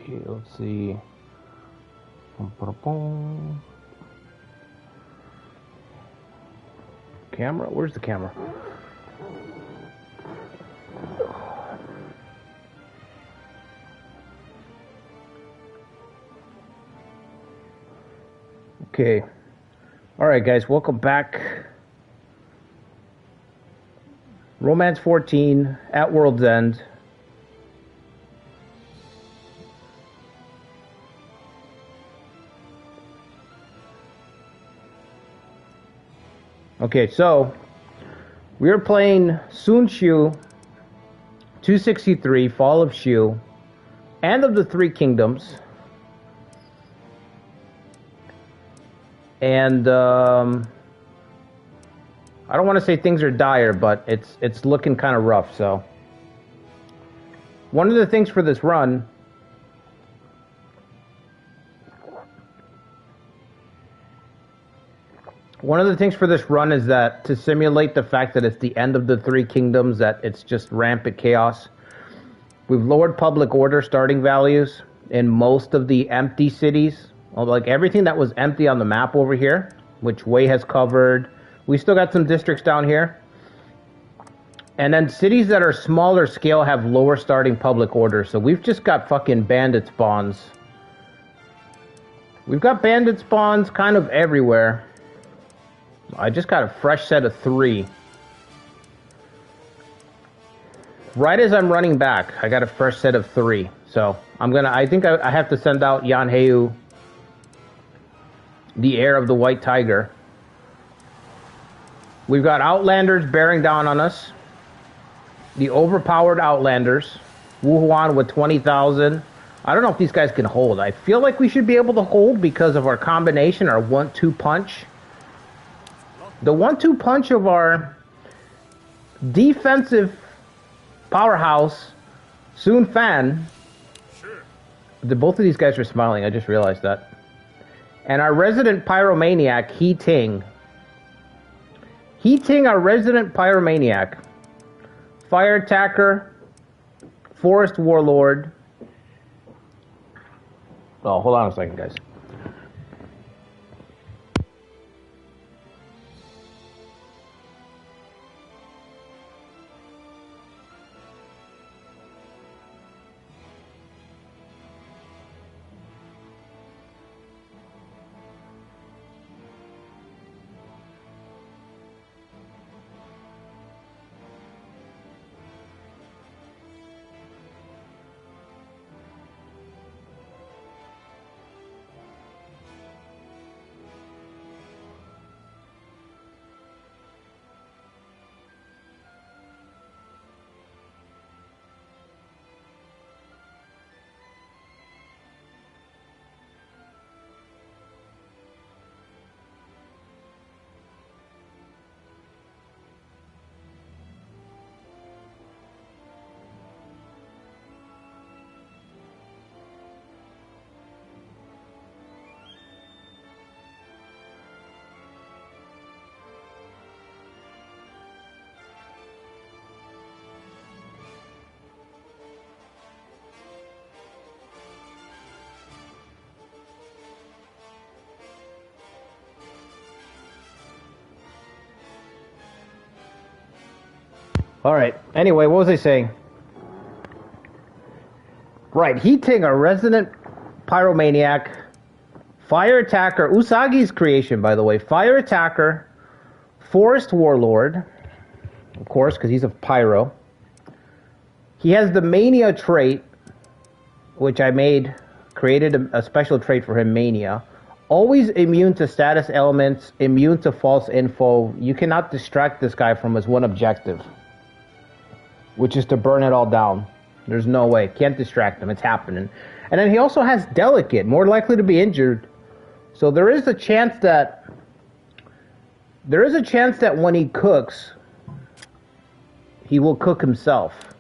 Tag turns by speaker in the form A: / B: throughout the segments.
A: Okay, let's see. Camera? Where's the camera? Okay. Alright guys, welcome back. Romance 14 at World's End. Okay, so we are playing Sun Shu 263, Fall of Shu, and of the Three Kingdoms. And I don't want to say things are dire, but it's looking kind of rough. So one of the things for this run is that to simulate the fact that it's the end of the Three Kingdoms, that it's just rampant chaos. We've lowered public order starting values in most of the empty cities. Like everything that was empty on the map over here, which Wei has covered. We still got some districts down here. And then cities that are smaller scale have lower starting public order. So we've just got fucking bandit spawns. We've got bandit spawns kind of everywhere. I just got a fresh set of 3. Right as I'm running back, I got a fresh set of 3. So I think I have to send out Yan Heu, the heir of the White Tiger. We've got Outlanders bearing down on us. The overpowered Outlanders. Wu Huan with 20,000. I don't know if these guys can hold. I feel like we should be able to hold because of our combination, our 1-2 punch. The 1-2 punch of our defensive powerhouse, Sun Fan. Sure. Both of these guys are smiling. I just realized that. And our resident pyromaniac, He Ting. He Ting, our resident pyromaniac. Fire attacker. Forest warlord. Oh, hold on a second, guys. Alright, anyway, what was I saying? Right, He Ting, a resident pyromaniac, fire attacker, Usagi's creation, by the way, fire attacker, forest warlord, of course, because he's a pyro. He has the mania trait, which I created a special trait for him, mania. Always immune to status elements, immune to false info. You cannot distract this guy from his one objective, which is to burn it all down. There's no way. Can't distract him. It's happening. And then he also has delicate, more likely to be injured. So there is a chance that when he cooks, he will cook himself.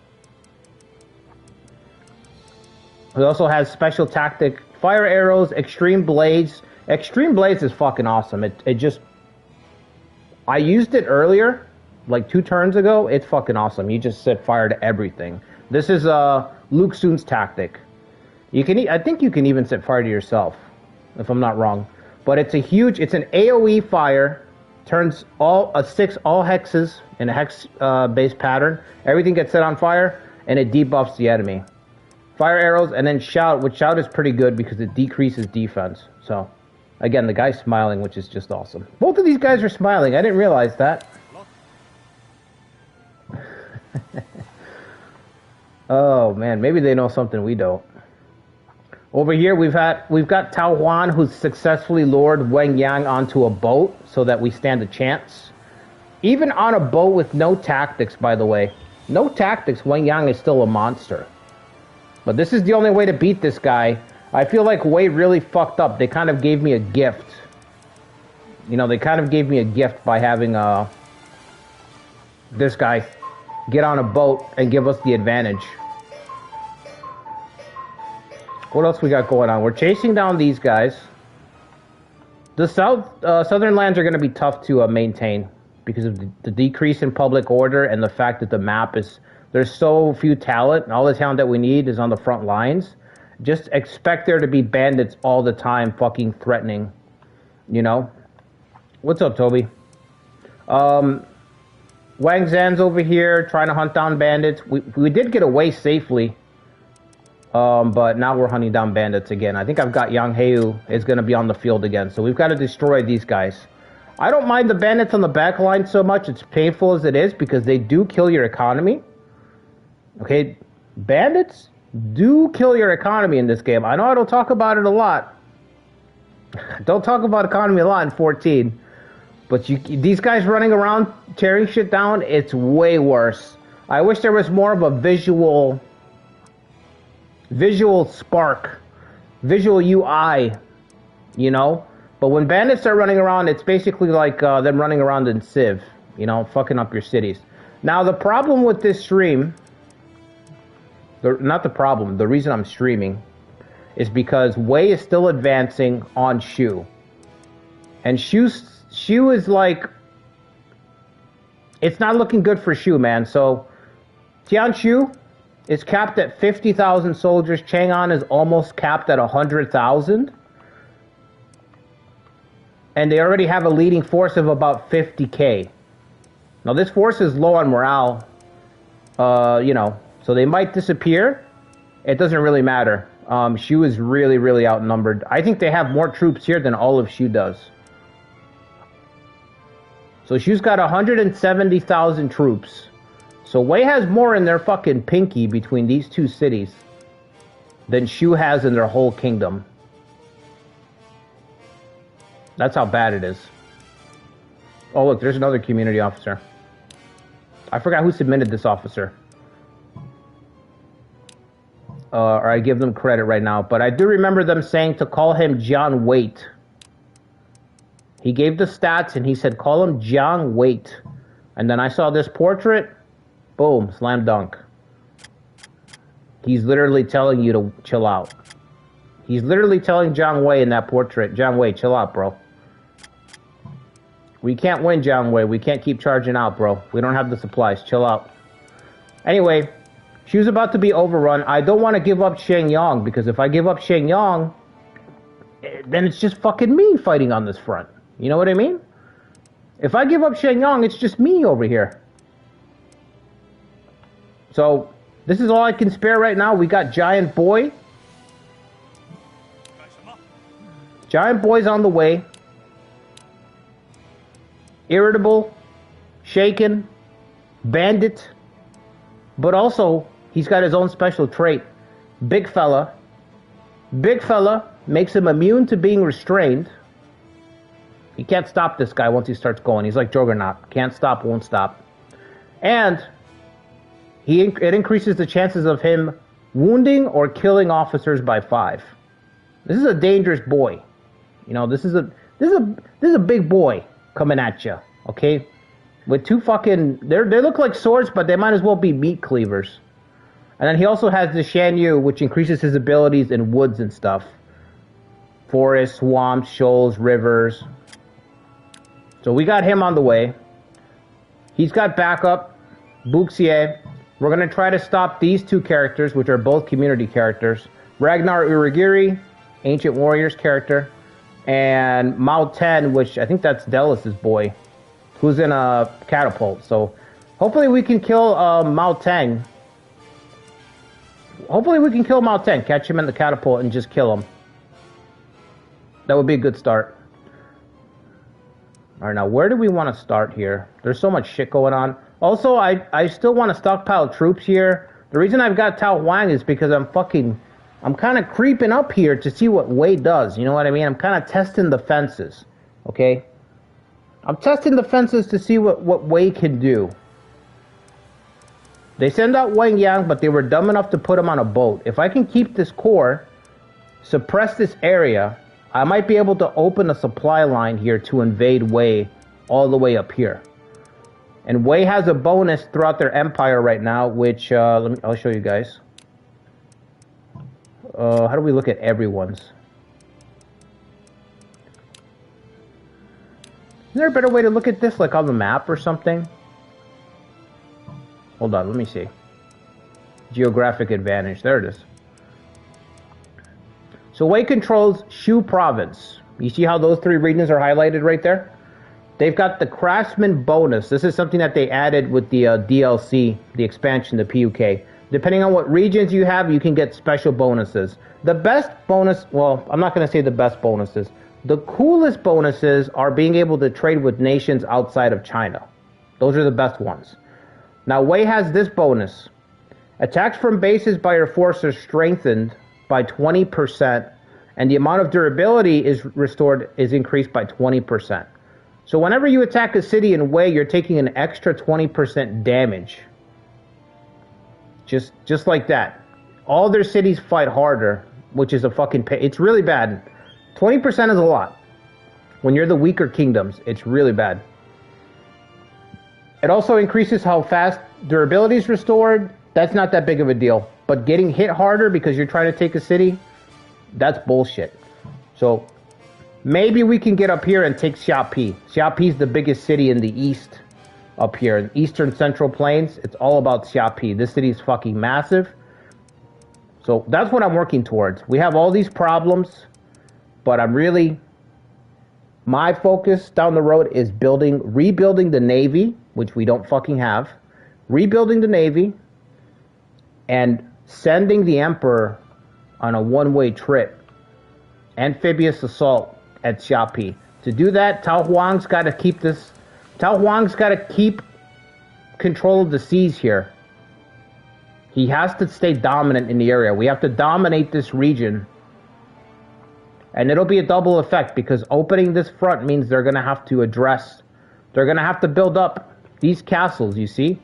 A: He also has special tactic, fire arrows, extreme blades. Extreme blades is fucking awesome. I used it earlier, like 2 turns ago. It's fucking awesome. You just set fire to everything. This is Luke Sun's tactic. You can, I think you can even set fire to yourself, if I'm not wrong. But it's a huge, it's an AOE fire, turns all 6 all hexes in a hex-based pattern. Everything gets set on fire, and it debuffs the enemy. Fire arrows, and then shout, which shout is pretty good because it decreases defense. So, again, the guy's smiling, which is just awesome. Both of these guys are smiling. I didn't realize that. Oh man, maybe they know something we don't. Over here, we've got Tao Huan, who's successfully lured Wang Yang onto a boat so that we stand a chance. Even on a boat with no tactics, by the way. No tactics, Wang Yang is still a monster. But this is the only way to beat this guy. I feel like Wei really fucked up. They kind of gave me a gift. You know, they kind of gave me a gift by having this guy get on a boat and give us the advantage. What else we got going on? We're chasing down these guys. The southern lands are going to be tough to maintain because of the decrease in public order and the fact that the map is... There's so few talent, and all the talent that we need is on the front lines. Just expect there to be bandits all the time fucking threatening, you know? What's up, Toby? Wang Zan's over here trying to hunt down bandits. We did get away safely. But now we're hunting down bandits again. I think I've got Yang Heu is going to be on the field again. So we've got to destroy these guys. I don't mind the bandits on the back line so much. It's painful as it is because they do kill your economy. Okay, bandits do kill your economy in this game. I know I don't talk about it a lot. Don't talk about economy a lot in 14. But these guys running around tearing shit down, it's way worse. I wish there was more of a visual spark, visual UI, you know? But when bandits are running around, it's basically like them running around in Civ, you know, fucking up your cities. Now, the problem with this stream... Not the problem, the reason I'm streaming is because Wei is still advancing on Shu. And Shu is like... It's not looking good for Shu, man. So, Tianshu is capped at 50,000 soldiers. Chang'an is almost capped at 100,000. And they already have a leading force of about 50k. Now, this force is low on morale. You know... So they might disappear. It doesn't really matter. Shu is really, really outnumbered. I think they have more troops here than all of Shu does. So Shu's got 170,000 troops. So Wei has more in their fucking pinky between these two cities than Shu has in their whole kingdom. That's how bad it is. Oh look, there's another community officer. I forgot who submitted this officer. Or I give them credit right now. But I do remember them saying to call him John Waite. He gave the stats and he said, call him John Waite. And then I saw this portrait. Boom, slam dunk. He's literally telling you to chill out. He's literally telling John Wei in that portrait, John Wei, chill out, bro. We can't win, John Wei. We can't keep charging out, bro. We don't have the supplies. Chill out. Anyway... She was about to be overrun. I don't want to give up Shenyang, because if I give up Shenyang, then it's just fucking me fighting on this front. You know what I mean? If I give up Shenyang, it's just me over here. So, this is all I can spare right now. We got Giant Boy. Giant Boy's on the way. Irritable. Shaken. Bandit. But also... He's got his own special trait. Big fella. Big fella makes him immune to being restrained. You can't stop this guy once he starts going. He's like Juggernaut. Can't stop, won't stop. And it increases the chances of him wounding or killing officers by 5. This is a dangerous boy. You know, this is a big boy coming at you. Okay? With two fucking... They look like swords, but they might as well be meat cleavers. And then he also has the Shan Yu, which increases his abilities in woods and stuff. Forests, swamps, shoals, rivers. So we got him on the way. He's got backup. Buxier. We're going to try to stop these two characters, which are both community characters, Ragnar Uragiri, Ancient Warriors character, and Mao Ten, which I think that's Delis's boy, who's in a catapult. So hopefully we can kill Mao Teng. Hopefully we can kill Mao Teng, catch him in the catapult and just kill him. That would be a good start. All right, now where do we want to start here? There's so much shit going on. Also, I still want to stockpile troops here. The reason I've got Tao Huang is because I'm kind of creeping up here to see what Wei does. You know what I mean? I'm kind of testing the fences, okay? I'm testing the fences to see what Wei can do. They send out Wang Yang, but they were dumb enough to put him on a boat. If I can keep this core, suppress this area, I might be able to open a supply line here to invade Wei all the way up here. And Wei has a bonus throughout their empire right now, which I'll show you guys. How do we look at everyone's? Is there a better way to look at this, like on the map or something? Hold on, let me see. Geographic advantage, there it is. So Wei controls Shu province. You see how those three regions are highlighted right there? They've got the Craftsman bonus. This is something that they added with the DLC, the expansion, the PUK. Depending on what regions you have, you can get special bonuses. The best bonus, well, I'm not going to say the best bonuses. The coolest bonuses are being able to trade with nations outside of China. Those are the best ones. Now, Wei has this bonus. Attacks from bases by your force are strengthened by 20%, and the amount of durability is increased by 20%. So whenever you attack a city in Wei, you're taking an extra 20% damage. Just like that. All their cities fight harder, which is a fucking pain. It's really bad. 20% is a lot. When you're the weaker kingdoms, it's really bad. It also increases how fast durability is restored. That's not that big of a deal. But getting hit harder because you're trying to take a city, that's bullshit. So maybe we can get up here and take Xiapi. Xiapi is the biggest city in the east up here. In eastern central plains, it's all about Xiapi. This city is fucking massive. So that's what I'm working towards. We have all these problems, but my focus down the road is rebuilding the Navy, which we don't fucking have. Rebuilding the Navy and sending the Emperor on a one-way trip. Amphibious assault at Xiapi. To do that, Tao Huang's got to keep control of the seas here. He has to stay dominant in the area. We have to dominate this region. And it'll be a double effect because opening this front means they're going to have to build up these castles, you see?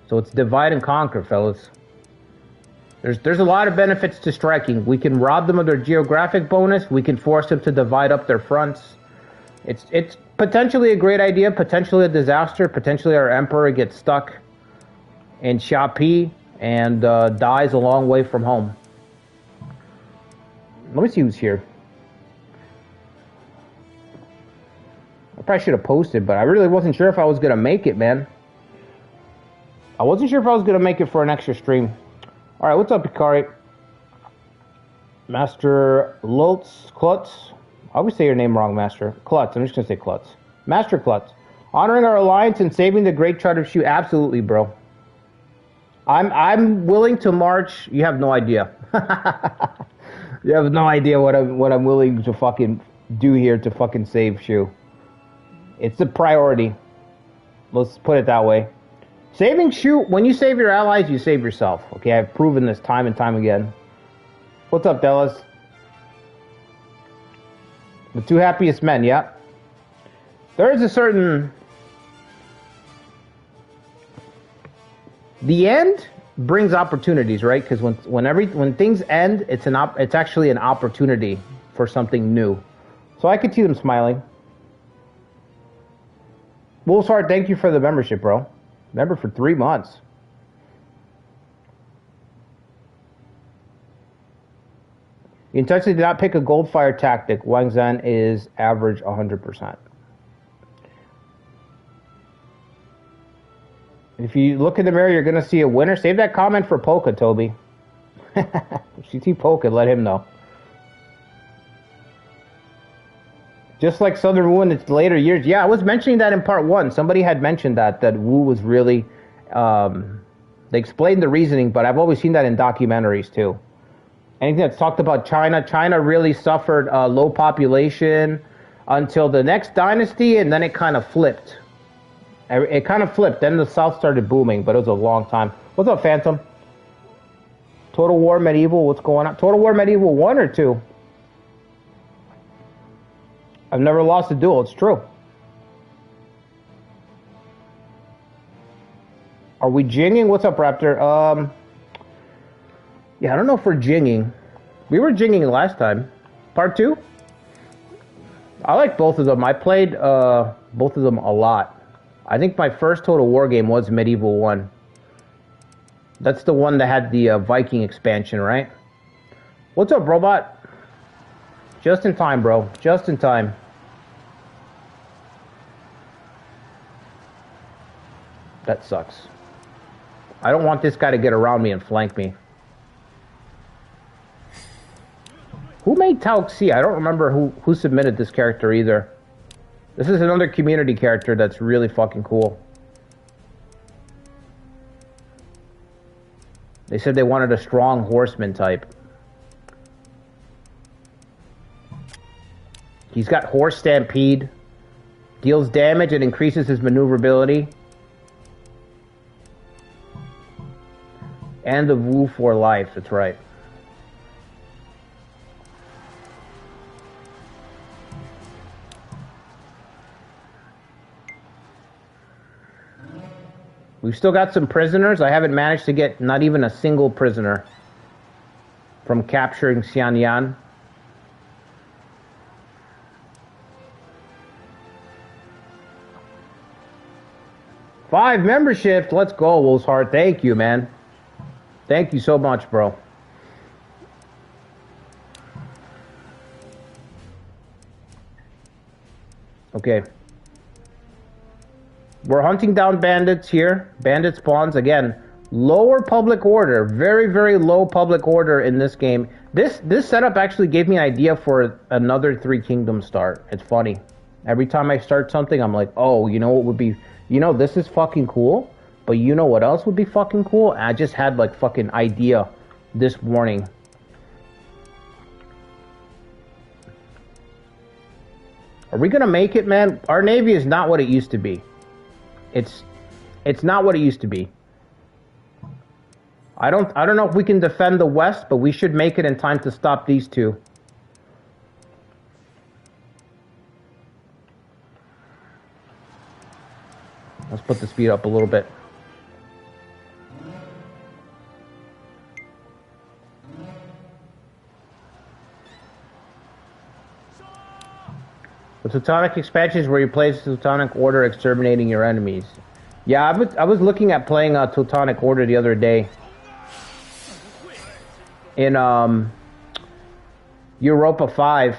A: So it's divide and conquer, fellas. There's a lot of benefits to striking. We can rob them of their geographic bonus. We can force them to divide up their fronts. It's potentially a great idea, potentially a disaster. Potentially our emperor gets stuck in Xiapi and dies a long way from home. Let me see who's here. I probably should have posted, but I really wasn't sure if I was going to make it, man. I wasn't sure if I was going to make it for an extra stream. Alright, what's up, Ikari? Master Klutz. I always say your name wrong, Master. Klutz. I'm just going to say Klutz. Master Klutz. Honoring our alliance and saving the Great Chart of Shu. Absolutely, bro. I'm willing to march. You have no idea. You have no idea what I'm willing to fucking do here to fucking save Shu. It's a priority. Let's put it that way. Saving Shu, when you save your allies, you save yourself. Okay, I've proven this time and time again. What's up, Dallas? The two happiest men, yeah. There is a certain... The end brings opportunities, right? Because when things end, it's actually an opportunity for something new. So I could see them smiling. Wolfsheart, thank you for the membership, bro. Member for 3 months. You intentionally did not pick a gold fire tactic. Wang Zhan is average 100%. If you look in the mirror, you're going to see a winner. Save that comment for Polka, Toby. CT Poke and let him know. Just like Southern Wu in its later years. Yeah, I was mentioning that in part 1. Somebody had mentioned that Wu was really... they explained the reasoning, but I've always seen that in documentaries too. Anything that's talked about China, China really suffered low population until the next dynasty, and then it kind of flipped. It kind of flipped. Then the South started booming, but it was a long time. What's up, Phantom? Total War Medieval, what's going on? Total War Medieval 1 or 2? I've never lost a duel, it's true. Are we jinging? What's up, Raptor? Yeah, I don't know if we're jinging. We were jinging last time. Part 2? I like both of them. I played both of them a lot. I think my first Total War game was Medieval 1. That's the one that had the Viking expansion, right? What's up, Robot? Just in time, bro. Just in time. That sucks. I don't want this guy to get around me and flank me. Who made Tauxi? I don't remember who submitted this character either. This is another community character that's really fucking cool. They said they wanted a strong horseman type. He's got Horse Stampede. Deals damage and increases his maneuverability. And the Wu for life, that's right. We've still got some prisoners. I haven't managed to get not even a single prisoner from capturing Xianyan. Five memberships. Let's go, Wolf's Heart. Thank you, man. Thank you so much, bro. Okay. We're hunting down bandits here. Bandit spawns. Again, lower public order. Very, very low public order in this game. This setup actually gave me an idea for another Three Kingdoms start. It's funny. Every time I start something, I'm like, oh, you know what would be... You know, this is fucking cool. But you know what else would be fucking cool? And I just had like fucking idea this morning. Are we gonna make it, man? Our Navy is not what it used to be. It's not what it used to be. I don't know if we can defend the West, but we should make it in time to stop these two. Let's put the speed up a little bit. The Teutonic expansion is where you play the Teutonic Order exterminating your enemies. Yeah, I was looking at playing a Teutonic Order the other day. In Europa 5.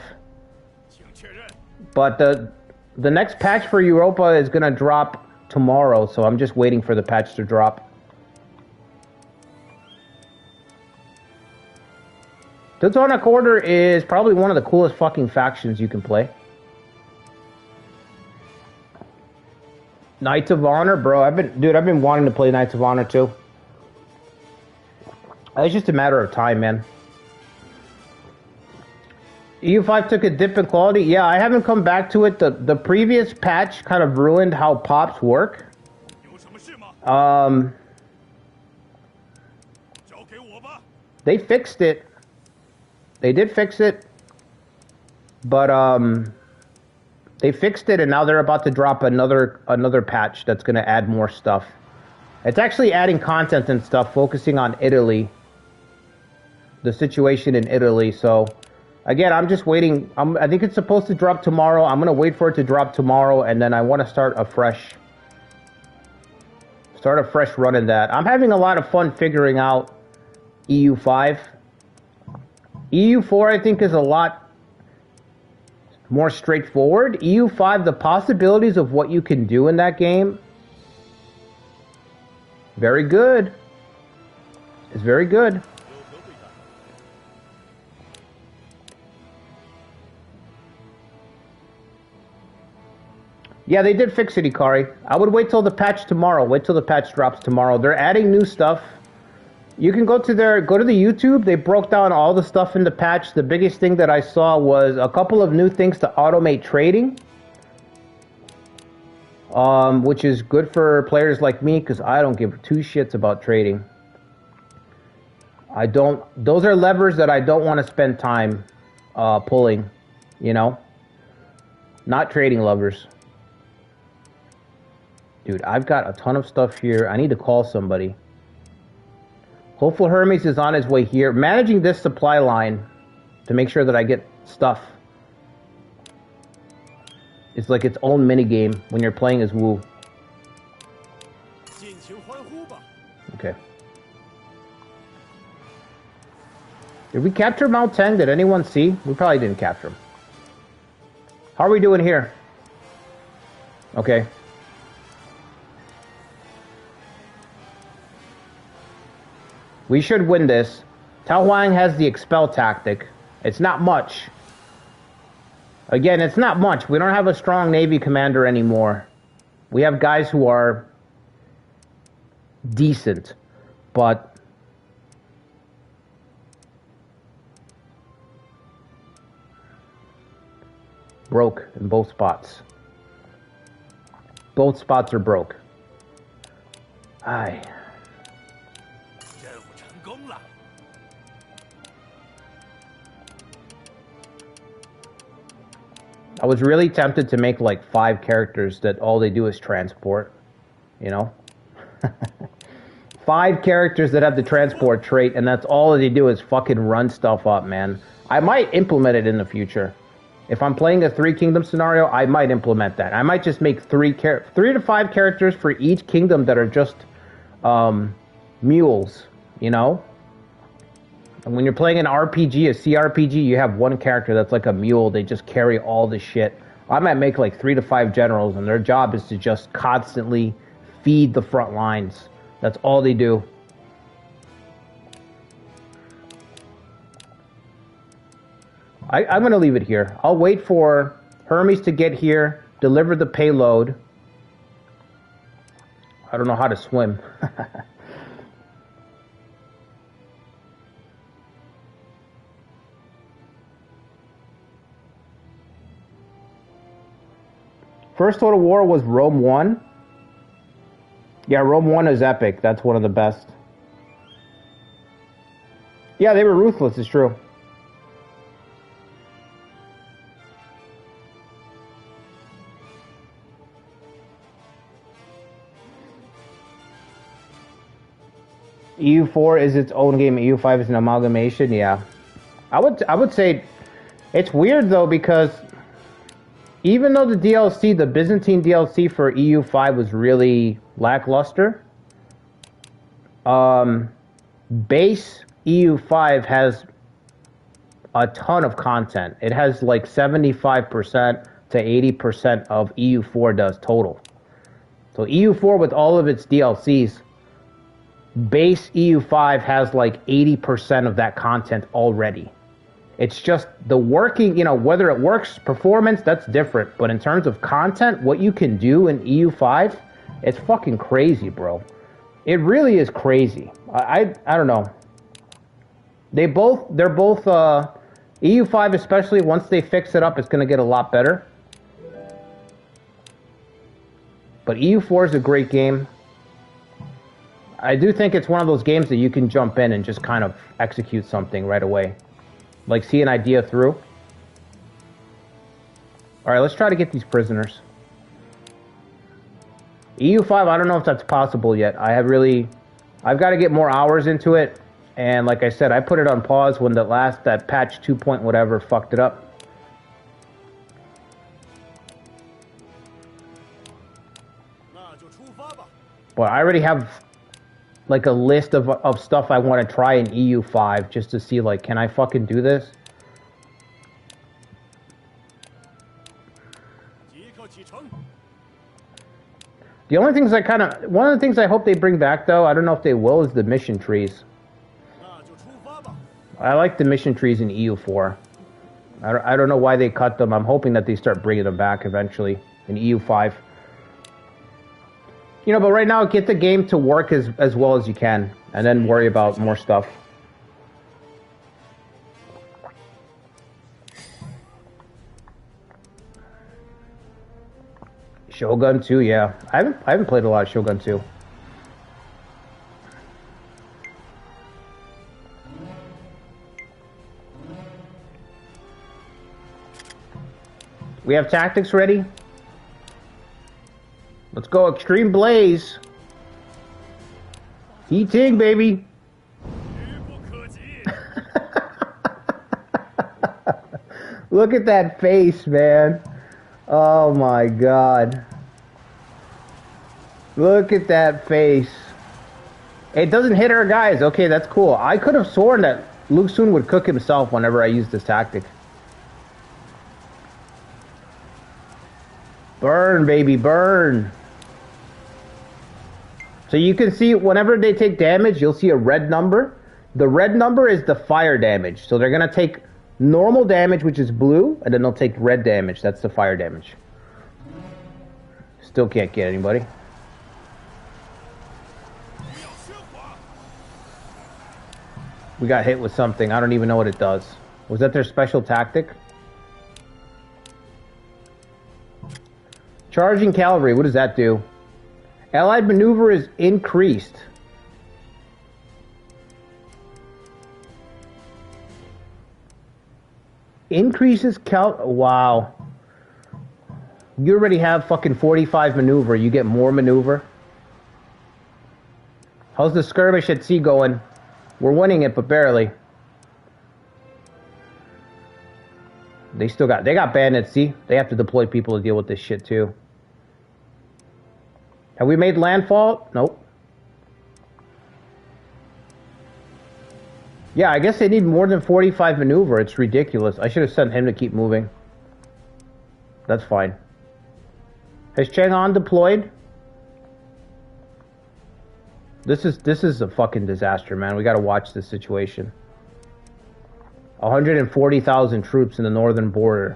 A: But the next patch for Europa is going to drop tomorrow, so I'm just waiting for the patch to drop. Teutonic Order is probably one of the coolest fucking factions you can play. Knights of Honor, bro. I've been wanting to play Knights of Honor too. It's just a matter of time, man. EU5 took a dip in quality. Yeah, I haven't come back to it. The previous patch kind of ruined how pops work. They fixed it. They did fix it. But they fixed it, and now they're about to drop another patch that's going to add more stuff. It's actually adding content and stuff, focusing on Italy. The situation in Italy, so... Again, I'm just waiting. I think it's supposed to drop tomorrow. I'm going to wait for it to drop tomorrow, and then I want to start a fresh run in that. I'm having a lot of fun figuring out EU5. EU4, I think, is a lot more straightforward. EU5, the possibilities of what you can do in that game, very good. It's very good. Yeah, they did fix it, Ikari. I would wait till the patch tomorrow. Wait till the patch drops tomorrow. They're adding new stuff. You can go to the YouTube. They broke down all the stuff in the patch. The biggest thing that I saw was a couple of new things to automate trading. Which is good for players like me, because I don't give two shits about trading. Those are levers that I don't want to spend time pulling, you know? Not trading levers. Dude, I've got a ton of stuff here. I need to call somebody. Hopeful Hermes is on his way here. Managing this supply line to make sure that I get stuff. It's like its own minigame when you're playing as Wu. Okay. Did we capture Mount Teng? Did anyone see? We probably didn't capture him. How are we doing here? Okay. We should win this. Tao Huang has the expel tactic. It's not much. Again, it's not much. We don't have a strong Navy commander anymore. We have guys who are decent, but broke in both spots. Both spots are broke. Aye. I was really tempted to make like 5 characters that all they do is transport, you know? 5 characters that have the transport trait, and that's all they do is fucking run stuff up, man. I might implement it in the future. If I'm playing a 3 kingdom scenario, I might implement that. I might just make 3 to 5 characters for each kingdom that are just mules, you know? And when you're playing an RPG, a CRPG, you have 1 character that's like a mule. They just carry all the shit. I might make like 3 to 5 generals, and their job is to just constantly feed the front lines. That's all they do. I'm going to leave it here. I'll wait for Hermes to get here, deliver the payload. I don't know how to swim. First Total War was Rome 1. Yeah, Rome 1 is epic. That's one of the best. Yeah, they were ruthless, it's true. EU4 is its own game. EU5 is an amalgamation. Yeah, I would say it's weird though, because even though the DLC, the Byzantine DLC for EU5 was really lackluster, base EU5 has a ton of content. It has like 75% to 80% of EU4 does total. So EU4 with all of its DLCs, base EU5 has like 80% of that content already. It's just the working, you know, whether it works, performance, that's different. But in terms of content, what you can do in EU5, it's fucking crazy, bro. It really is crazy. I don't know. They're both EU5 especially, once they fix it up, it's going to get a lot better. But EU4 is a great game. I do think it's one of those games that you can jump in and just kind of execute something right away. Like, see an idea through. Alright, let's try to get these prisoners. EU5, I don't know if that's possible yet. I've got to get more hours into it. And like I said, I put it on pause when that patch 2 point whatever fucked it up. But I already have like a list of stuff I want to try in EU5 just to see, like, can I fucking do this? The only things one of the things I hope they bring back, though, I don't know if they will, is the mission trees. I like the mission trees in EU4. I don't know why they cut them. I'm hoping that they start bringing them back eventually. in EU5. You know, but right now, get the game to work as well as you can, and then worry about more stuff. Shogun 2, yeah. I haven't played a lot of Shogun 2. We have tactics ready. Let's go Extreme Blaze. Heating, baby. Look at that face, man. Oh my god. Look at that face. It doesn't hit our guys. Okay, that's cool. I could have sworn that Luke Soon would cook himself whenever I used this tactic. Burn, baby, burn. So you can see whenever they take damage, you'll see a red number. The red number is the fire damage. So they're going to take normal damage, which is blue, and then they'll take red damage. That's the fire damage. Still can't get anybody. We got hit with something. I don't even know what it does. Was that their special tactic? Charging cavalry. What does that do? Allied maneuver is increased. Increases wow. You already have fucking 45 maneuver. You get more maneuver. How's the skirmish at sea going? We're winning it, but barely. They got banned at sea. They have to deploy people to deal with this shit too. Have we made landfall? Nope. Yeah, I guess they need more than 45 maneuver. It's ridiculous. I should have sent him to keep moving. That's fine. Has Chang'an deployed? This is a fucking disaster, man. We gotta watch this situation. 140,000 troops in the northern border.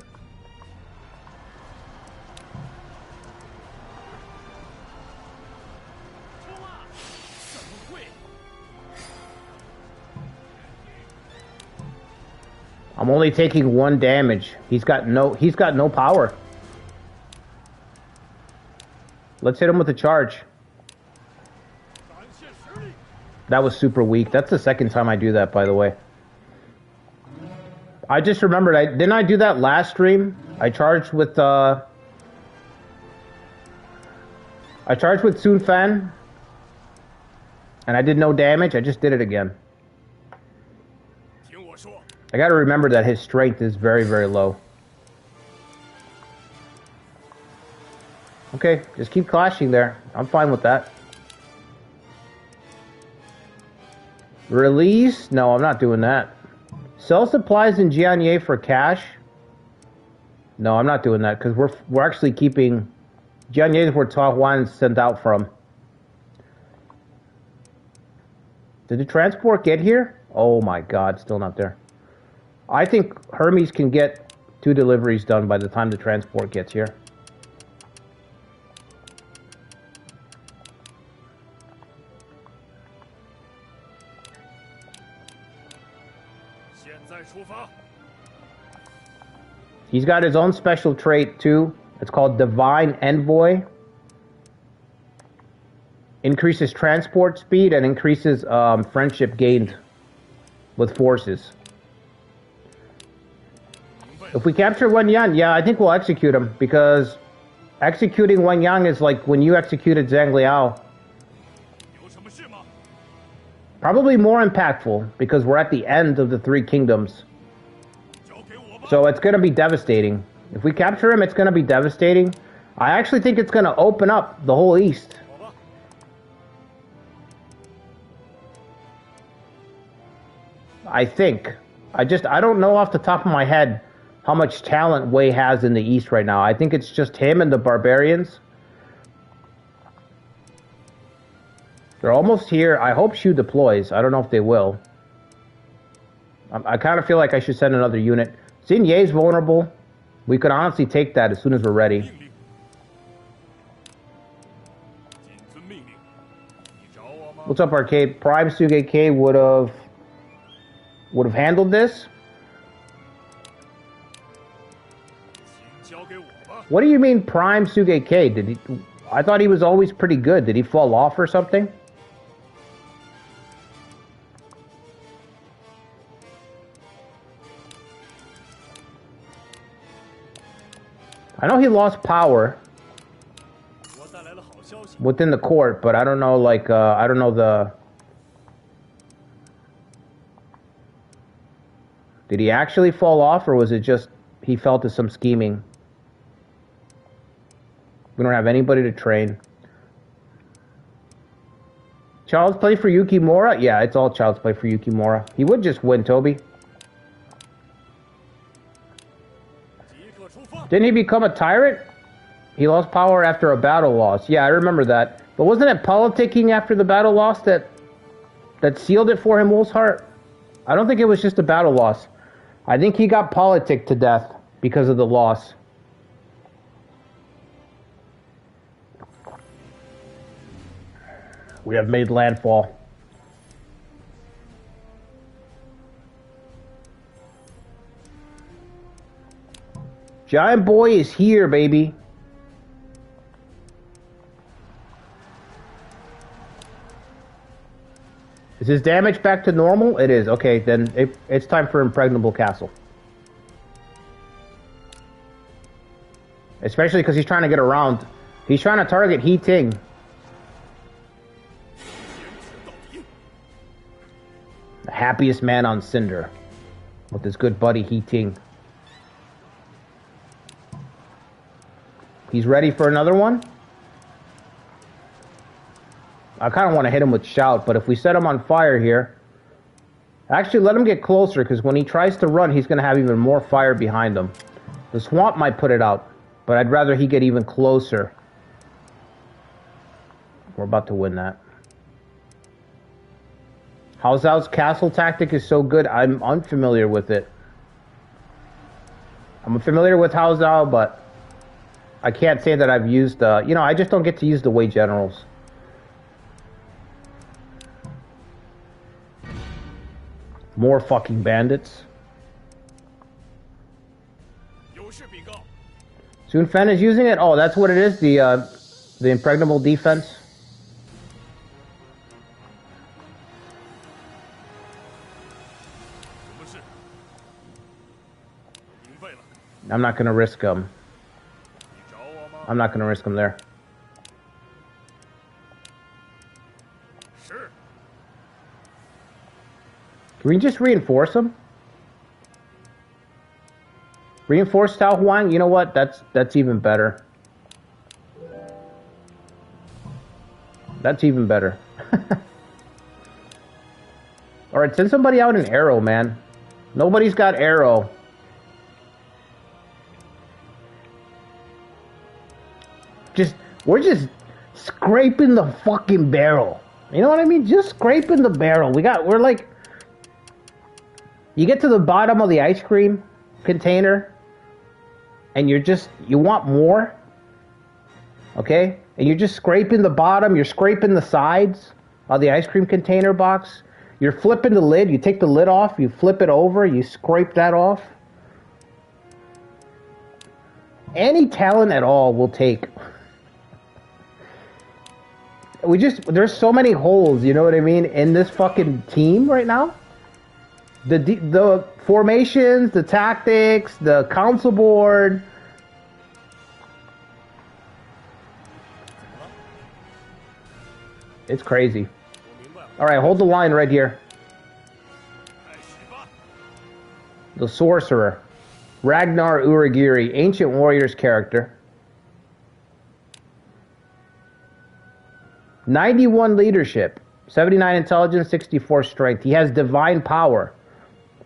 A: I'm only taking 1 damage. He's got no power. Let's hit him with a charge. That was super weak. That's the second time I do that, by the way. I just remembered, didn't I do that last stream? I charged with Sun Fan, and I did no damage. I just did it again. I gotta remember that his strength is very, very low. Okay, just keep clashing there. I'm fine with that. Release? No, I'm not doing that. Sell supplies in Jianye for cash? No, I'm not doing that because we're actually keeping Jianye is where Taiwan's sent out from. Did the transport get here? Oh my god, still not there. I think Hermes can get 2 deliveries done by the time the transport gets here. He's got his own special trait too. It's called Divine Envoy. Increases transport speed and increases friendship gained with forces. If we capture Wenyang, yeah, I think we'll execute him, because executing Wenyang is like when you executed Zhang Liao. Probably more impactful, because we're at the end of the 3 kingdoms. So it's going to be devastating. If we capture him, it's going to be devastating. I actually think it's going to open up the whole East. I think. I don't know off the top of my head how much talent Wei has in the East right now. I think it's just him and the barbarians. They're almost here. I hope Shu deploys. I don't know if they will. I kind of feel like I should send another unit. Xin Ye's vulnerable. We could honestly take that as soon as we're ready. What's up, Arcade? Prime Sugeki would have handled this. What do you mean Prime Sugeki? Did he? I thought he was always pretty good. Did he fall off or something? I know he lost power within the court, but I don't know, like, I don't know the... Did he actually fall off, or was it just he fell to some scheming? We don't have anybody to train. Child's play for Yukimura? Yeah, it's all child's play for Yukimura. He would just win, Toby. Didn't he become a tyrant? He lost power after a battle loss. Yeah, I remember that. But wasn't it politicking after the battle loss that sealed it for him, Wolf's Heart? I don't think it was just a battle loss. I think he got politicked to death because of the loss. We have made landfall. Giant Boy is here, baby. Is his damage back to normal? It is. Okay, then it's time for Impregnable Castle. Especially because he's trying to get around. He's trying to target He Ting. The happiest man on Cinder. With his good buddy He Ting. He's ready for another one? I kind of want to hit him with Shout, but if we set him on fire here... Actually, let him get closer, because when he tries to run, he's going to have even more fire behind him. The swamp might put it out, but I'd rather he get even closer. We're about to win that. Hao Zhao's castle tactic is so good, I'm unfamiliar with it. I'm familiar with Hao Zhao, but I can't say that I've used, you know, I just don't get to use the Wei generals. More fucking bandits. Sun Fen is using it? Oh, that's what it is? The impregnable defense? I'm not gonna risk him. I'm not gonna risk him there. Can we just reinforce him? Reinforce Tao Huang? You know what? That's even better. That's even better. Alright, send somebody out an arrow, man. Nobody's got arrow. We're just scraping the fucking barrel. You know what I mean? Just scraping the barrel. We're like... You get to the bottom of the ice cream container, and you want more, okay? And you're just scraping the bottom, you're scraping the sides of the ice cream container box. You're flipping the lid, you take the lid off, you flip it over, you scrape that off. Any talent at all will take. There's so many holes, you know what I mean, in this fucking team right now. The formations, the tactics, the council board. It's crazy. Alright, hold the line right here. The Sorcerer. Ragnar Uragiri, Ancient Warriors character. 91 leadership. 79 intelligence, 64 strength. He has divine power.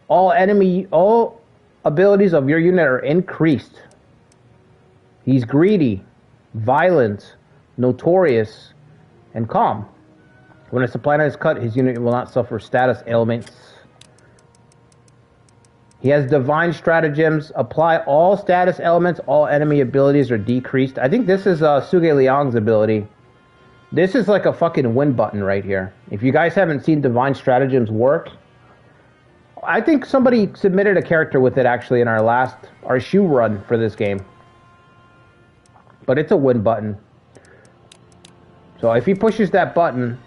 A: All abilities of your unit are increased. He's greedy, violent, notorious, and calm. When a supply line is cut, his unit will not suffer status ailments. He has divine stratagems. Apply all status elements. All enemy abilities are decreased. I think this is Suge Liang's ability. This is like a fucking win button right here. If you guys haven't seen Divine Stratagems work, I think somebody submitted a character with it actually in our shoe run for this game. But it's a win button. So if he pushes that button,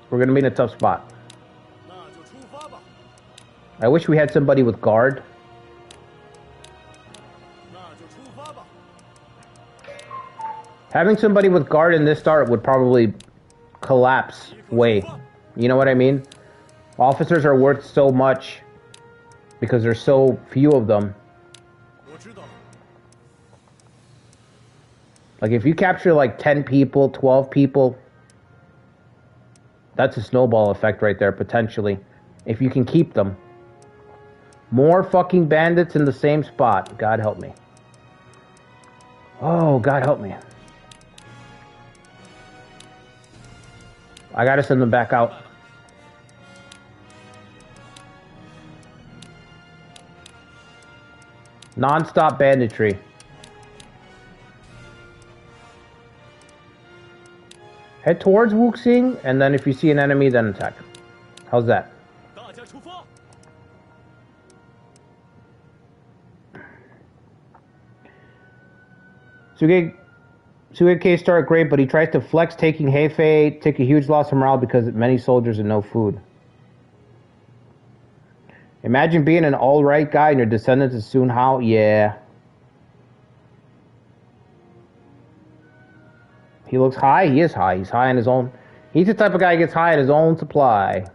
A: we're going to be in a tough spot. I wish we had somebody with guard. Having somebody with guard in this start would probably collapse way. You know what I mean? Officers are worth so much because there's so few of them. Like if you capture like 10 people, 12 people, that's a snowball effect right there, potentially. If you can keep them. More fucking bandits in the same spot. God help me. Oh, God help me. I gotta send them back out. Non-stop banditry. Head towards Wuxing, and then if you see an enemy, then attack. How's that? Suge start great, but he tries to flex taking Hefei, take a huge loss of morale because many soldiers and no food. Imagine being an alright guy and your descendants is soon how? Yeah. He looks high? He is high. He's high in his own... He's the type of guy who gets high in his own supply.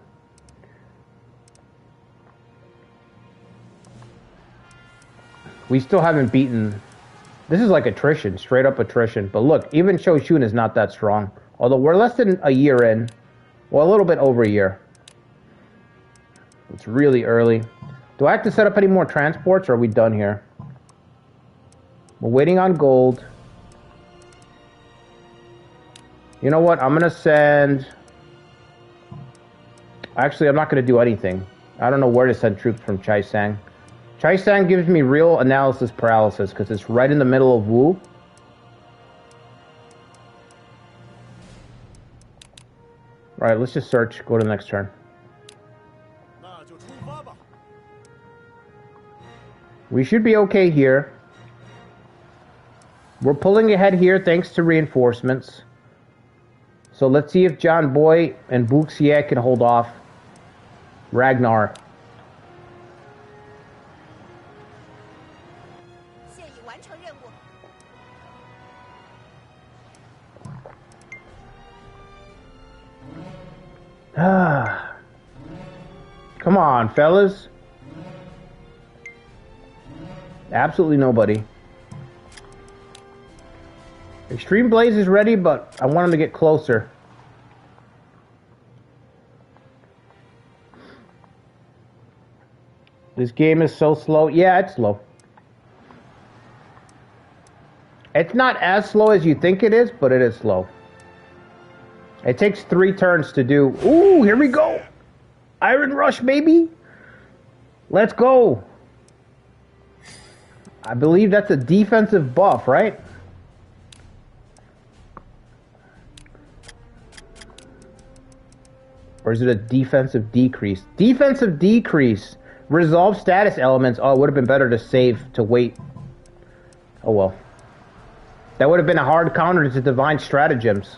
A: We still haven't beaten... This is like attrition, straight up attrition. But look, even Shoshun is not that strong. Although we're less than a year in. Well, a little bit over a year. It's really early. Do I have to set up any more transports or are we done here? We're waiting on gold. You know what? I'm going to send... Actually, I'm not going to do anything. I don't know where to send troops from Chaisang. Chaisang gives me real analysis paralysis because it's right in the middle of Wu. Alright, let's just search. Go to the next turn. We should be okay here. We're pulling ahead here thanks to reinforcements. So let's see if John Boy and Buxie can hold off Ragnar. Come on, fellas. Absolutely nobody. Extreme Blaze is ready, but I want him to get closer. This game is so slow. Yeah, it's slow. It's not as slow as you think it is, but it is slow. It takes 3 turns to do... Ooh, here we go! Iron Rush, baby! Let's go! I believe that's a defensive buff, right? Or is it a defensive decrease? Defensive decrease! Resolve status elements. Oh, it would have been better to save, to wait. Oh well. That would have been a hard counter to Divine Stratagems.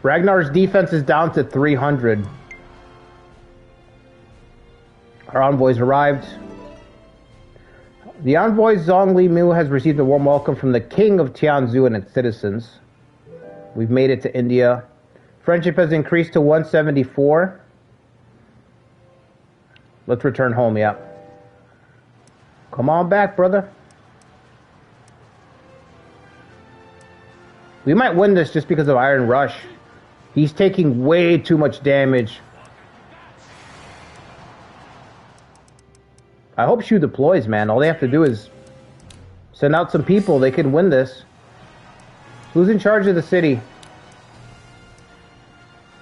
A: Ragnar's defense is down to 300. Our envoys arrived. The envoy Zhongli Mu has received a warm welcome from the King of Tianzhu and its citizens. We've made it to India. Friendship has increased to 174. Let's return home, yeah. Come on back, brother. We might win this just because of Iron Rush. He's taking way too much damage. I hope Shu deploys, man. All they have to do is send out some people. They can win this. Who's in charge of the city?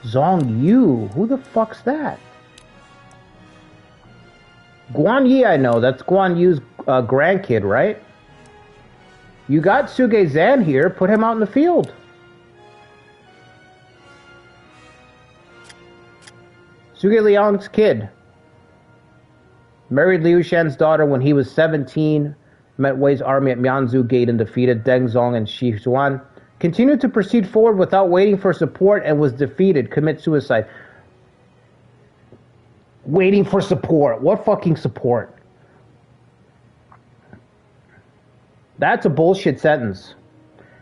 A: Zhong Yu. Who the fuck's that? Guan Yi, I know. That's Guan Yu's grandkid, right? You got Suge Zan here. Put him out in the field. Suge Liang's kid. Married Liu Shan's daughter when he was 17. Met Wei's army at Mianzhu Gate and defeated Deng Zong and Shi Xuan. Continued to proceed forward without waiting for support and was defeated. Commit suicide. Waiting for support. What fucking support? That's a bullshit sentence.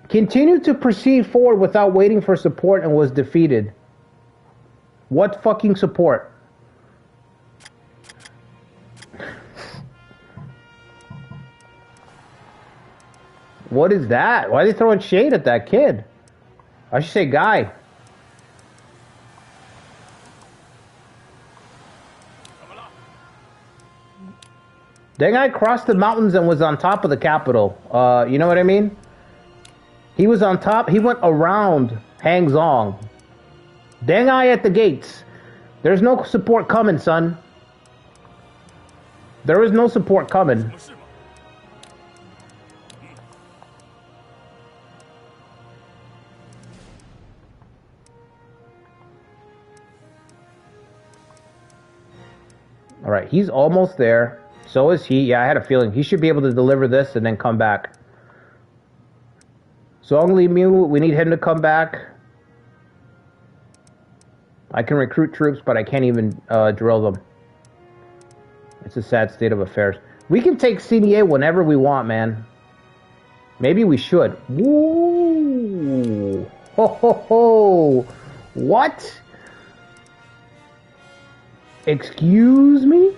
A: Continued to proceed forward without waiting for support and was defeated. What fucking support? What is that? Why are they throwing shade at that kid? I should say guy. Deng Ai crossed the mountains and was on top of the capital. You know what I mean? He was on top. He went around Hangzong. Deng Ai at the gates. There's no support coming, son. There is no support coming. All right, he's almost there. So is he. Yeah, I had a feeling. He should be able to deliver this and then come back. Song Li Mu, we need him to come back. I can recruit troops, but I can't even drill them. It's a sad state of affairs. We can take CDA whenever we want, man. Maybe we should. Woo! Ho ho ho! What? Excuse me?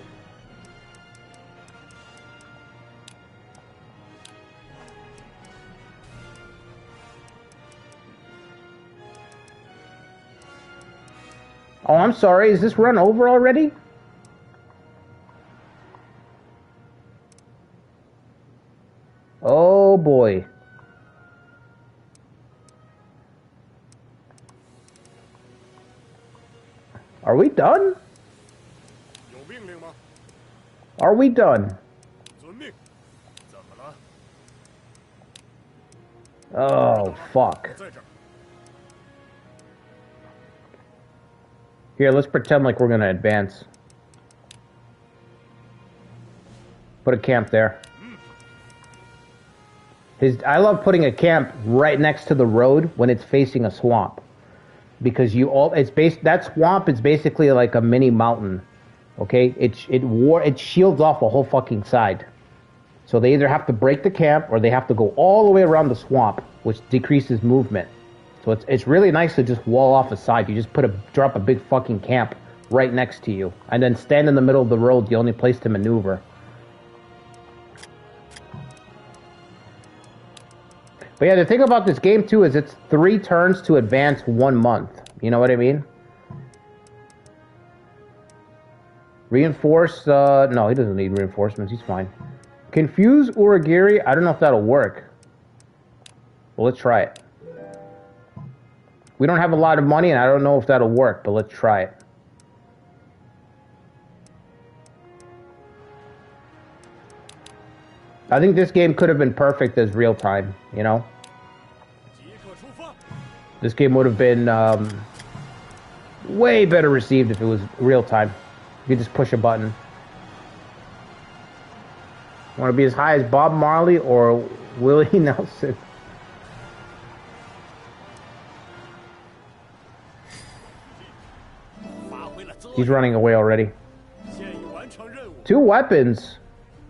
A: Oh, I'm sorry. Is this run over already? Oh, boy. Are we done? Are we done? Oh, fuck. Here, let's pretend like we're gonna advance. Put a camp there. I love putting a camp right next to the road when it's facing a swamp. Because that swamp is basically like a mini mountain. Okay? It shields off a whole fucking side. So they either have to break the camp or they have to go all the way around the swamp, which decreases movement. So it's really nice to just wall off a side. You just drop a big fucking camp right next to you. And then stand in the middle of the road, the only place to maneuver. But yeah, the thing about this game too is it's 3 turns to advance 1 month. You know what I mean? Reinforce, no, he doesn't need reinforcements, he's fine. Confuse Uragiri, I don't know if that'll work. Well, let's try it. We don't have a lot of money, and I don't know if that'll work, but let's try it. I think this game could have been perfect as real time, you know? This game would have been way better received if it was real time. You could just push a button. Want to be as high as Bob Marley or Willie Nelson? He's running away already. 2 weapons.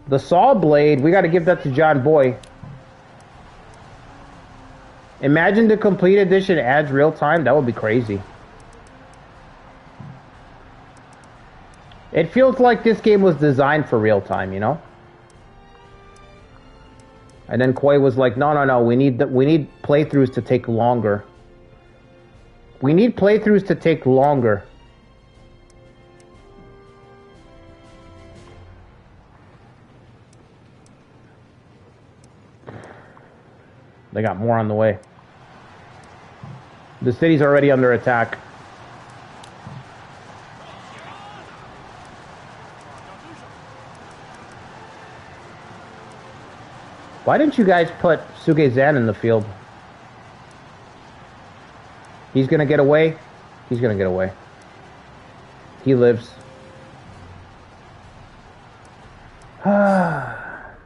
A: The saw blade, we got to give that to John Boy. Imagine the complete edition adds real time. That would be crazy. It feels like this game was designed for real time, you know? And then Koi was like, no, we need playthroughs to take longer. We need playthroughs to take longer. They got more on the way. The city's already under attack. Why didn't you guys put Sugezan in the field? He's gonna get away. He's gonna get away. He lives. Are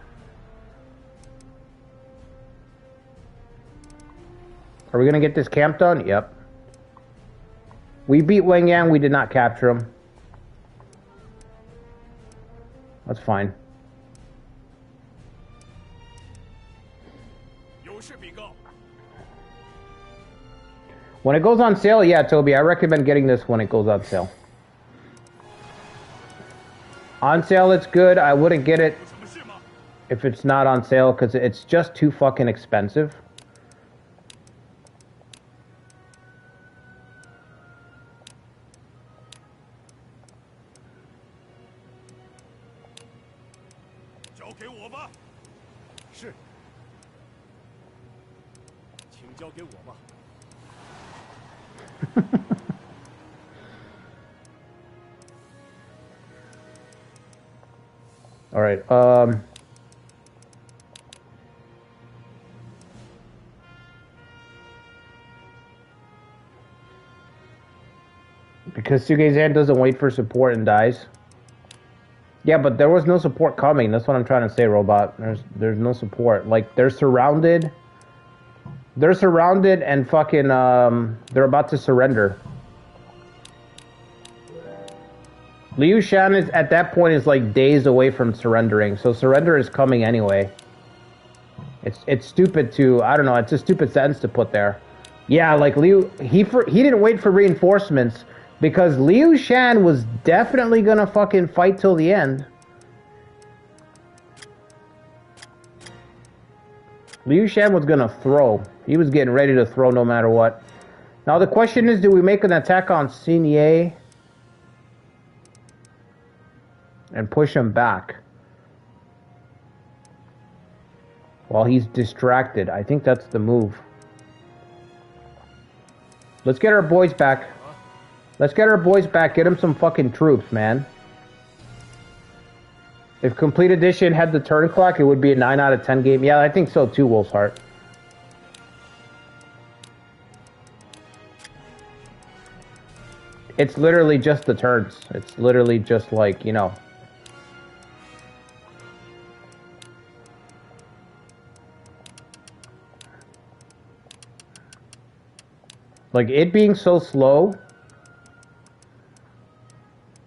A: we gonna get this camp done? Yep. We beat Wang Yang, we did not capture him. That's fine. When it goes on sale, yeah, Toby, I recommend getting this when it goes on sale. On sale, it's good. I wouldn't get it if it's not on sale because it's just too fucking expensive. All right. Because Sugezan doesn't wait for support and dies. Yeah, but there was no support coming. That's what I'm trying to say, Robot. There's no support. Like, they're surrounded. They're surrounded and fucking, they're about to surrender. Liu Shan is, at that point, is like days away from surrendering. So surrender is coming anyway. It's stupid to, I don't know, it's a stupid sentence to put there. Yeah, like Liu, he didn't wait for reinforcements because Liu Shan was definitely gonna fucking fight till the end. Liu Shan was gonna throw. He was getting ready to throw no matter what. Now the question is, do we make an attack on Xinye and push him back while he's distracted? I think that's the move. Let's get our boys back. Let's get our boys back. Get them some fucking troops, man. If Complete Edition had the turn clock, it would be a 9 out of 10 game. Yeah, I think so too, Wolf's Heart. It's literally just the turns. It's literally just like, you know. Like, it being so slow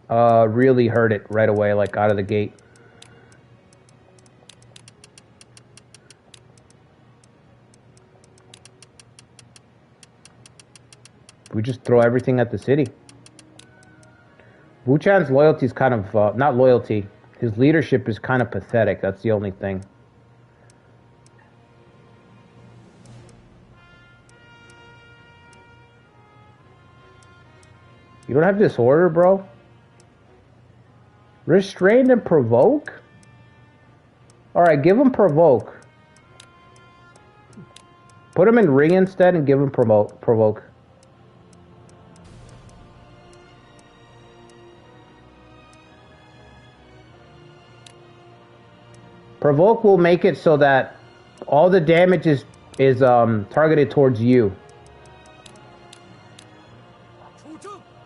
A: really hurt it right away, like out of the gate. We just throw everything at the city. Wu Chan's loyalty is kind of, not loyalty, his leadership is kind of pathetic. That's the only thing. You don't have disorder, bro? Restrained and provoke? Alright, give him provoke. Put him in ring instead and give him provoke. Provoke will make it so that all the damage is targeted towards you.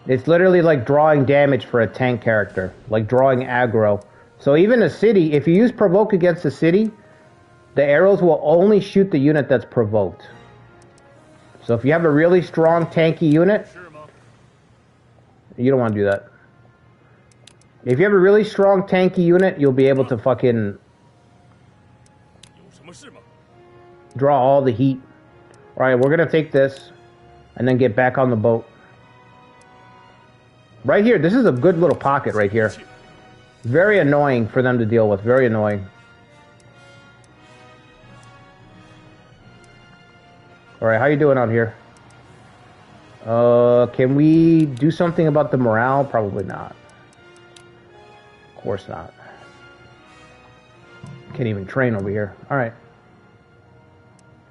A: It's literally like drawing damage for a tank character, like drawing aggro. So even a city, if you use provoke against a city, the arrows will only shoot the unit that's provoked. So if you have a really strong tanky unit, you don't want to do that. If you have a really strong tanky unit, you'll be able to fucking draw all the heat. Alright, we're gonna take this and then get back on the boat. Right here, this is a good little pocket right here. Very annoying for them to deal with, very annoying. Alright, how you doing out here? Can we do something about the morale? Probably not. Of course not. Can't even train over here. Alright.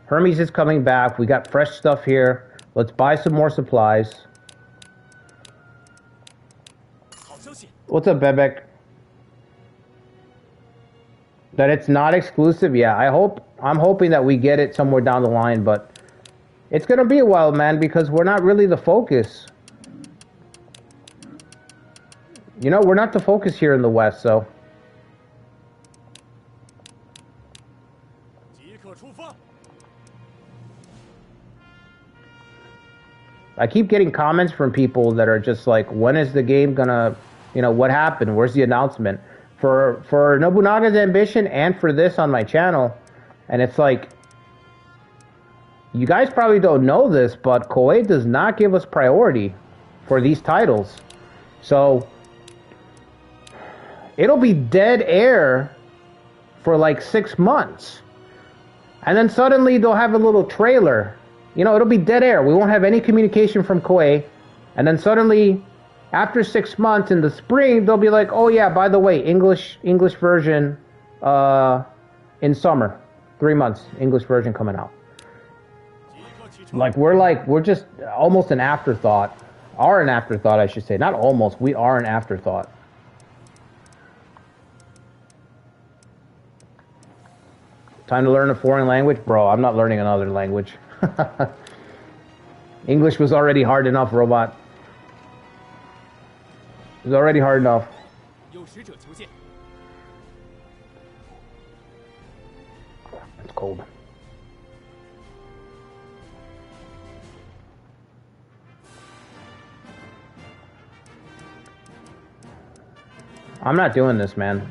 A: Hermes is coming back. We got fresh stuff here. Let's buy some more supplies. What's up, Bebek? That it's not exclusive, yeah. I'm hoping that we get it somewhere down the line, but it's gonna be a while, man, because we're not really the focus. You know, we're not the focus here in the West, so. I keep getting comments from people that are just like, when is the game gonna, you know, what happened? Where's the announcement? For Nobunaga's Ambition and for this on my channel. And it's like, you guys probably don't know this, but Koei does not give us priority for these titles. So, it'll be dead air for like 6 months. And then suddenly they'll have a little trailer. You know, it'll be dead air. We won't have any communication from Koei. And then suddenly, after 6 months in the spring, they'll be like, oh yeah, by the way, English version in summer. 3 months, English version coming out. We're just almost an afterthought. Are an afterthought, I should say. Not almost, we are an afterthought. Time to learn a foreign language? Bro, I'm not learning another language. English was already hard enough, robot. It was already hard enough. It's cold. I'm not doing this, man.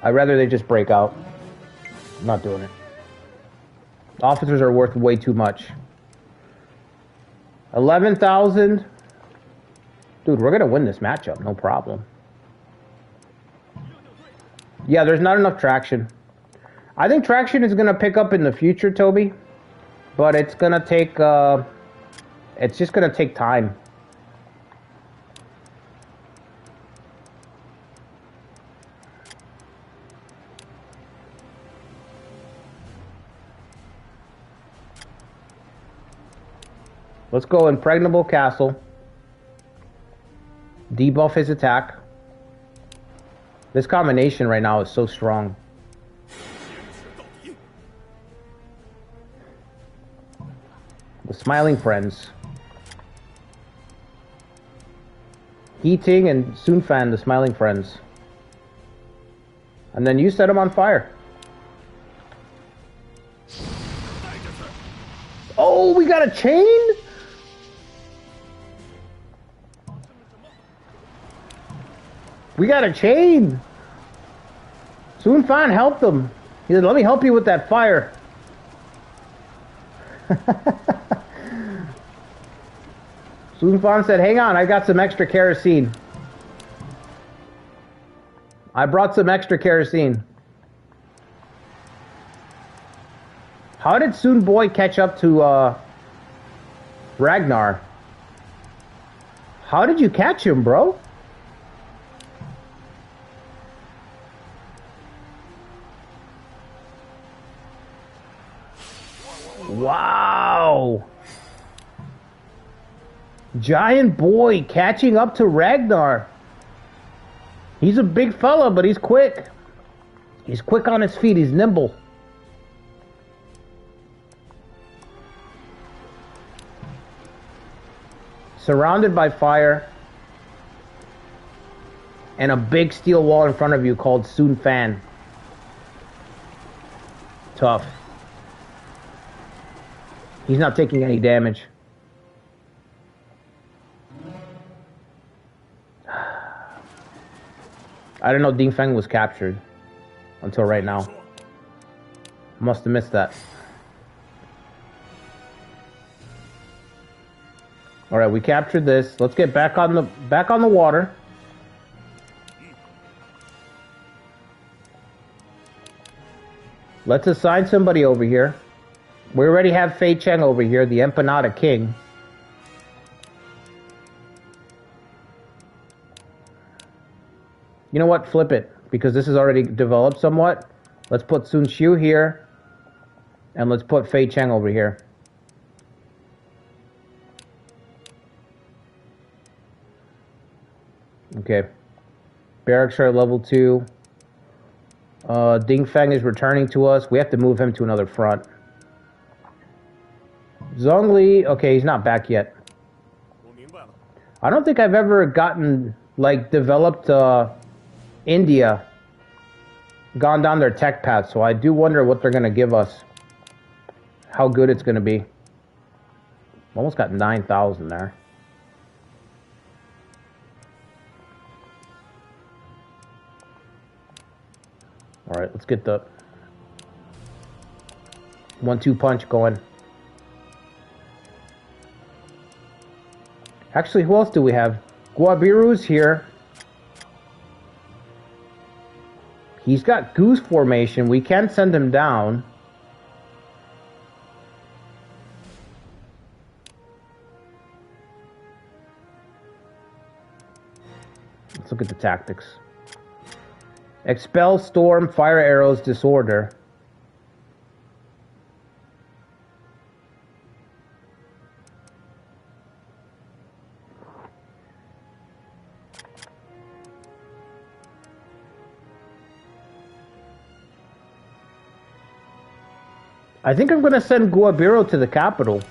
A: I'd rather they just break out. I'm not doing it. Officers are worth way too much. 11,000. Dude, we're gonna win this matchup, no problem. Yeah, there's not enough traction. I think traction is gonna pick up in the future, Toby. But it's gonna take, it's just gonna take time. Let's go Impregnable Castle. Debuff his attack. This combination right now is so strong. The Smiling Friends. Heating and Sunfan, the Smiling Friends. And then you set them on fire. Oh, we got a chain? We got a chain. Sunfan helped them. He said, let me help you with that fire. Sunfan said, hang on, I got some extra kerosene. I brought some extra kerosene. How did Soon Boy catch up to Ragnar? How did you catch him, bro? Wow! Giant Boy catching up to Ragnar. He's a big fella, but he's quick. He's quick on his feet. He's nimble. Surrounded by fire. And a big steel wall in front of you called Sun Fan. Tough. He's not taking any damage. I didn't know Ding Feng was captured until right now. Must have missed that. All right, we captured this. Let's get back on the water. Let's assign somebody over here. We already have Fei Cheng over here, the Empanada King. You know what? Flip it, because this is already developed somewhat. Let's put Sun Xiu here, and let's put Fei Cheng over here. Okay. Barracks are at level 2. Dingfeng is returning to us. We have to move him to another front. Zhongli, okay, he's not back yet. I don't think I've ever gotten, like, developed India, gone down their tech path, so I do wonder what they're going to give us. How good it's going to be. Almost got 9,000 there. Alright, let's get the 1-2 punch going. Actually, who else do we have? Guabiru's here. He's got goose formation. We can send him down. Let's look at the tactics. Expel, storm, fire arrows, disorder. I think I'm going to send Guabiro to the capital.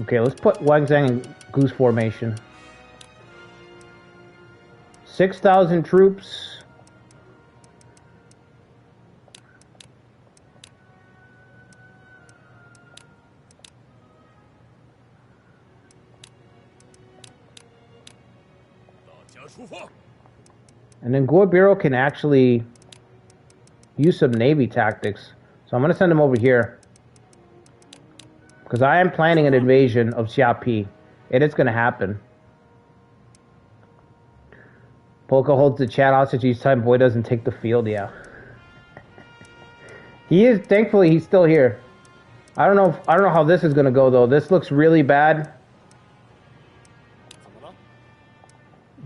A: Okay, let's put Wang Zhang in goose formation. 6,000 troops. And then Guabiro can actually use some Navy tactics. So I'm going to send him over here. Because I am planning an invasion of Xiapi. And it's going to happen. Polka holds the chat hostage each time Boy doesn't take the field. Yeah. He is, thankfully, he's still here. I don't know how this is going to go, though. This looks really bad.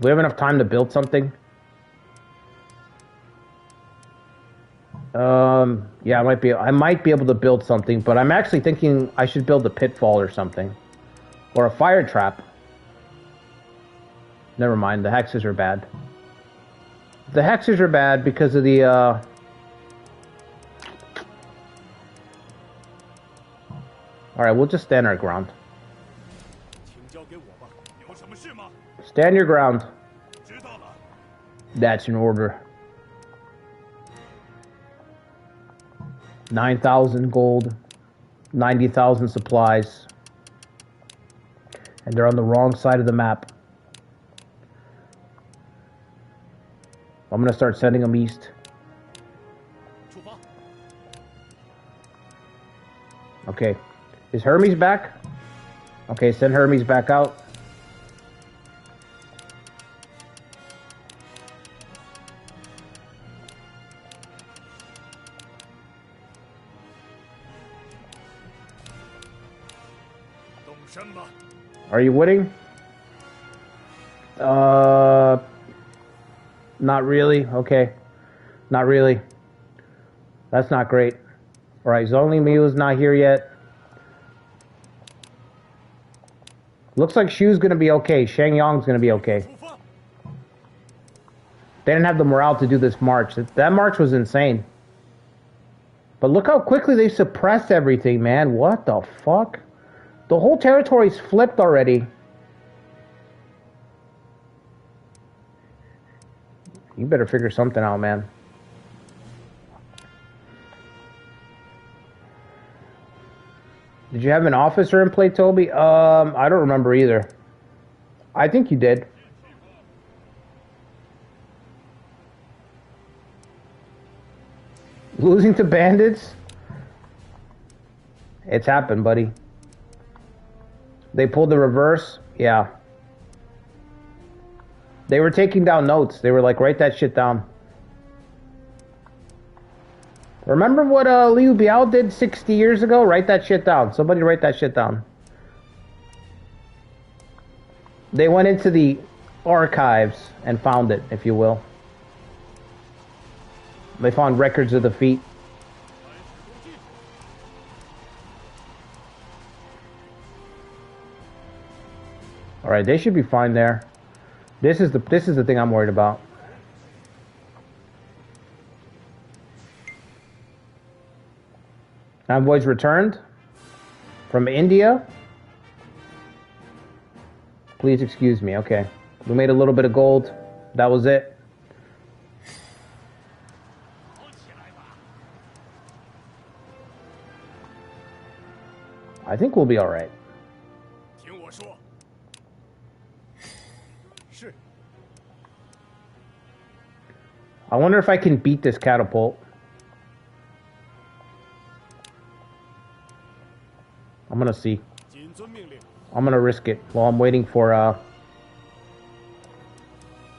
A: Do we have enough time to build something? Yeah, I might be able to build something, but I'm actually thinking I should build a pitfall or something. Or a fire trap. Never mind, the hexes are bad. The hexes are bad because of the, Alright, we'll just stand our ground. Stand your ground. That's in order. 9,000 gold, 90,000 supplies, and they're on the wrong side of the map. I'm gonna start sending them east. Okay, is Hermes back? Okay, send Hermes back out. Are you winning? Not really. Okay. Not really. That's not great. Alright, Zhongli Miu is not here yet. Looks like Shu's gonna be okay. Shangyang's gonna be okay. They didn't have the morale to do this march. That march was insane. But look how quickly they suppressed everything, man. What the fuck? The whole territory's flipped already. You better figure something out, man. Did you have an officer in play, Toby? I don't remember either. I think you did. Losing to bandits? It's happened, buddy. They pulled the reverse? Yeah. They were taking down notes. They were like, write that shit down. Remember what Liu Biao did 60 years ago? Write that shit down. Somebody write that shit down. They went into the archives and found it, if you will. They found records of defeat. All right, they should be fine there. This is the thing I'm worried about. Envoys returned from India. Please excuse me. Okay, we made a little bit of gold. That was it. I think we'll be all right. I wonder if I can beat this catapult. I'm gonna see. I'm gonna risk it while I'm waiting for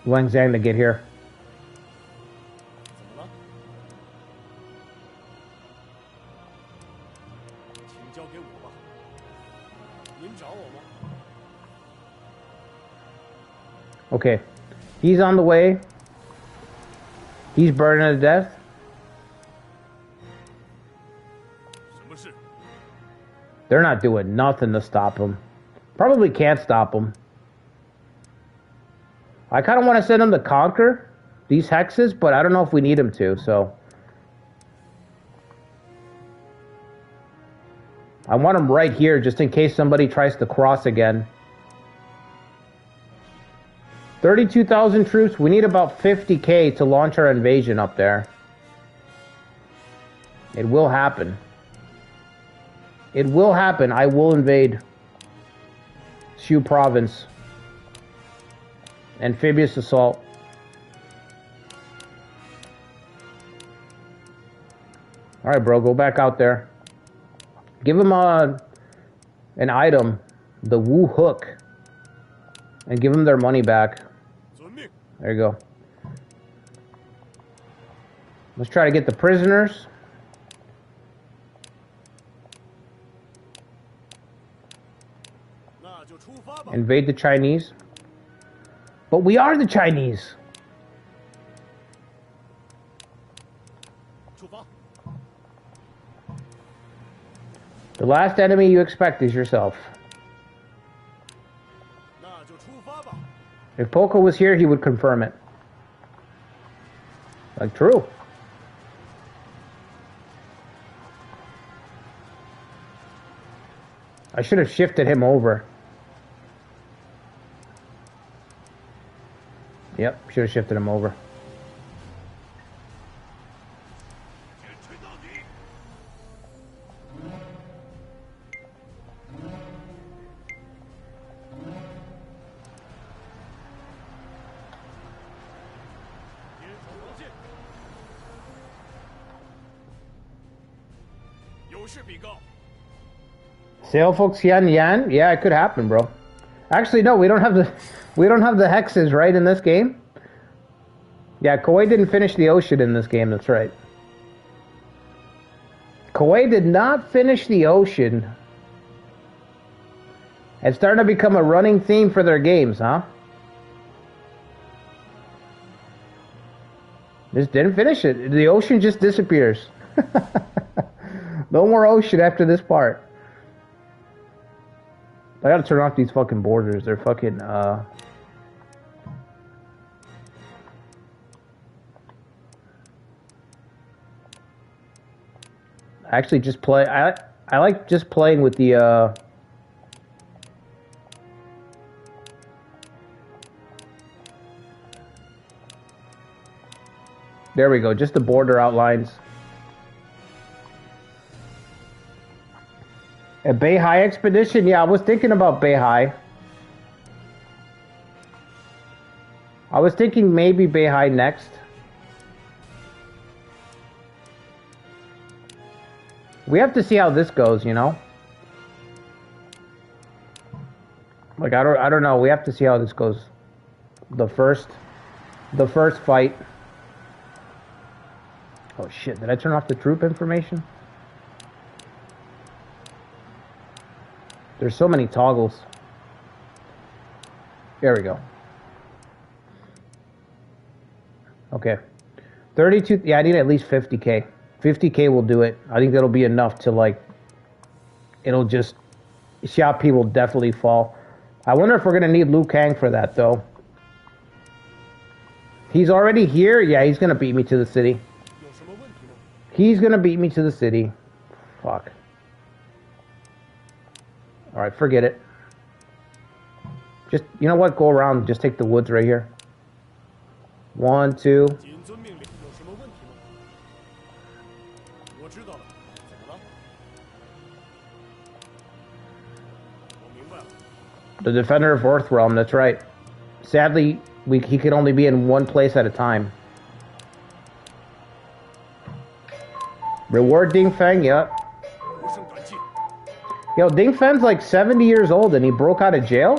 A: Wang Zhang to get here. Okay, he's on the way. He's burning to death. They're not doing nothing to stop him. Probably can't stop him. I kind of want to send him to conquer these hexes, but I don't know if we need him to, so. I want him right here just in case somebody tries to cross again. 32,000 troops. We need about 50K to launch our invasion up there. It will happen. It will happen. I will invade Shu province. Amphibious assault. Alright, bro. Go back out there. Give him an item. The Wu Hook. And give them their money back. There you go. Let's try to get the prisoners. Invade the Chinese. But we are the Chinese. The last enemy you expect is yourself. If Poco was here, he would confirm it. Like, true. I should have shifted him over. Yep, should have shifted him over. Sail folks Yan Yan? Yeah, it could happen, bro. Actually, no, we don't have the hexes, right, in this game? Yeah, Kuwait didn't finish the ocean in this game, that's right. Kuwait did not finish the ocean. It's starting to become a running theme for their games, huh? Just didn't finish it. The ocean just disappears. No more ocean after this part. I gotta turn off these fucking borders. They're fucking, actually just play, I like just playing with the, there we go, just the border outlines. A Beihai expedition? Yeah, I was thinking about Beihai. I was thinking maybe Beihai next. We have to see how this goes, you know? Like, I don't know. We have to see how this goes. The first fight. Oh shit, did I turn off the troop information? There's so many toggles. There we go. Okay. 32, yeah, I need at least 50K. 50K will do it. I think that'll be enough to, like, it'll just, Xiapi will definitely fall. I wonder if we're gonna need Liu Kang for that though. He's already here? Yeah, he's gonna beat me to the city. He's gonna beat me to the city. Fuck. Alright, forget it. Just, you know what? Go around. Just take the woods right here. 1, 2. The Defender of Earthrealm, that's right. Sadly, he can only be in one place at a time. Reward Ding Feng, yep. Yo, Ding Feng's like 70 years old and he broke out of jail?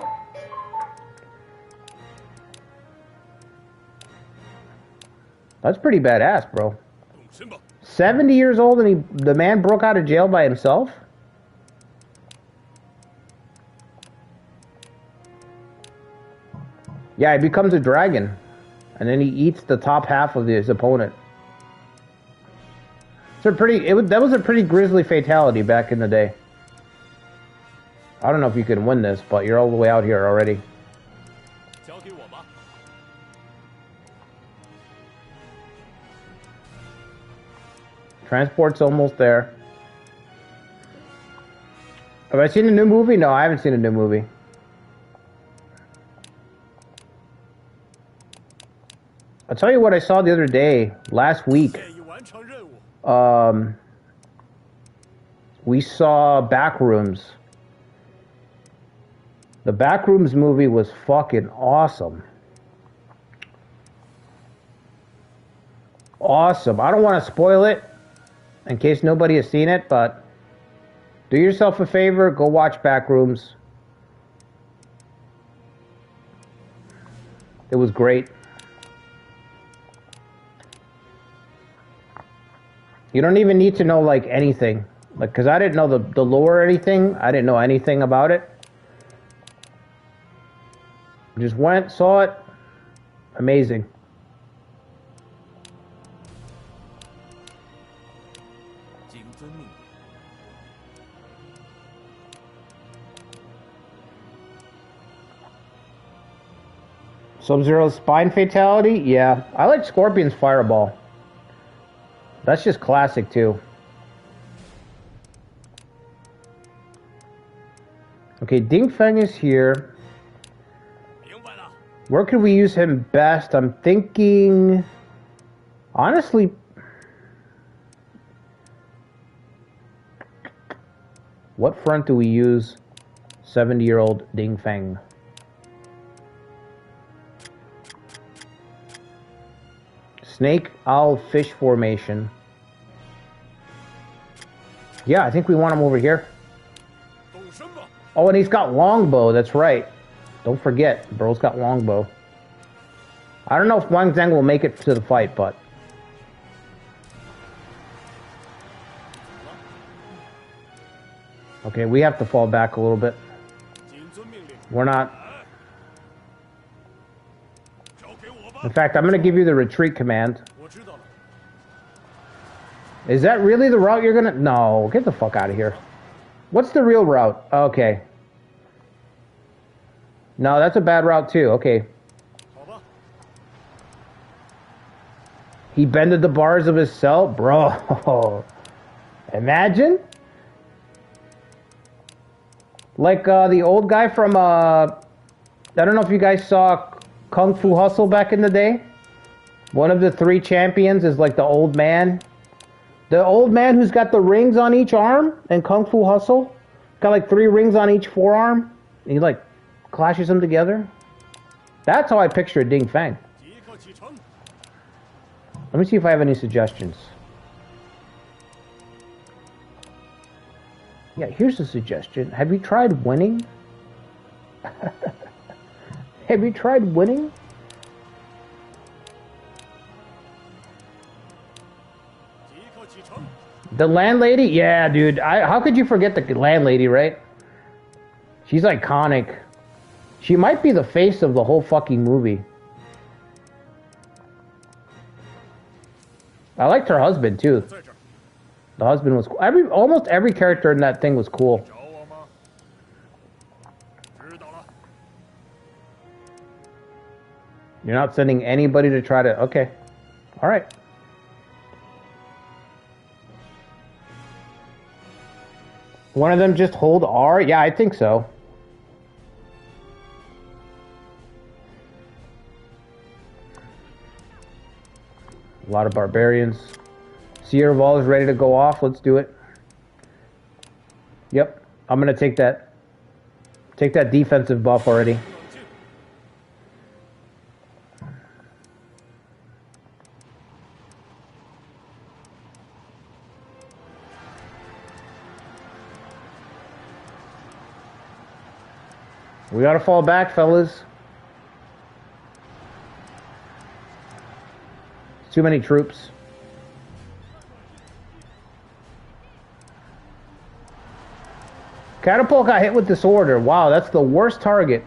A: That's pretty badass, bro. 70 years old and the man broke out of jail by himself? Yeah, he becomes a dragon. And then he eats the top half of his opponent. It's a that was a pretty grisly fatality back in the day. I don't know if you can win this, but you're all the way out here already. Transport's almost there. Have I seen a new movie? No, I haven't seen a new movie. I'll tell you what I saw the other day, last week. We saw Backrooms. The Backrooms movie was fucking awesome. Awesome. I don't want to spoil it in case nobody has seen it, but do yourself a favor, go watch Backrooms. It was great. You don't even need to know like anything, like, because I didn't know the lore or anything. I didn't know anything about it. Just went, saw it. Amazing. Sub-Zero's spine fatality? Yeah. I like Scorpion's fireball. That's just classic too. Okay, Ding Feng is here. Where could we use him best? I'm thinking... Honestly... What front do we use 70-year-old Ding Feng? Snake, owl, fish formation. Yeah, I think we want him over here. Oh, and he's got longbow, that's right. Don't forget, bro's got longbow. I don't know if Wang Zheng will make it to the fight, but... Okay, we have to fall back a little bit. We're not... In fact, I'm going to give you the retreat command. Is that really the route you're going to... No, get the fuck out of here. What's the real route? Okay. No, that's a bad route too. Okay. He bended the bars of his cell? Bro. Imagine. Like the old guy from... I don't know if you guys saw Kung Fu Hustle back in the day. One of the 3 champions is like the old man. The old man who's got the rings on each arm in Kung Fu Hustle. Got like 3 rings on each forearm. And he like clashes them together. That's how I picture Ding Feng. Let me see if I have any suggestions. Yeah, here's a suggestion. Have you tried winning? Have you tried winning? The landlady? Yeah, dude. How could you forget the landlady, right? She's iconic. She might be the face of the whole fucking movie. I liked her husband, too. The husband was cool. Almost every character in that thing was cool. You're not sending anybody to try to... Okay. All right. One of them just hold R? Yeah, I think so. A lot of barbarians. Sierra Vol is ready to go off. Let's do it. Yep. I'm going to take that defensive buff already. We got to fall back, fellas. Too many troops. Catapult got hit with disorder. Wow, that's the worst target.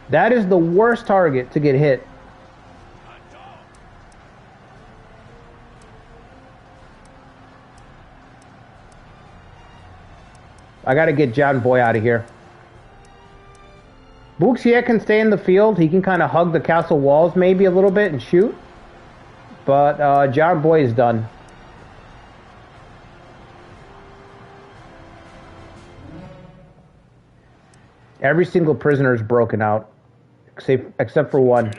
A: That is the worst target to get hit. I gotta get John Boy out of here. Buxier can stay in the field. He can kind of hug the castle walls maybe a little bit and shoot. But John Boy is done. Every single prisoner is broken out. Except for one.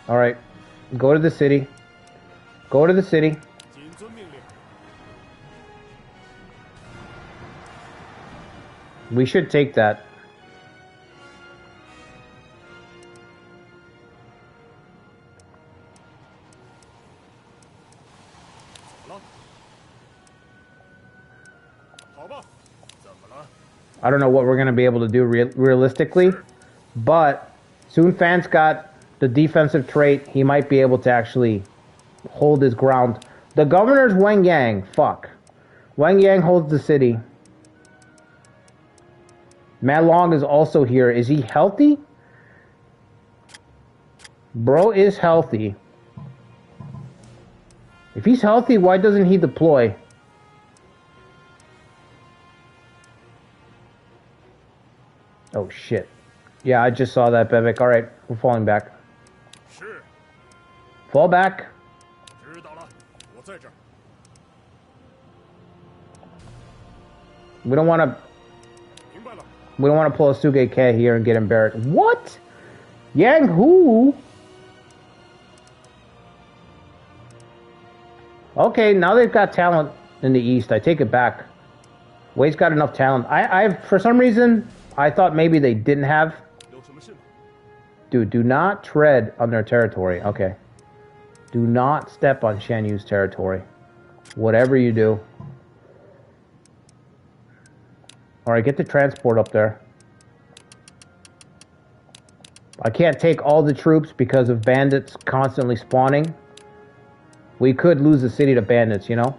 A: Alright. Go to the city. Go to the city. We should take that. I don't know what we're going to be able to do realistically, but Sun Fan's got the defensive trait. He might be able to actually hold his ground. The governor's Wang Yang. Fuck. Wang Yang holds the city. Ma Long is also here. Is he healthy? Bro is healthy. If he's healthy, why doesn't he deploy? Oh shit. Yeah, I just saw that, Bevik. Alright, we're falling back. Fall back. We don't want to pull a Suge K here and get embarrassed. What? Yang Hu? Okay, now they've got talent in the East. I take it back. Wei's got enough talent. I've for some reason, I thought maybe they didn't have. Dude, do not tread on their territory. Okay. Do not step on Shan Yu's territory. Whatever you do. Alright, get the transport up there. I can't take all the troops because of bandits constantly spawning. We could lose the city to bandits, you know?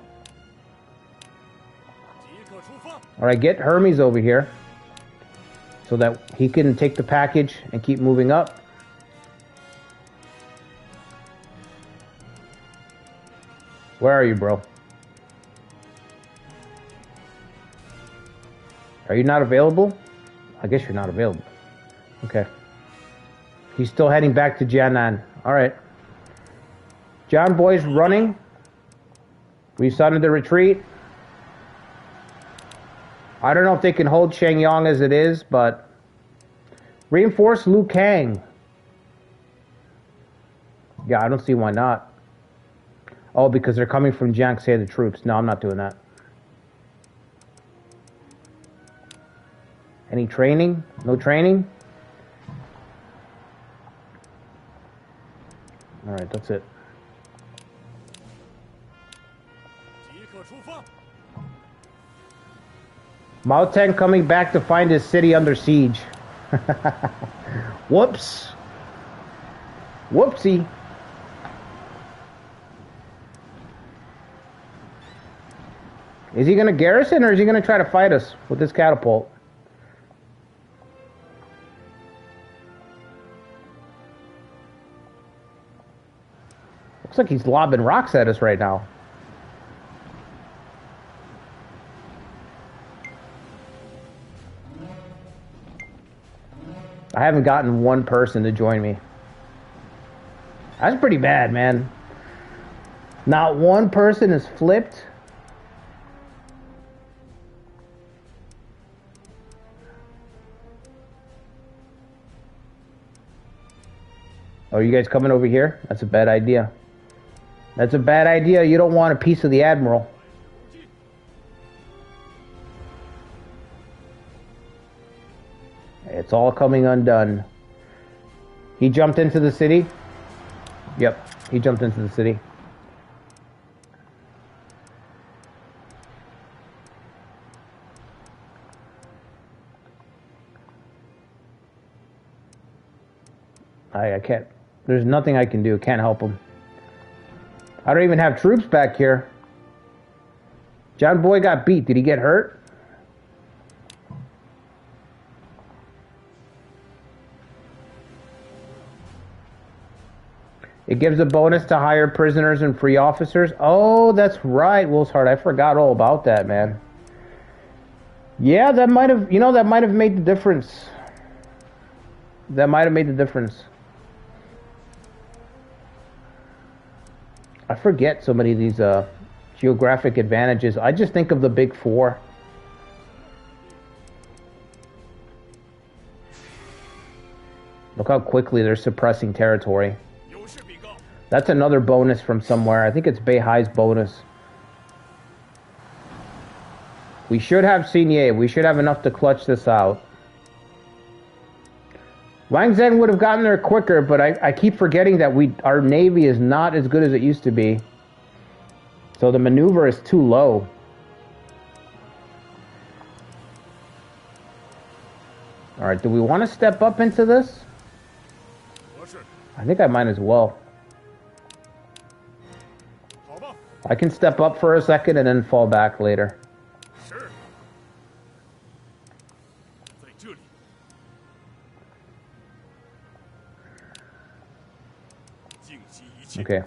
A: Alright, get Hermes over here. So that he can take the package and keep moving up. Where are you, bro? Are you not available? I guess you're not available. Okay. He's still heading back to Jianan. Alright. John Boy's running. We started the retreat. I don't know if they can hold Shenyang as it is, but... Reinforce Liu Kang. Yeah, I don't see why not. Oh, because they're coming from Jiangxi, the troops. No, I'm not doing that. Any training? No training? Alright, that's it. Mao Teng coming back to find his city under siege. Whoops. Whoopsie. Is he going to garrison or is he going to try to fight us with this catapult? Looks like he's lobbing rocks at us right now. I haven't gotten one person to join me. That's pretty bad, man. Not one person is flipped. Oh, are you guys coming over here? That's a bad idea. That's a bad idea. You don't want a piece of the Admiral. It's all coming undone. He jumped into the city. Yep, he jumped into the city. I can't. There's nothing I can do. Can't help him. I don't even have troops back here. John Boy got beat. Did he get hurt? It gives a bonus to hire prisoners and free officers. Oh, that's right, Will's Heart. I forgot all about that, man. Yeah, that might have, that might have made the difference. That might have made the difference. I forget so many of these geographic advantages. I just think of the big four. Look how quickly they're suppressing territory. That's another bonus from somewhere. I think it's Beihai's bonus. We should have Signé. We should have enough to clutch this out. Wang Zhen would have gotten there quicker, but I keep forgetting that our navy is not as good as it used to be. So the maneuver is too low. Alright, do we want to step up into this? I think I might as well. I can step up for a second and then fall back later. Okay.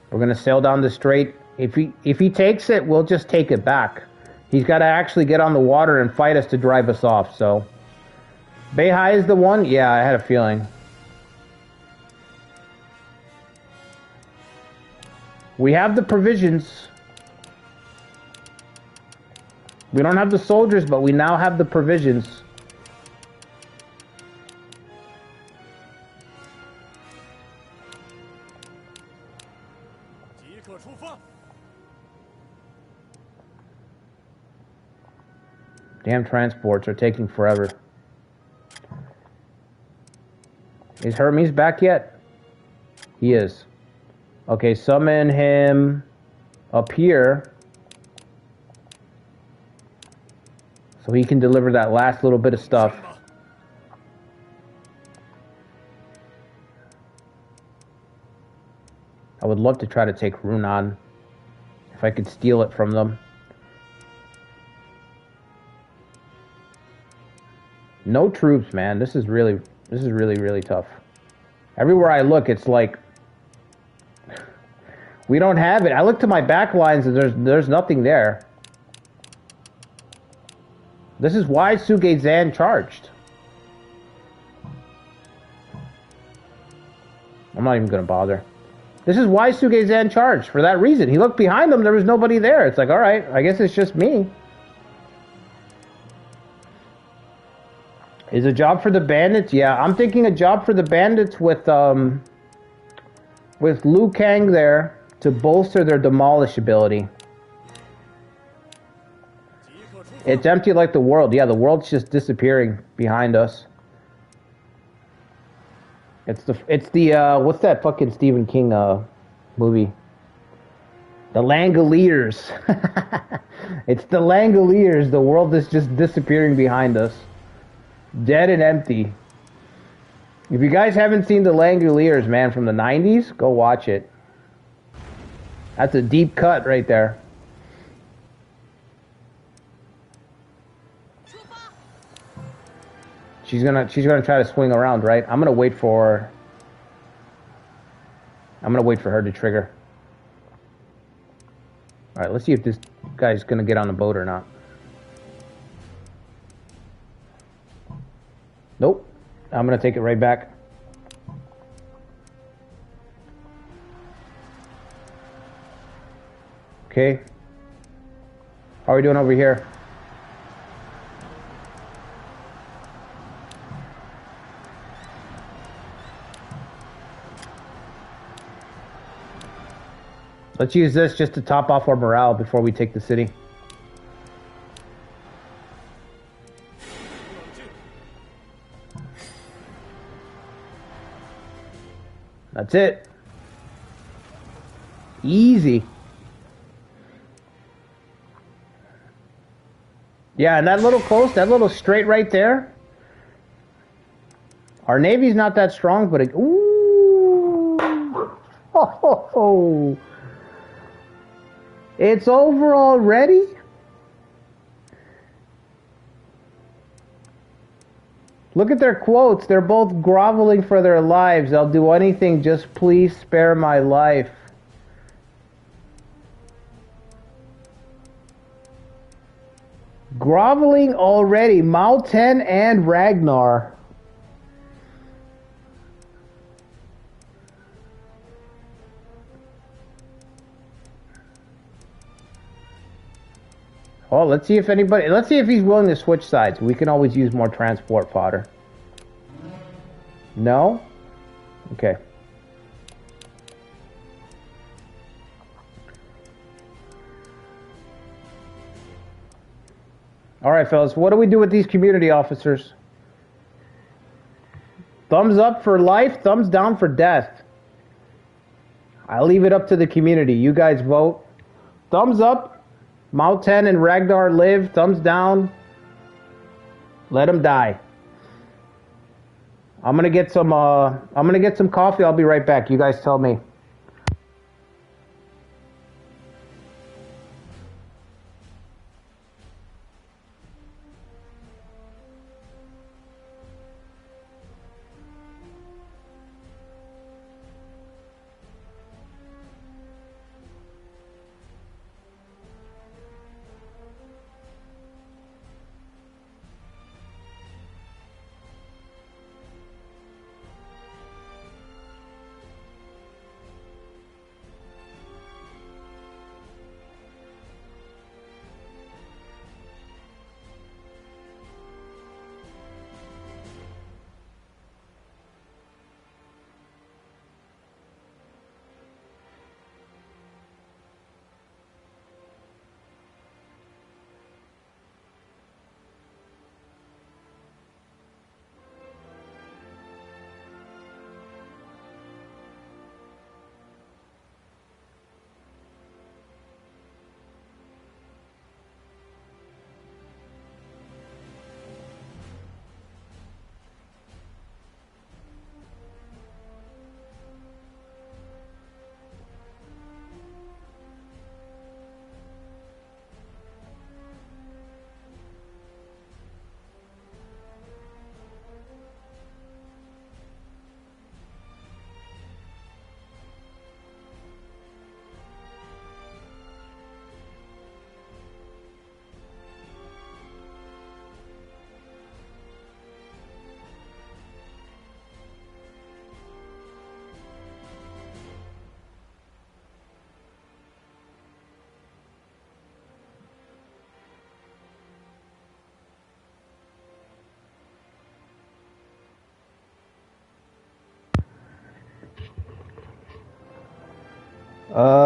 A: We're gonna sail down the strait. If he takes it, we'll just take it back. He's got to actually get on the water and fight us to drive us off, so... Beihai is the one? Yeah, I had a feeling. We have the provisions. We don't have the soldiers, but we now have the provisions. Damn transports are taking forever. Is Hermes back yet? He is. Okay, summon him up here so he can deliver that last little bit of stuff. I would love to try to take Runan if I could steal it from them. No troops, man. This is really, really tough. Everywhere I look, it's like we don't have it. I look to my back lines and there's nothing there. This is why Suge Zan charged. I'm not even gonna bother. This is why Suge Zan charged, for that reason. He looked behind him, there was nobody there. It's like, alright, I guess it's just me. Is a job for the bandits? Yeah, I'm thinking a job for the bandits with Liu Kang there to bolster their demolish ability. It's empty like the world. Yeah, the world's just disappearing behind us. It's the what's that fucking Stephen King movie? The Langoliers. It's the Langoliers. The world is just disappearing behind us. Dead and empty. If you guys haven't seen the Langoliers, man, from the 90s, go watch it. That's a deep cut right there. She's gonna try to swing around, right? I'm gonna wait for her to trigger. Alright, let's see if this guy's gonna get on the boat or not. Nope. I'm gonna take it right back. Okay. How are we doing over here? Let's use this just to top off our morale before we take the city. That's it. Easy. Yeah, and that little coast, that little strait right there. Our Navy's not that strong, but it, ooh. Ho, ho, ho. It's over already? Look at their quotes. They're both groveling for their lives. I'll do anything, just please spare my life. Groveling already. Mao Ten and Ragnar. Oh, let's see if he's willing to switch sides. We can always use more transport fodder. No? Okay. All right, fellas, what do we do with these community officers? Thumbs up for life, thumbs down for death. I'll leave it up to the community. You guys vote. Thumbs up. Mao Ten and Ragnar live. Thumbs down. Let them die. I'm gonna get some coffee. I'll be right back. You guys tell me.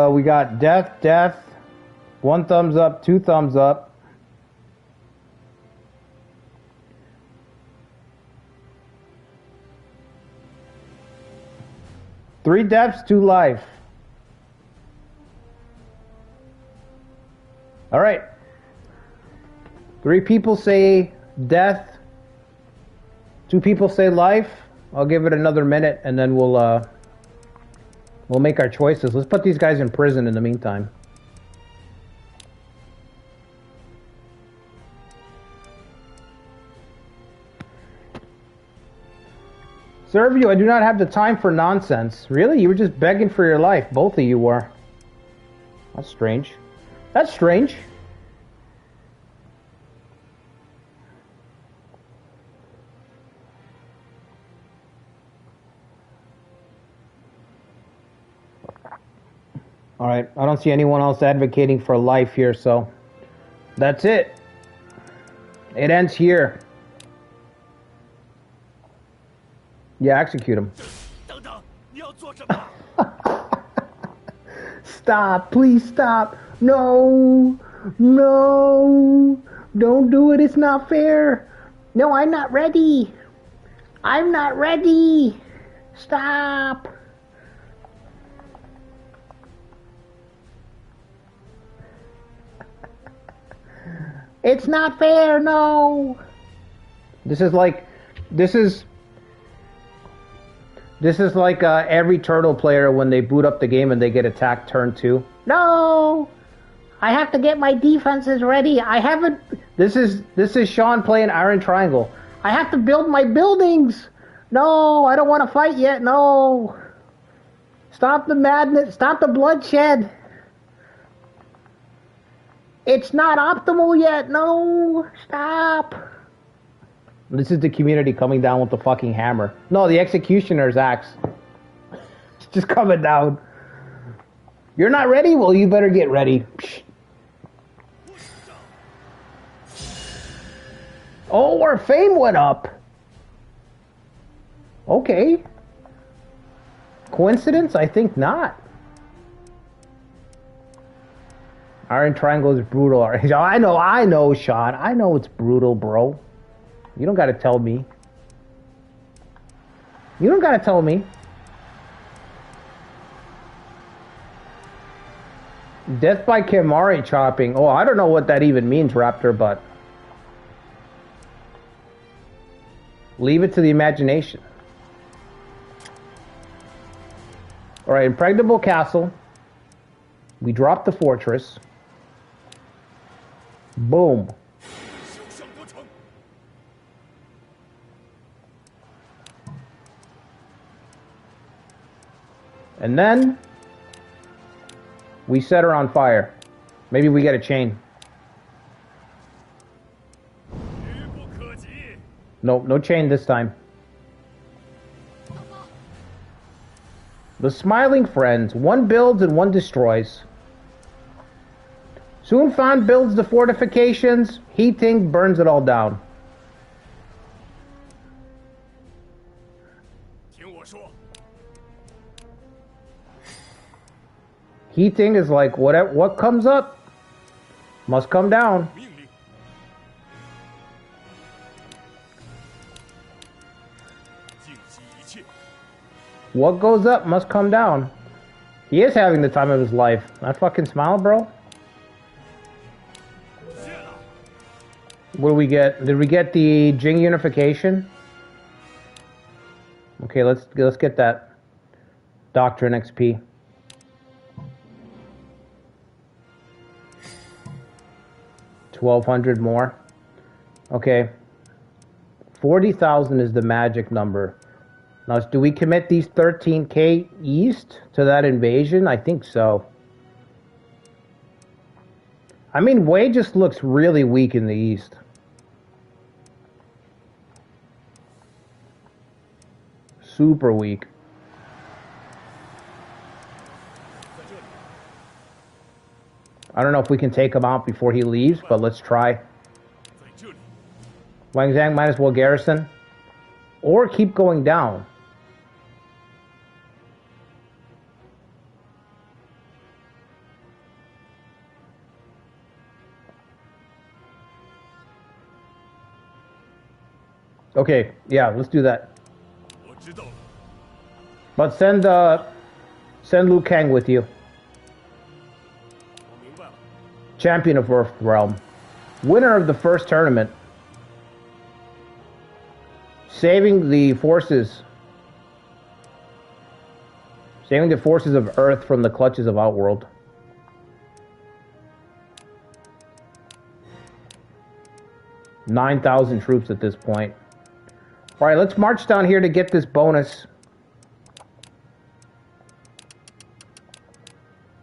A: We got death. 1 thumbs up, 2 thumbs up. Three deaths, 2 life. All right. 3 people say death. 2 people say life. I'll give it another minute, and then we'll make our choices. Let's put these guys in prison in the meantime. Serve you, I do not have the time for nonsense. Really? You were just begging for your life. Both of you were. That's strange. That's strange. All right, I don't see anyone else advocating for life here, so that's it. It ends here. Yeah, execute him. Stop, please stop. No, no, don't do it. It's not fair. No, I'm not ready. I'm not ready. Stop. It's not fair, no. This is like every Turtle player when they boot up the game and they get attacked turn 2. No! I have to get my defenses ready. I haven't... This is Sean playing Iron Triangle. I have to build my buildings. No, I don't want to fight yet. No. Stop the madness. Stop the bloodshed. It's not optimal yet. No. Stop. This is the community coming down with the fucking hammer. No, the executioner's axe. It's just coming down. You're not ready? Well, you better get ready. Psh. Oh, our fame went up. Okay. Coincidence? I think not. Iron Triangle is brutal. I know, Sean. I know it's brutal, bro. You don't gotta tell me. You don't gotta tell me. Death by Kimari chopping. Oh, I don't know what that even means, Raptor, but... leave it to the imagination. Alright, Impregnable Castle. We drop the fortress. Boom. And then we set her on fire. Maybe we get a chain. Nope, no chain this time. The Smiling Friends. One builds and one destroys. Sun Fan builds the fortifications. He Ting burns it all down. He Ting is like, what comes up must come down. What goes up must come down. He is having the time of his life. That fucking smile, bro. What do we get? Did we get the Jing unification? Okay, let's get that Doctrine XP. $1,200 more. Okay. 40,000 is the magic number. Now, do we commit these 13k east to that invasion? I think so. I mean, Wei just looks really weak in the east. Super weak. I don't know if we can take him out before he leaves, but let's try. Wang Zhang might as well garrison. Or keep going down. Okay, yeah, let's do that. But send Liu Kang with you. Champion of Earth Realm. Winner of the first tournament. Saving the forces. Saving the forces of Earth from the clutches of Outworld. $9,000 troops at this point. Alright, let's march down here to get this bonus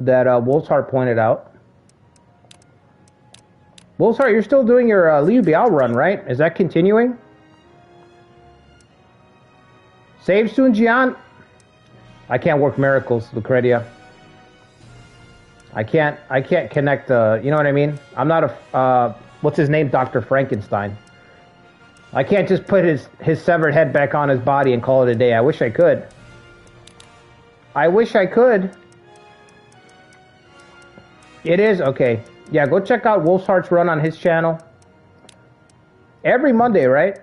A: that Wolf's Heart pointed out. Wolf's Heart, you're still doing your Liu Biao run, right? Is that continuing? Save Sun Jian. I can't work miracles, Lucretia. I can't connect, you know what I mean? I'm not a, what's his name? Dr. Frankenstein. I can't just put his severed head back on his body and call it a day. I wish I could. I wish I could. It is? Okay. Yeah, go check out Wolf's Heart's run on his channel. Every Monday, right?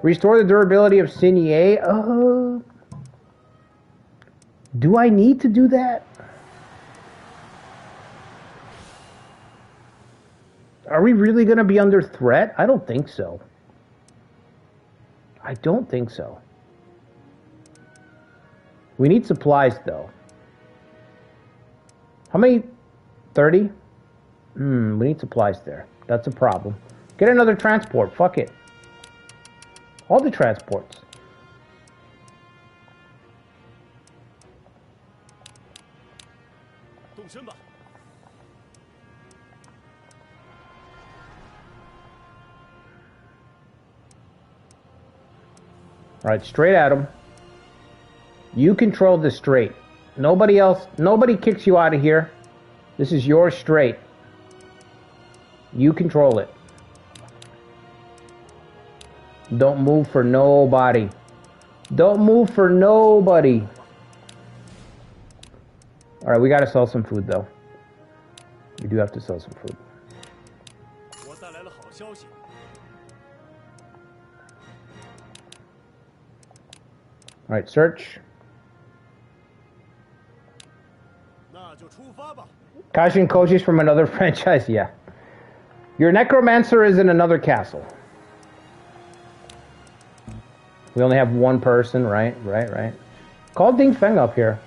A: Restore the durability of Signier. Do I need to do that? Are we really going to be under threat? I don't think so. I don't think so. We need supplies, though. How many? 30? We need supplies there. That's a problem. Get another transport. Fuck it. All the transports. Alright, straight at him. You control the straight. Nobody else, nobody kicks you out of here. This is your straight. You control it. Don't move for nobody. Don't move for nobody. Alright, we gotta sell some food though. We do have to sell some food. Alright, search. Kashin Koji's from another franchise, yeah. Your necromancer is in another castle. We only have one person, right? Right. Call Ding Feng up here.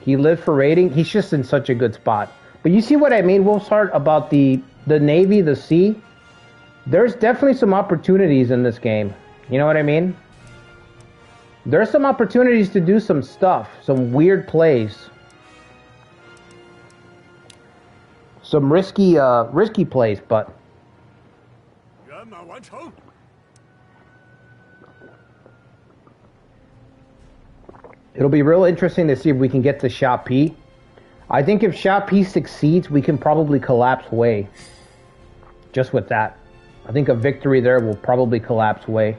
A: He lived for raiding. He's just in such a good spot. But you see what I mean, Wolf's Heart, about the Navy, the sea? There's definitely some opportunities in this game. You know what I mean? There's some opportunities to do some stuff. Some weird plays. Some risky plays, but... It'll be real interesting to see if we can get to Shop P. I think if Shop P succeeds, we can probably collapse Wei. Just with that. I think a victory there will probably collapse Wei.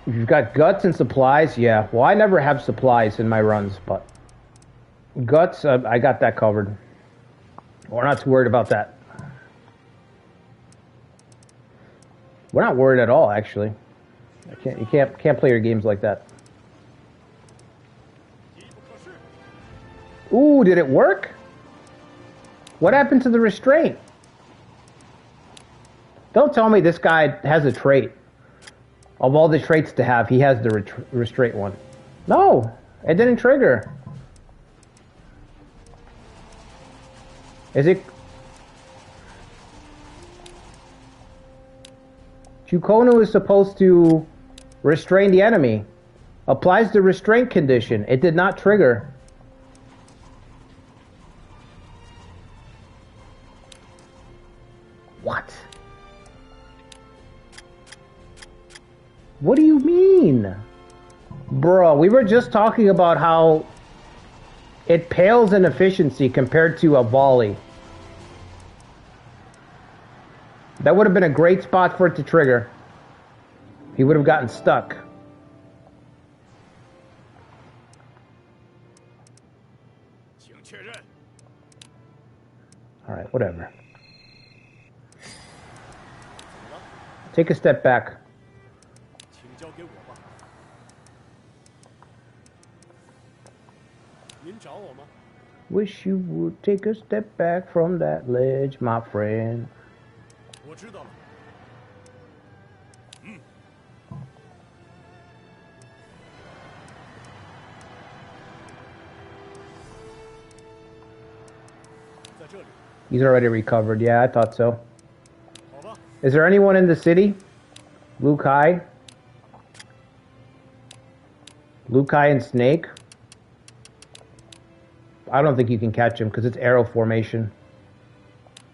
A: If you've got guts and supplies, yeah. Well, I never have supplies in my runs, but... Guts, I got that covered. We're not too worried about that. We're not worried at all, actually. You can't play your games like that. Ooh, did it work? What happened to the restraint? Don't tell me this guy has a trait. Of all the traits to have, he has the restraint one. No, it didn't trigger. Is it... Chukonu is supposed to restrain the enemy. Applies the restraint condition. It did not trigger. What? What do you mean? Bro, we were just talking about how it pales in efficiency compared to a volley. That would have been a great spot for it to trigger. He would have gotten stuck. Alright, whatever. Take a step back. Wish you would take a step back from that ledge, my friend. He's already recovered. Yeah, I thought so. Is there anyone in the city? Liu Kai? Liu Kai and Snake? I don't think you can catch him because it's arrow formation.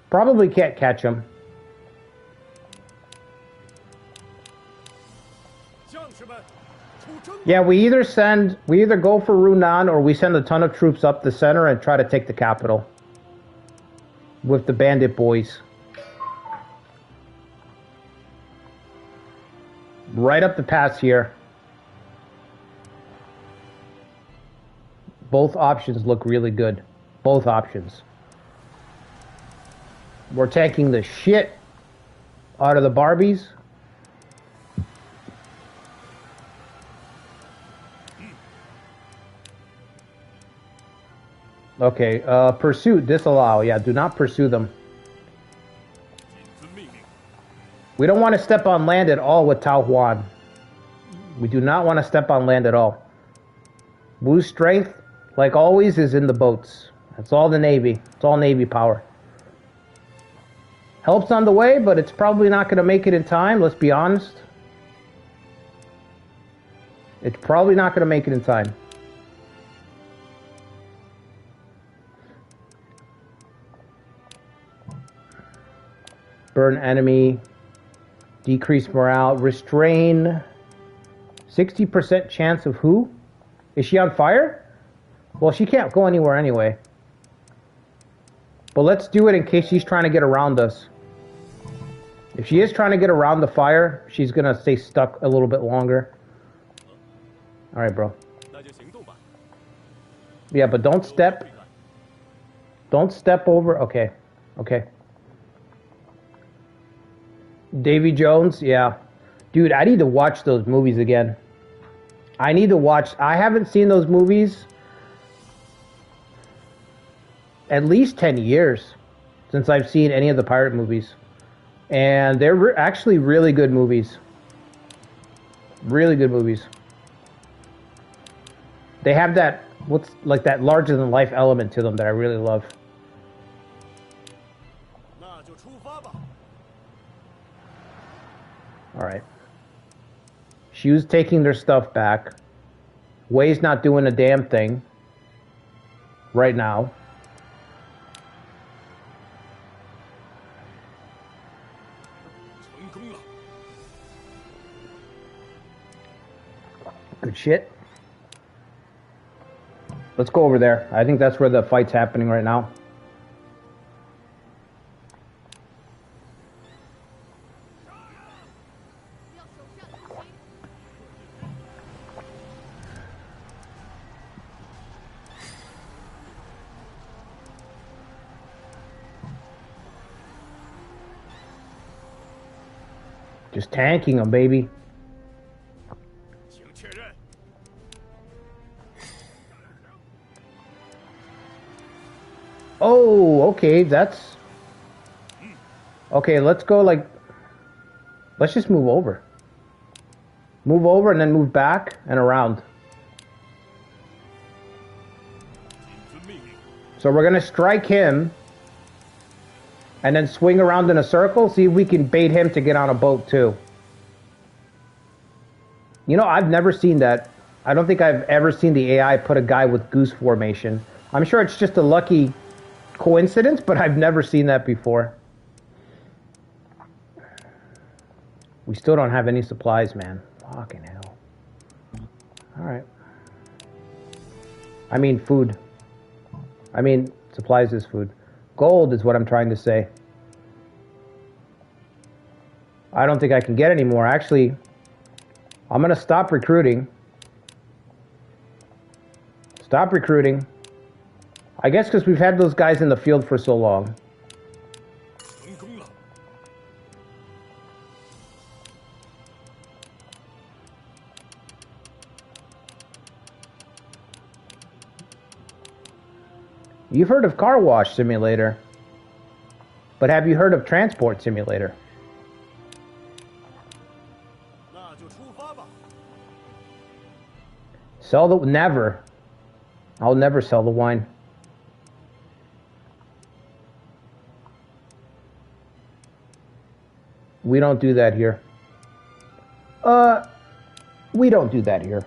A: Probably can't catch him. Yeah, we either go for Runan or we send a ton of troops up the center and try to take the capital with the bandit boys. Right up the pass here. Both options look really good. Both options. We're tanking the shit out of the Barbies. Okay, pursuit, disallow. Yeah, do not pursue them. We don't want to step on land at all with Tao Huan. We do not want to step on land at all. Wu's strength, like always, is in the boats. That's all the Navy. It's all Navy power. Help's on the way, but it's probably not going to make it in time, let's be honest. It's probably not going to make it in time. Burn enemy. Decrease morale. Restrain. 60% chance of who? Is she on fire? Well, she can't go anywhere anyway. But let's do it in case she's trying to get around us. If she is trying to get around the fire, she's going to stay stuck a little bit longer. Alright, bro. Yeah, but don't step. Don't step over. Okay. Okay. Davy Jones, yeah. Dude, I need to watch those movies again. I need to watch. I haven't seen those movies at least 10 years since I've seen any of the pirate movies. And they're actually really good movies. Really good movies. They have that, what's like that larger than life element to them that I really love. Alright. Shu's taking their stuff back. Wei's not doing a damn thing right now. Good shit. Let's go over there. I think that's where the fight's happening right now. Just tanking them, baby. Oh, okay, that's... Okay, let's go like... Let's just move over. Move over and then move back and around. So we're gonna strike him and then swing around in a circle, see if we can bait him to get on a boat too. You know, I've never seen that. I don't think I've ever seen the AI put a guy with goose formation. I'm sure it's just a lucky coincidence, but I've never seen that before. We still don't have any supplies, man. Fucking hell. Alright. I mean food. I mean, supplies is food. Gold is what I'm trying to say. I don't think I can get any more. Actually, I'm gonna stop recruiting. Stop recruiting. I guess because we've had those guys in the field for so long. You've heard of Car Wash Simulator, but have you heard of Transport Simulator? Sell the... Never. I'll never sell the wine. We don't do that here. We don't do that here.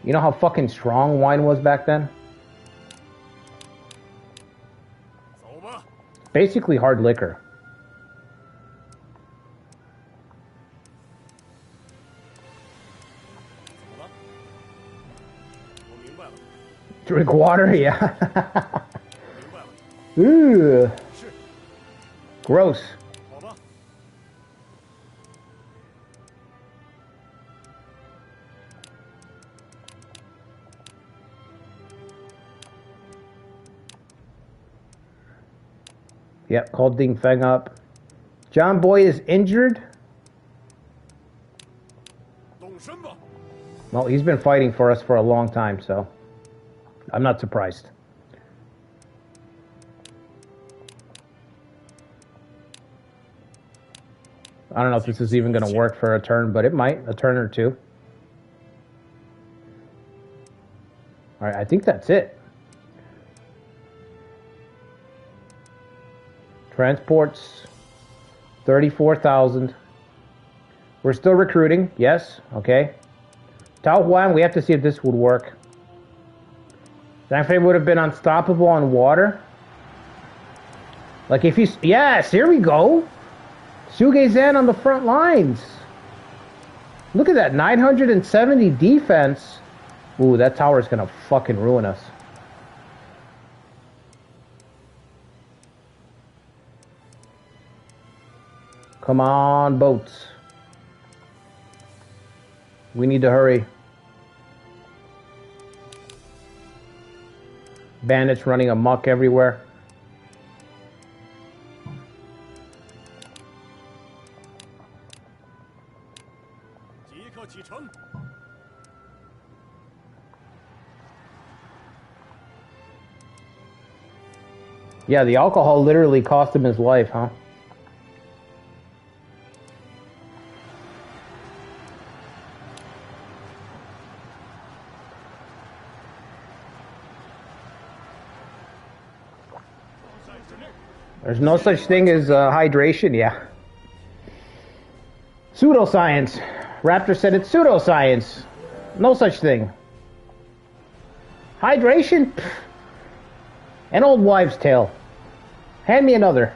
A: You know how fucking strong wine was back then? basically hard liquor. Drink water, yeah. Ooh. Gross. Yep, called Ding Feng up. John Boy is injured. Well, he's been fighting for us for a long time, so I'm not surprised. I don't know if this is even going to work for a turn, but it might. A turn or two. All right, I think that's it. Transports, 34,000. We're still recruiting. Yes, okay. Tao Huan, we have to see if this would work. Zhang Fei would have been unstoppable on water. Like if he's... Yes, here we go. Xu Geizan on the front lines. Look at that, 970 defense. Ooh, that tower's gonna fucking ruin us. Come on, boats. We need to hurry. Bandits running amok everywhere. Yeah, the alcohol literally cost him his life, huh? There's no such thing as hydration, yeah. Pseudoscience. Raptor said it's pseudoscience. No such thing. Hydration? Pfft. An old wives' tale. Hand me another.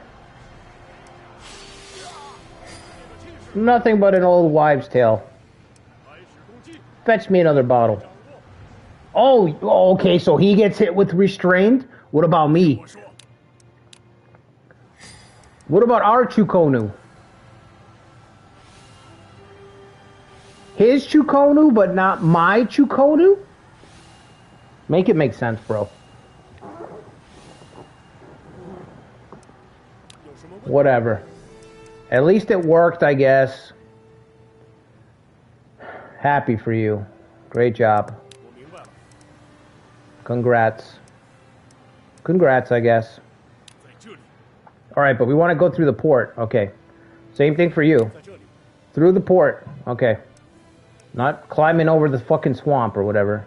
A: Nothing but an old wives' tale. Fetch me another bottle. Oh, okay, so he gets hit with restrained? What about me? What about our Chukonu? His Chukonu, but not my Chukonu? Make it make sense, bro. Whatever. At least it worked, I guess. Happy for you. Great job. Congrats. Congrats, I guess. Alright, but we want to go through the port. Okay. Same thing for you. Through the port. Okay. Not climbing over the fucking swamp or whatever.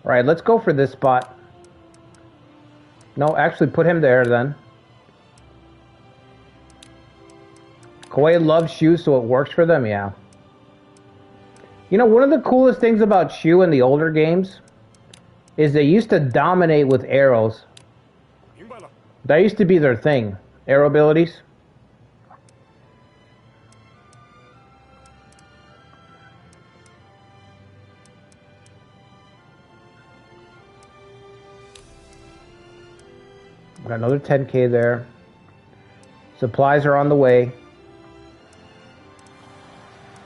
A: Alright, let's go for this spot. No, actually put him there then. Koei loves Shu, so it works for them, yeah. You know, one of the coolest things about Shu in the older games is they used to dominate with arrows. That used to be their thing. Arrow abilities. Got another 10K there. Supplies are on the way.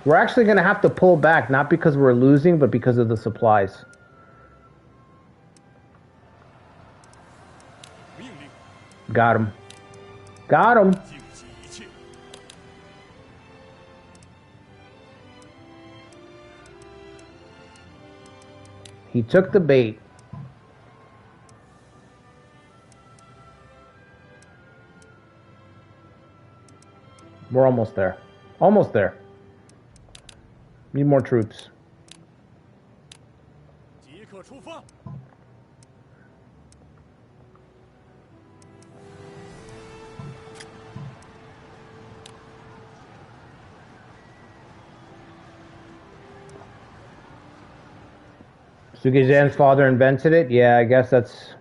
A: We're actually going to have to pull back, not because we're losing, but because of the supplies. Got him. Got him. He took the bait. We're almost there. Almost there. Need more troops. Sugezan's father invented it? Yeah, I guess that's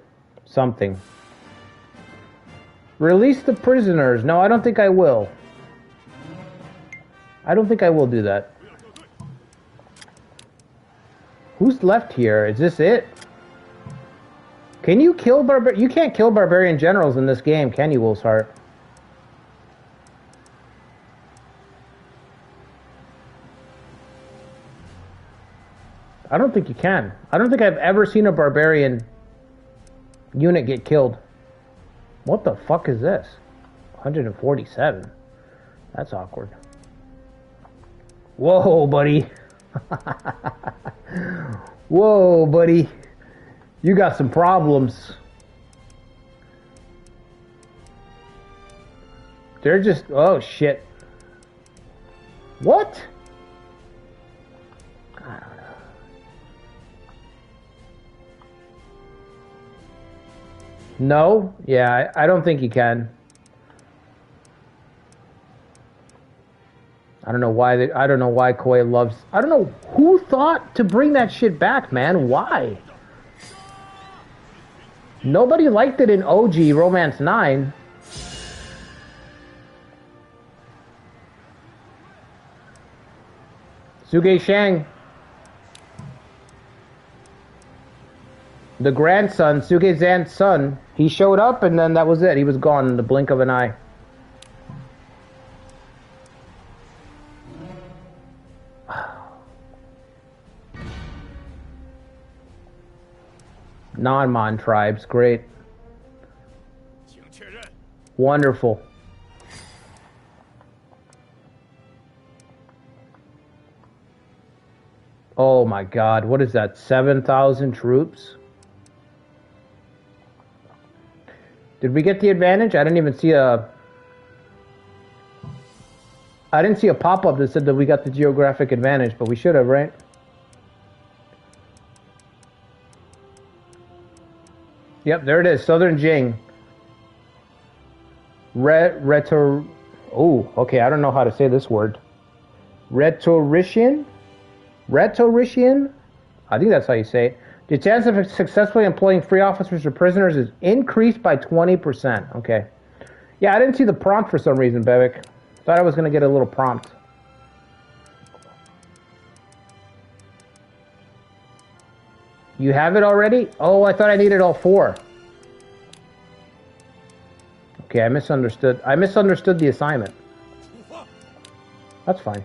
A: something. Release the prisoners. No, I don't think I will. I don't think I will do that. Who's left here? Is this it? Can you kill You can't kill barbarian generals in this game, can you, Wolfsheart? I don't think you can. I don't think I've ever seen a barbarian unit get killed. What the fuck is this? 147. That's awkward. Whoa, buddy. Whoa, buddy. You got some problems. They're just... Oh, shit. What? I don't know. No? Yeah, I don't think you can. I don't know why. I don't know why Koei loves... I don't know who thought to bring that shit back, man. Why? Nobody liked it in OG Romance 9. Suge Shang. The grandson, Suge Zan's son, he showed up and then that was it. He was gone in the blink of an eye. Non-Mon tribes, great. Wonderful. Oh my god, what is that? 7,000 troops? Did we get the advantage? I didn't even see a... I didn't see a pop-up that said that we got the geographic advantage, but we should have, right? Yep, there it is. Southern Jing. Rhetor... Oh, okay, I don't know how to say this word. Rhetorician? Rhetorician? I think that's how you say it. The chance of successfully employing free officers or prisoners is increased by 20%. Okay. Yeah, I didn't see the prompt for some reason, Bevik. Thought I was going to get a little prompt. You have it already? Oh, I thought I needed all 4. Okay, I misunderstood. I misunderstood the assignment. That's fine.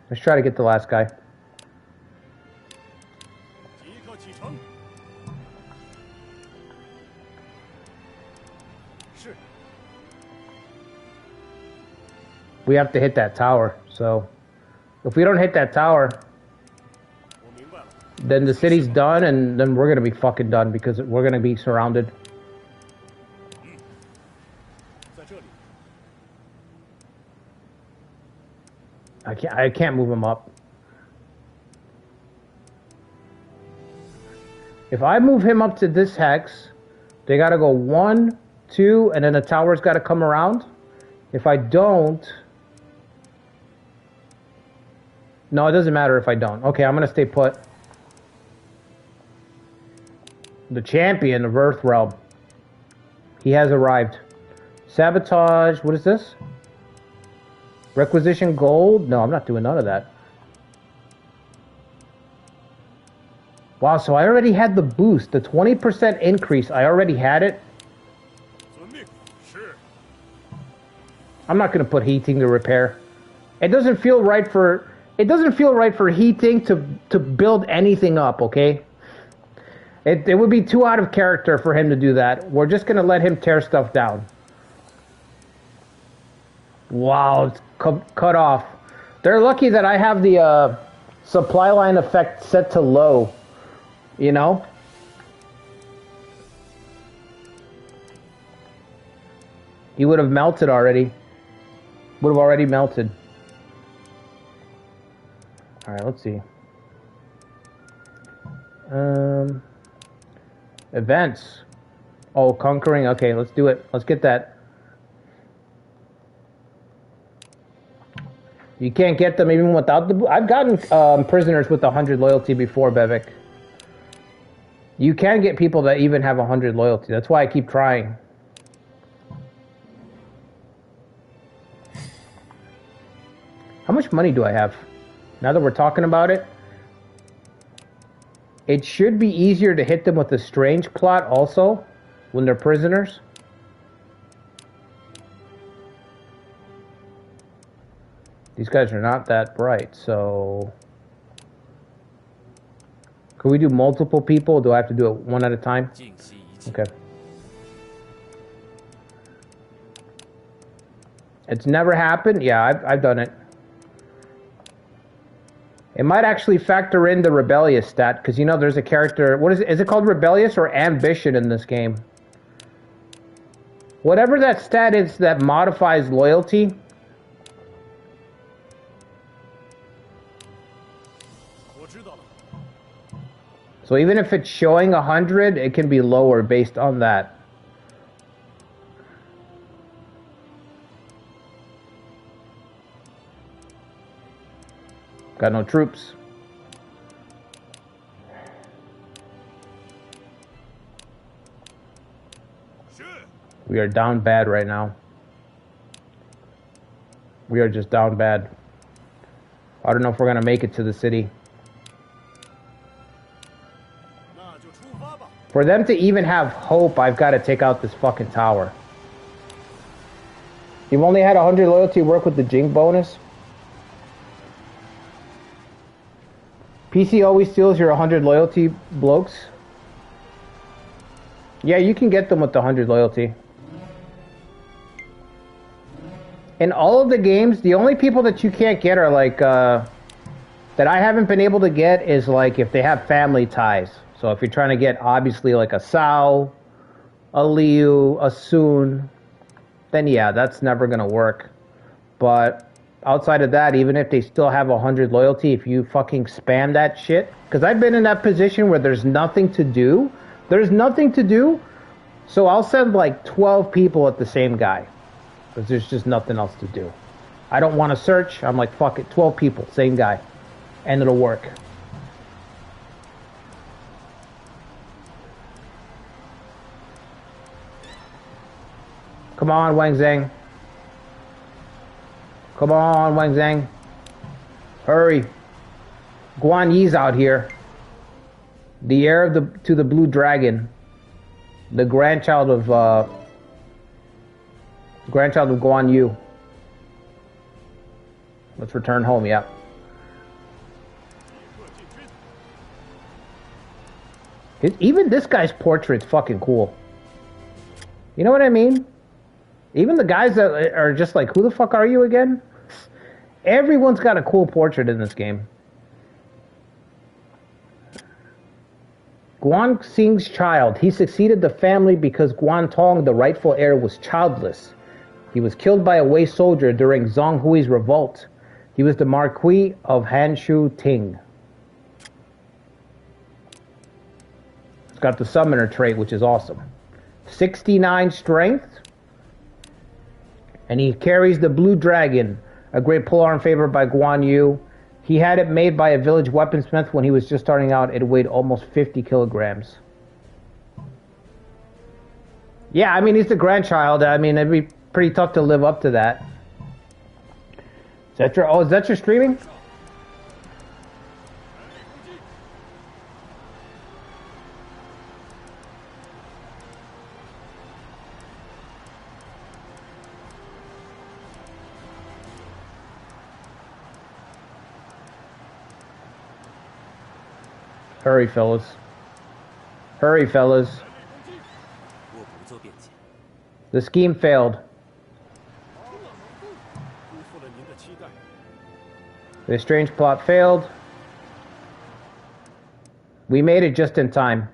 A: Let's try to get the last guy. We have to hit that tower, so if we don't hit that tower, then the city's done, and then we're gonna be fucking done because we're gonna be surrounded. I can't move him up. If I move him up to this hex, they gotta go 1, 2, and then the tower's gotta come around. If I don't... No, it doesn't matter if I don't. Okay, I'm gonna stay put. The champion of Earthrealm. He has arrived. Sabotage, what is this? Requisition gold? No, I'm not doing none of that. Wow, so I already had the boost. The 20% increase, I already had it. I'm not going to put heating to repair. It doesn't feel right for... It doesn't feel right for heating to build anything up, okay? It would be too out of character for him to do that. We're just going to let him tear stuff down. Wow, it's cut off. They're lucky that I have the supply line effect set to low. You know? He would have melted already. Would have already melted. Alright, let's see. Events. Oh, conquering. Okay, let's do it. Let's get that. You can't get them even without the... I've gotten prisoners with 100 loyalty before, Bevik. You can get people that even have 100 loyalty. That's why I keep trying. How much money do I have? Now that we're talking about it, it should be easier to hit them with a strange plot also when they're prisoners. These guys are not that bright, so... Can we do multiple people? Do I have to do it one at a time? Okay. It's never happened? Yeah, I've done it. It might actually factor in the rebellious stat, because you know there's a character... What is it? Is it called rebellious or ambition in this game? Whatever that stat is that modifies loyalty... So even if it's showing 100, it can be lower based on that. Got no troops. We are down bad right now. We are just down bad. I don't know if we're gonna make it to the city. For them to even have hope, I've got to take out this fucking tower. You've only had 100 loyalty work with the Jing bonus? PC always steals your 100 loyalty blokes? Yeah, you can get them with the 100 loyalty. In all of the games, the only people that you can't get are like, that I haven't been able to get is like if they have family ties. So if you're trying to get, obviously, like a Sao, a Liu, a Sun, then yeah, that's never going to work. But outside of that, even if they still have 100 loyalty, if you fucking spam that shit, because I've been in that position where there's nothing to do. There's nothing to do, so I'll send like 12 people at the same guy, because there's just nothing else to do. I don't want to search. I'm like, fuck it, 12 people, same guy, and it'll work. Come on, Wang Zhang. Come on, Wang Zhang. Hurry. Guan Yi's out here. The heir of to the Blue Dragon. The grandchild of Guan Yu. Let's return home, yeah. Even this guy's portrait's fucking cool. You know what I mean? Even the guys that are just like, who the fuck are you again? Everyone's got a cool portrait in this game. Guan Xing's child. He succeeded the family because Guan Tong, the rightful heir, was childless. He was killed by a Wei soldier during Zhong Hui's revolt. He was the Marquis of Hanshu Ting. It's got the summoner trait, which is awesome. 69 strength. And he carries the Blue Dragon, a great polearm favored by Guan Yu. He had it made by a village weaponsmith when he was just starting out. It weighed almost 50 kilograms. Yeah, I mean, he's the grandchild. I mean, it'd be pretty tough to live up to that. Is that your, oh, is that your streaming? Hurry, fellas. Hurry, fellas. The scheme failed. The strange plot failed. We made it just in time.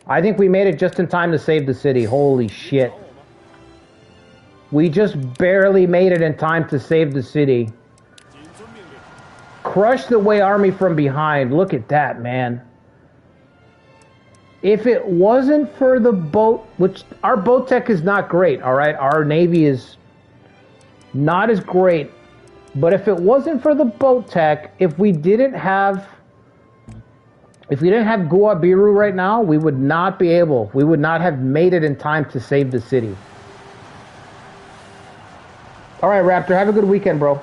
A: I think we made it just in time to save the city. Holy shit. We just barely made it in time to save the city. Crush the Wei army from behind. Look at that, man. If it wasn't for the boat, which our boat tech is not great, all right? Our navy is not as great But if it wasn't for the boat tech, if we didn't have Guabiru right now, we would not have made it in time to save the city. All right, Raptor, have a good weekend, bro.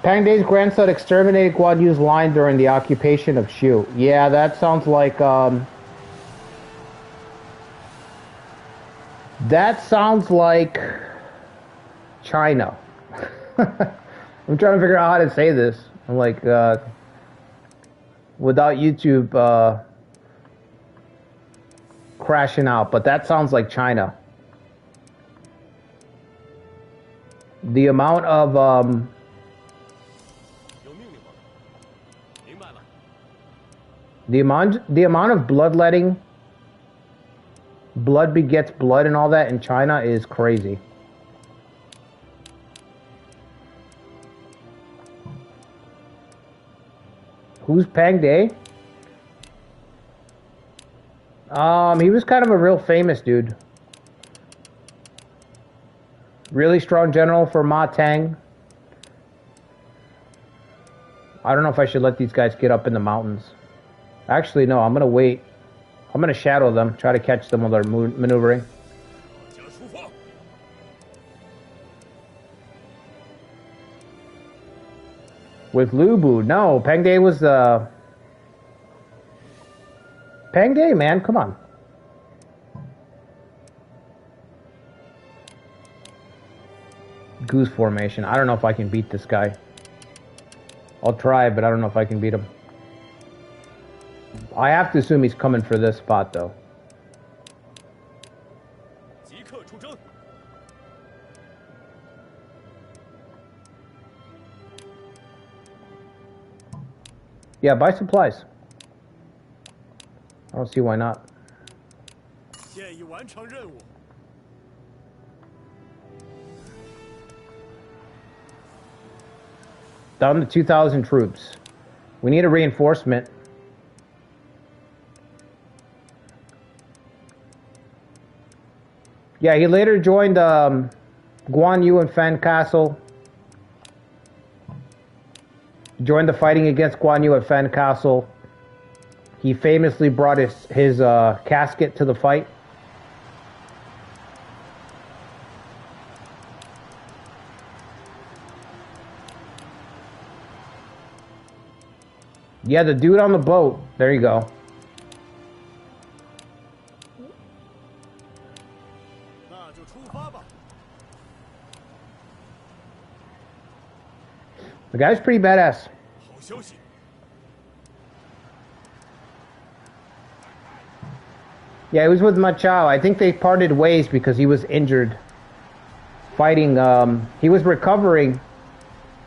A: Pang Day's grandson exterminated Guan Yu's line during the occupation of Shu. Yeah, that sounds like China. I'm trying to figure out how to say this. I'm like, without YouTube crashing out, but that sounds like China. The amount of the amount of bloodletting, blood begets blood and all that in China is crazy. Who's Pang Day? He was kind of a real famous dude. Really strong general for Ma Tang. I don't know if I should let these guys get up in the mountains. Actually, no, I'm gonna wait. I'm gonna shadow them, try to catch them while they're maneuvering. With Lubu, no, Pang Day was Pang Day, man, come on. Goose formation. I don't know if I can beat this guy. I'll try, but I don't know if I can beat him. I have to assume he's coming for this spot, though. Yeah, buy supplies. I don't see why not. Down to 2,000 troops. We need a reinforcement. Yeah, he later joined Guan Yu and Fan Castle. Joined the fighting against Guan Yu at Fan Castle. He famously brought his casket to the fight. Yeah, the dude on the boat. There you go. The guy's pretty badass. Yeah, he was with Machao. I think they parted ways because he was injured. Fighting, he was recovering.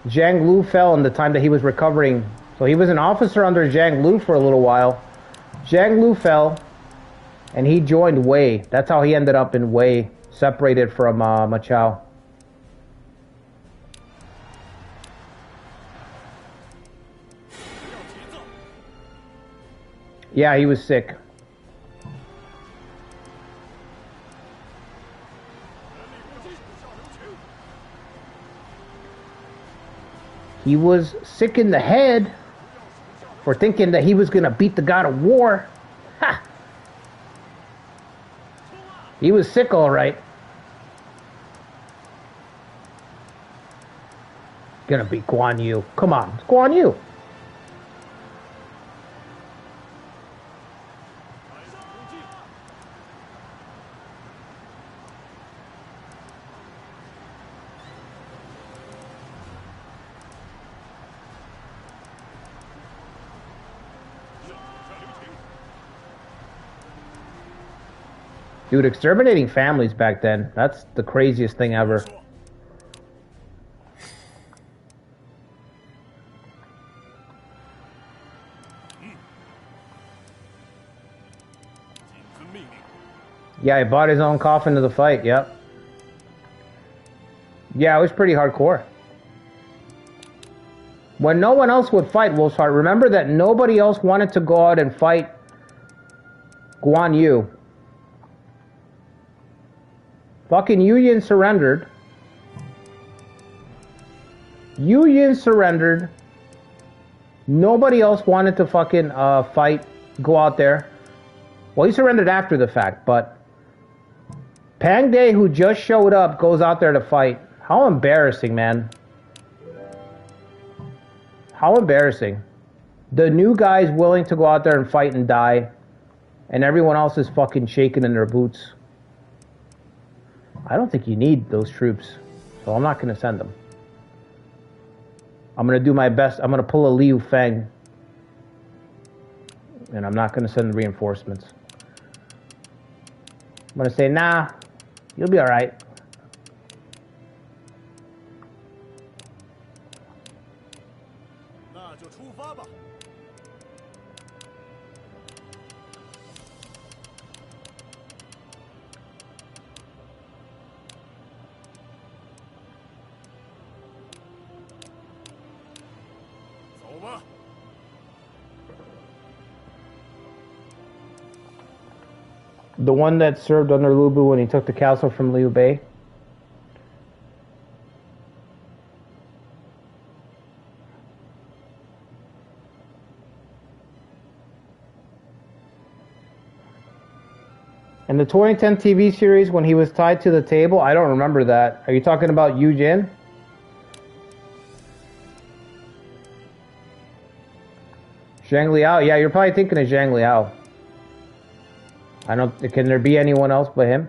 A: Zhang Lu fell in the time that he was recovering. So he was an officer under Zhang Lu for a little while. Zhang Lu fell, and he joined Wei. That's how he ended up in Wei, separated from Machao. Yeah, he was sick. He was sick in the head for thinking that he was going to beat the god of war. Ha! He was sick, all right. Gonna beat Guan Yu. Come on, it's Guan Yu. Dude, exterminating families back then, that's the craziest thing ever. Yeah, he bought his own coffin to the fight, yep. Yeah, it was pretty hardcore. When no one else would fight Wolfsheart, remember that nobody else wanted to go out and fight Guan Yu. Fucking Union surrendered. Yujin surrendered. Nobody else wanted to fucking fight, go out there. Well, he surrendered after the fact, but Pang Dae, who just showed up, goes out there to fight. How embarrassing, man. How embarrassing. The new guy's willing to go out there and fight and die, and everyone else is fucking shaking in their boots. I don't think you need those troops, so I'm not going to send them. I'm going to do my best. I'm going to pull a Liu Feng, and I'm not going to send the reinforcements. I'm going to say, nah, you'll be all right. The one that served under Lu Bu when he took the castle from Liu Bei. In the 2010 TV series, when he was tied to the table, I don't remember that. Are you talking about Yu Jin? Zhang Liao? Yeah, you're probably thinking of Zhang Liao. I don't. Can there be anyone else but him?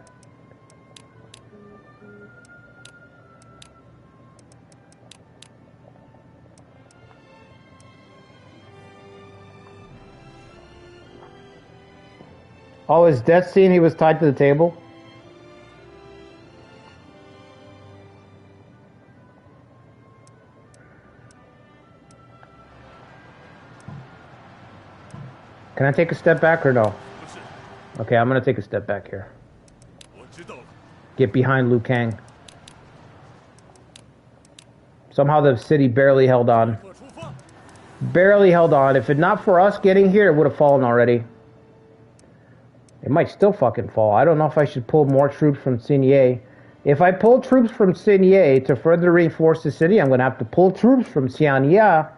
A: Oh, his death scene, he was tied to the table? Can I take a step back or no? Okay, I'm gonna take a step back here. Get behind Liu Kang. Somehow the city barely held on. Barely held on. If it not for us getting here, it would have fallen already. It might still fucking fall. I don't know if I should pull more troops from Xinye. If I pull troops from Xinye to further reinforce the city, I'm gonna have to pull troops from Xianya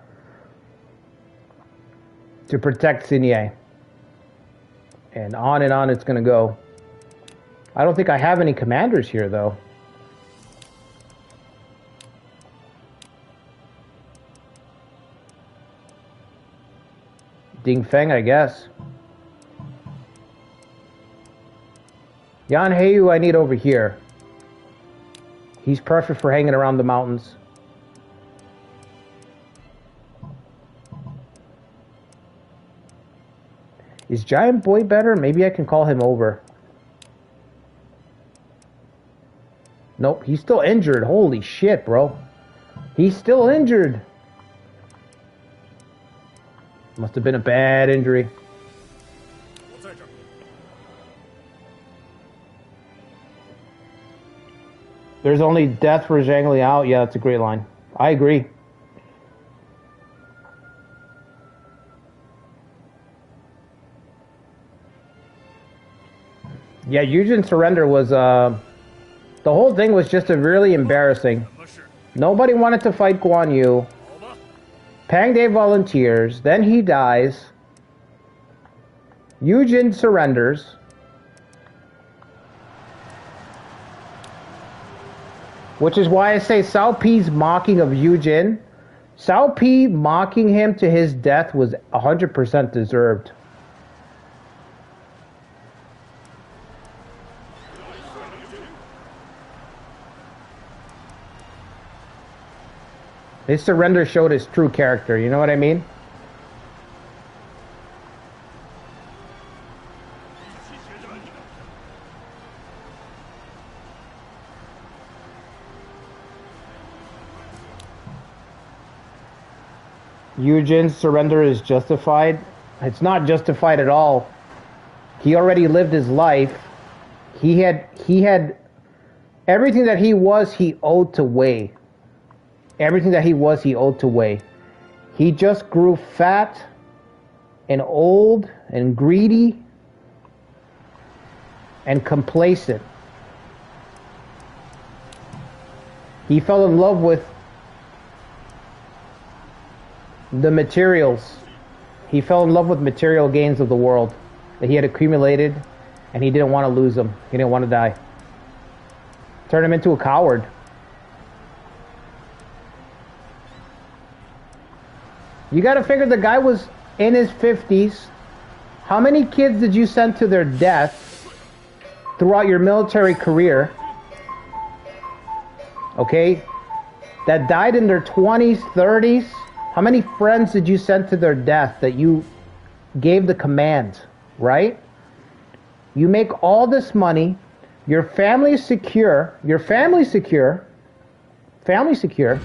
A: to protect Xinye. And on it's going to go. I don't think I have any commanders here, though. Ding Feng, I guess. Yan Heiyu I need over here. He's perfect for hanging around the mountains. Is Giant Boy better? Maybe I can call him over. Nope, he's still injured. Holy shit, bro. He's still injured. Must have been a bad injury. There's only death for Zhang Liao. Yeah, that's a great line. I agree. Yeah, Yujin's surrender was, the whole thing was just a really embarrassing. Nobody wanted to fight Guan Yu. Pang Dae volunteers, then he dies. Yujin surrenders. Which is why I say Cao Pi's mocking of Yujin. Cao Pi mocking him to his death was 100% deserved. His surrender showed his true character, you know what I mean? Yujin's surrender is justified. It's not justified at all. He already lived his life. He had everything that he was, he owed to Wei. Everything that he was, he owed to Wei. He just grew fat and old and greedy and complacent. He fell in love with The materials. He fell in love with material gains of the world that he had accumulated, and he didn't want to lose them. He didn't want to die. Turned him into a coward. You got to figure the guy was in his 50s. How many kids did you send to their death throughout your military career? Okay? That died in their 20s, 30s. How many friends did you send to their death that you gave the command, right? You make all this money. Your family is secure. Your family's secure. Family's secure.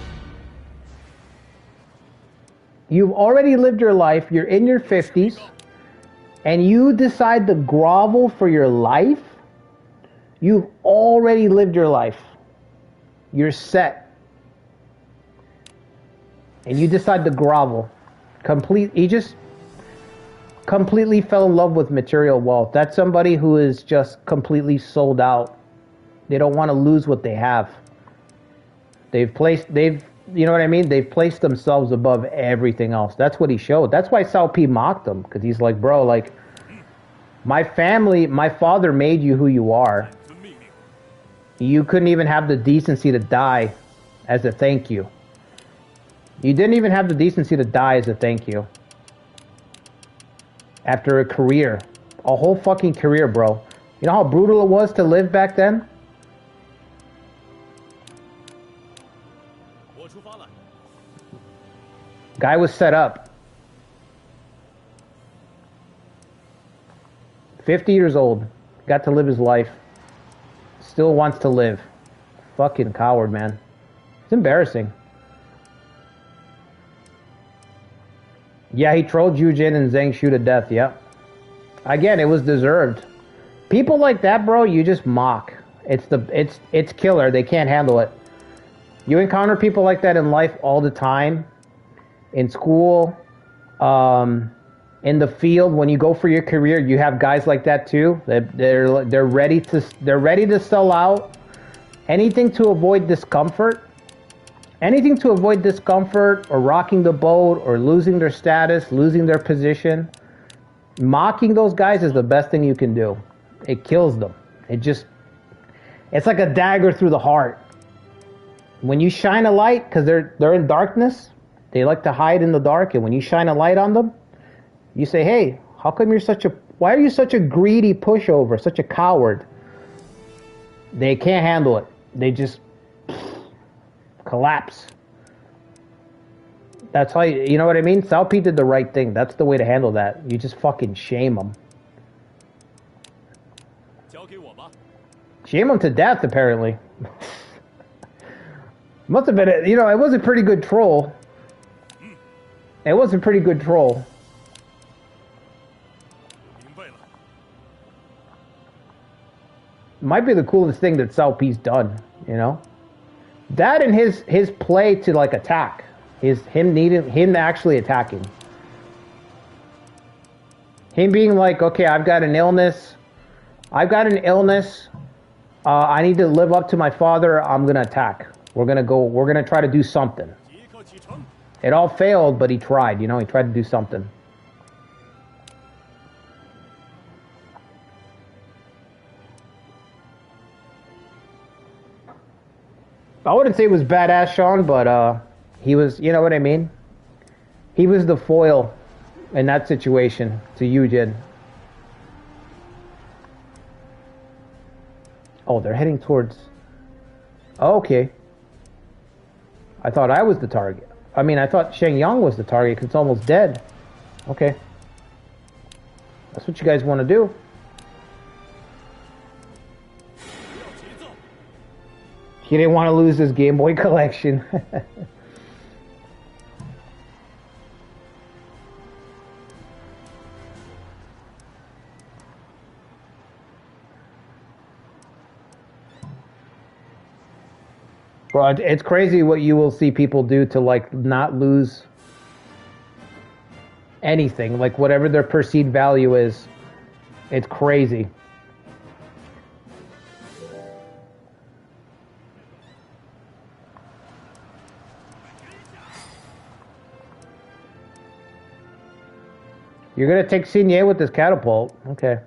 A: You've already lived your life. You're in your 50s. And you decide to grovel for your life. You've already lived your life. You're set. And you decide to grovel. He just completely fell in love with material wealth. That's somebody who is just completely sold out. They don't want to lose what they have. You know what I mean? They've placed themselves above everything else. That's what he showed. That's why Sao P mocked him. Because he's like, bro, like, my father made you who you are. You couldn't even have the decency to die as a thank you. You didn't even have the decency to die as a thank you. After a career. A whole fucking career, bro. You know how brutal it was to live back then? Guy was set up. 50 years old. Got to live his life. Still wants to live. Fucking coward, man. It's embarrassing. Yeah, he trolled Yu Jin and Zhang Shu to death, yeah. Again, it was deserved. People like that, bro, you just mock. It's killer. They can't handle it. You encounter people like that in life all the time. In school, in the field, when you go for your career, you have guys like that too. They're ready to sell out. Anything to avoid discomfort. Anything to avoid discomfort or rocking the boat or losing their status, losing their position. Mocking those guys is the best thing you can do. It kills them. It's like a dagger through the heart. When you shine a light, because they're in darkness, they like to hide in the dark, and when you shine a light on them, you say, hey, why are you such a greedy pushover, such a coward? They can't handle it. They just collapse. That's how you know what I mean? Sao P did the right thing. That's the way to handle that. You just fucking shame them. Shame them to death, apparently. Must have been, it was a pretty good troll. It was a pretty good troll. Might be the coolest thing that Sao P's done, you know? That and his play to like attack. Him actually attacking. Him being like, okay, I've got an illness. I need to live up to my father. I'm gonna attack. We're gonna try to do something. It all failed, but he tried, he tried to do something. I wouldn't say it was badass, Sean, but he was, you know what I mean? He was the foil in that situation to Yujin. Oh, they're heading towards... Oh, okay. I thought I was the target. I mean, I thought Sheng Yang was the target because it's almost dead. Okay. That's what you guys want to do. He didn't want to lose his Game Boy collection. Bro, it's crazy what you will see people do to, like, not lose anything. Like, whatever their perceived value is. It's crazy. You're gonna take Signé with this catapult. Okay.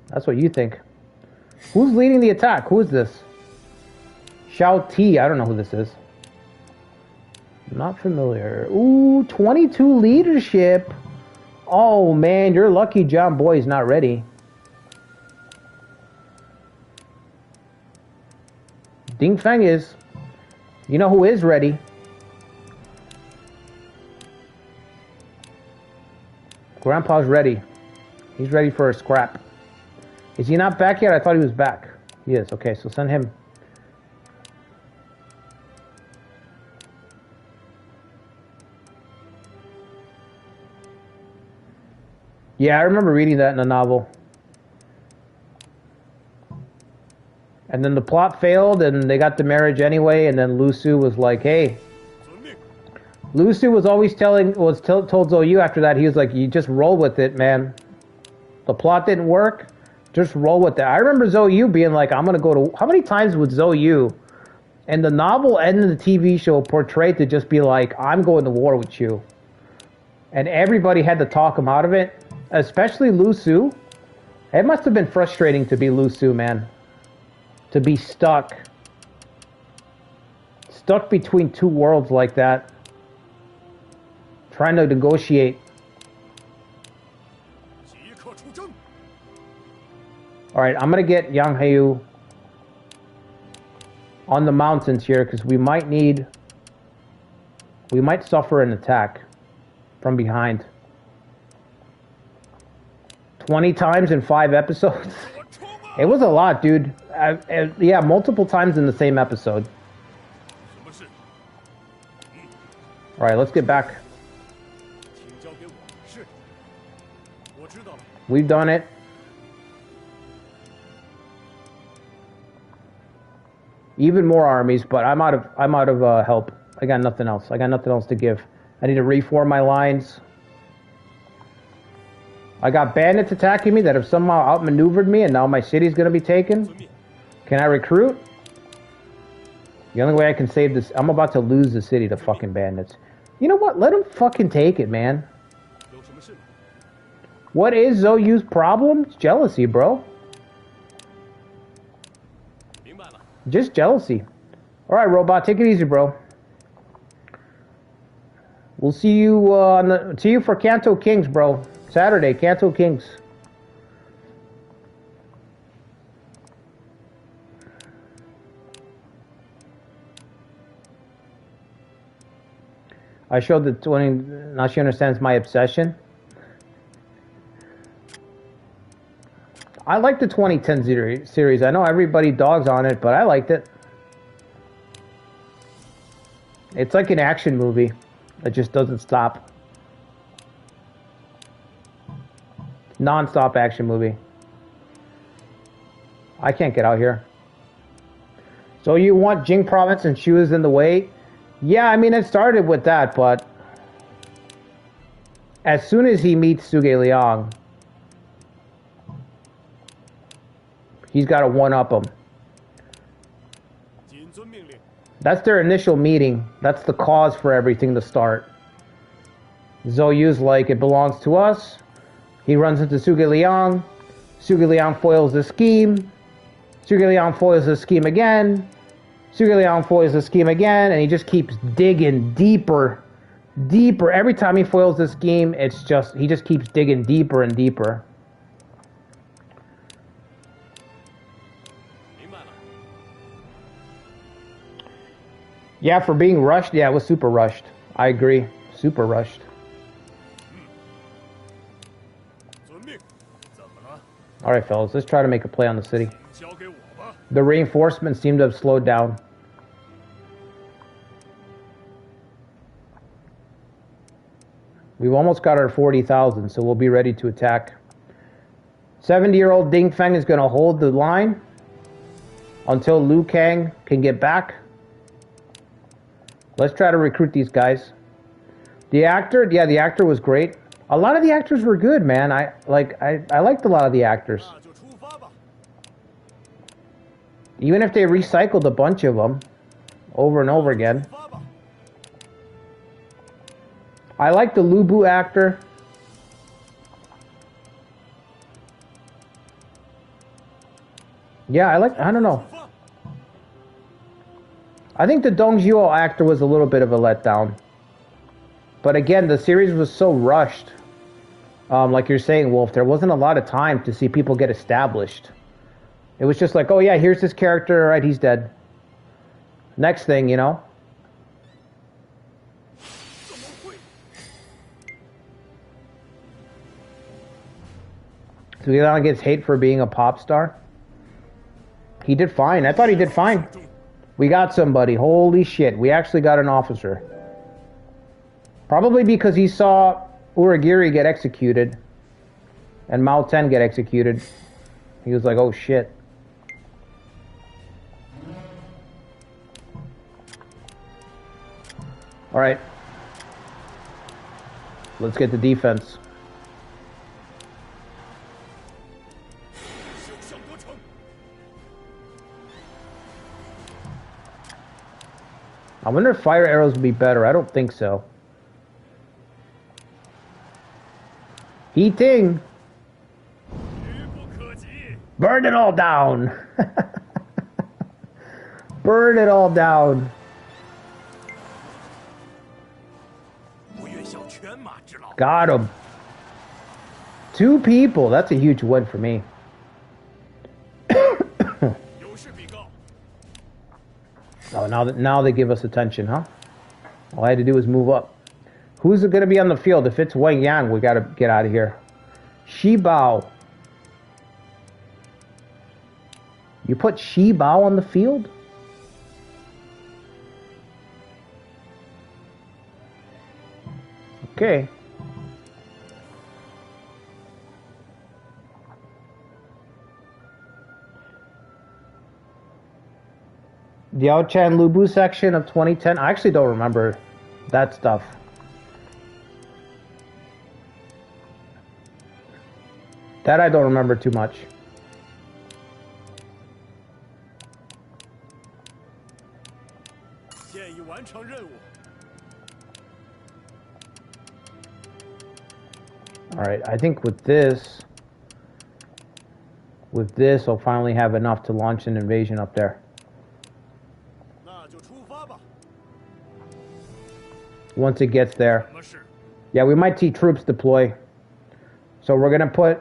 A: That's what you think. Who's leading the attack? Who is this? Xiao Ti. I don't know who this is. Not familiar. Ooh, 22 leadership. Oh man, you're lucky John Boy's not ready. Ding Feng is. You know who is ready? Grandpa's ready. He's ready for a scrap. Is he not back yet? I thought he was back. He is. Okay, so send him. Yeah, I remember reading that in the novel. And then the plot failed, and they got the marriage anyway, and then Lu Su was like, hey. Lu Su was always told Zhou Yu after that, he was like, you just roll with it, man. The plot didn't work, just roll with it. I remember Zhou Yu being like, I'm going to go to... How many times would Zhou Yu, and the novel and the TV show portrayed to just be like, I'm going to war with you. And everybody had to talk him out of it, especially Lu Su. It must have been frustrating to be Lu Su, man. To be stuck between two worlds like that, trying to negotiate. All right, I'm gonna get Yang Heiyu on the mountains here because we might suffer an attack from behind. 20 times in 5 episodes. It was a lot, dude. Yeah, multiple times in the same episode. Alright, let's get back. We've done it. Even more armies, but I'm out of help. I got nothing else. I got nothing else to give. I need to reform my lines. I got bandits attacking me that have somehow outmaneuvered me, and now my city's gonna be taken. Can I recruit? The only way I can save this... I'm about to lose the city to fucking bandits. You know what? Let them fucking take it, man. What is Zhou Yu's problem? It's jealousy, bro. Just jealousy. Alright, robot, take it easy, bro. We'll see you see you for Kanto Kings, bro. Saturday, Kanto Kings. I showed the 20. Now she understands my obsession. I like the 2010 series. I know everybody dogs on it, but I liked it. It's like an action movie that just doesn't stop. Non-stop action movie. I can't get out here. So you want Jing Province and Shu is in the way? Yeah, I mean, it started with that, but as soon as he meets Suge Liang, he's got to one-up him. That's their initial meeting. That's the cause for everything to start. Zhou Yu's like, it belongs to us. He runs into Suge Liang. Suge Liang foils the scheme. Suge Liang foils the scheme again. Suge Liang foils the scheme again, and he just keeps digging deeper, deeper. Every time he foils the scheme, it's just he just keeps digging deeper and deeper. Yeah, for being rushed, yeah, it was super rushed. I agree, super rushed. All right, fellas, let's try to make a play on the city. The reinforcements seem to have slowed down. We've almost got our 40,000, so we'll be ready to attack. 70-year-old Ding Feng is going to hold the line until Liu Kang can get back. Let's try to recruit these guys. The actor, yeah, the actor was great. A lot of the actors were good, man. I liked a lot of the actors. Even if they recycled a bunch of them over and over again. I like the Lu Bu actor. Yeah, I don't know. I think the Dong Zhuo actor was a little bit of a letdown. But again, the series was so rushed. Like you're saying, Wolf, there wasn't a lot of time to see people get established. It was just like, oh yeah, here's this character, all right, he's dead. Next thing, you know. So he now gets hate for being a pop star. He did fine. I thought he did fine. We got somebody. Holy shit. We actually got an officer. Probably because he saw Uragiri get executed and Mao Ten get executed. He was like, oh shit. Alright. Let's get the defense. I wonder if fire arrows would be better. I don't think so. Heating! Burn it all down! Burn it all down! Got him. 2 people. That's a huge win for me. Oh, now they give us attention, huh? All I had to do was move up. Who's going to be on the field? If it's Wang Yang, we got to get out of here. Shi Bao. You put Shi Bao on the field? Okay. The Yaochan Lubu section of 2010. I actually don't remember that stuff. That I don't remember too much. Alright, I think with this, I'll finally have enough to launch an invasion up there. Once it gets there. Yeah, we might see troops deploy. So we're gonna put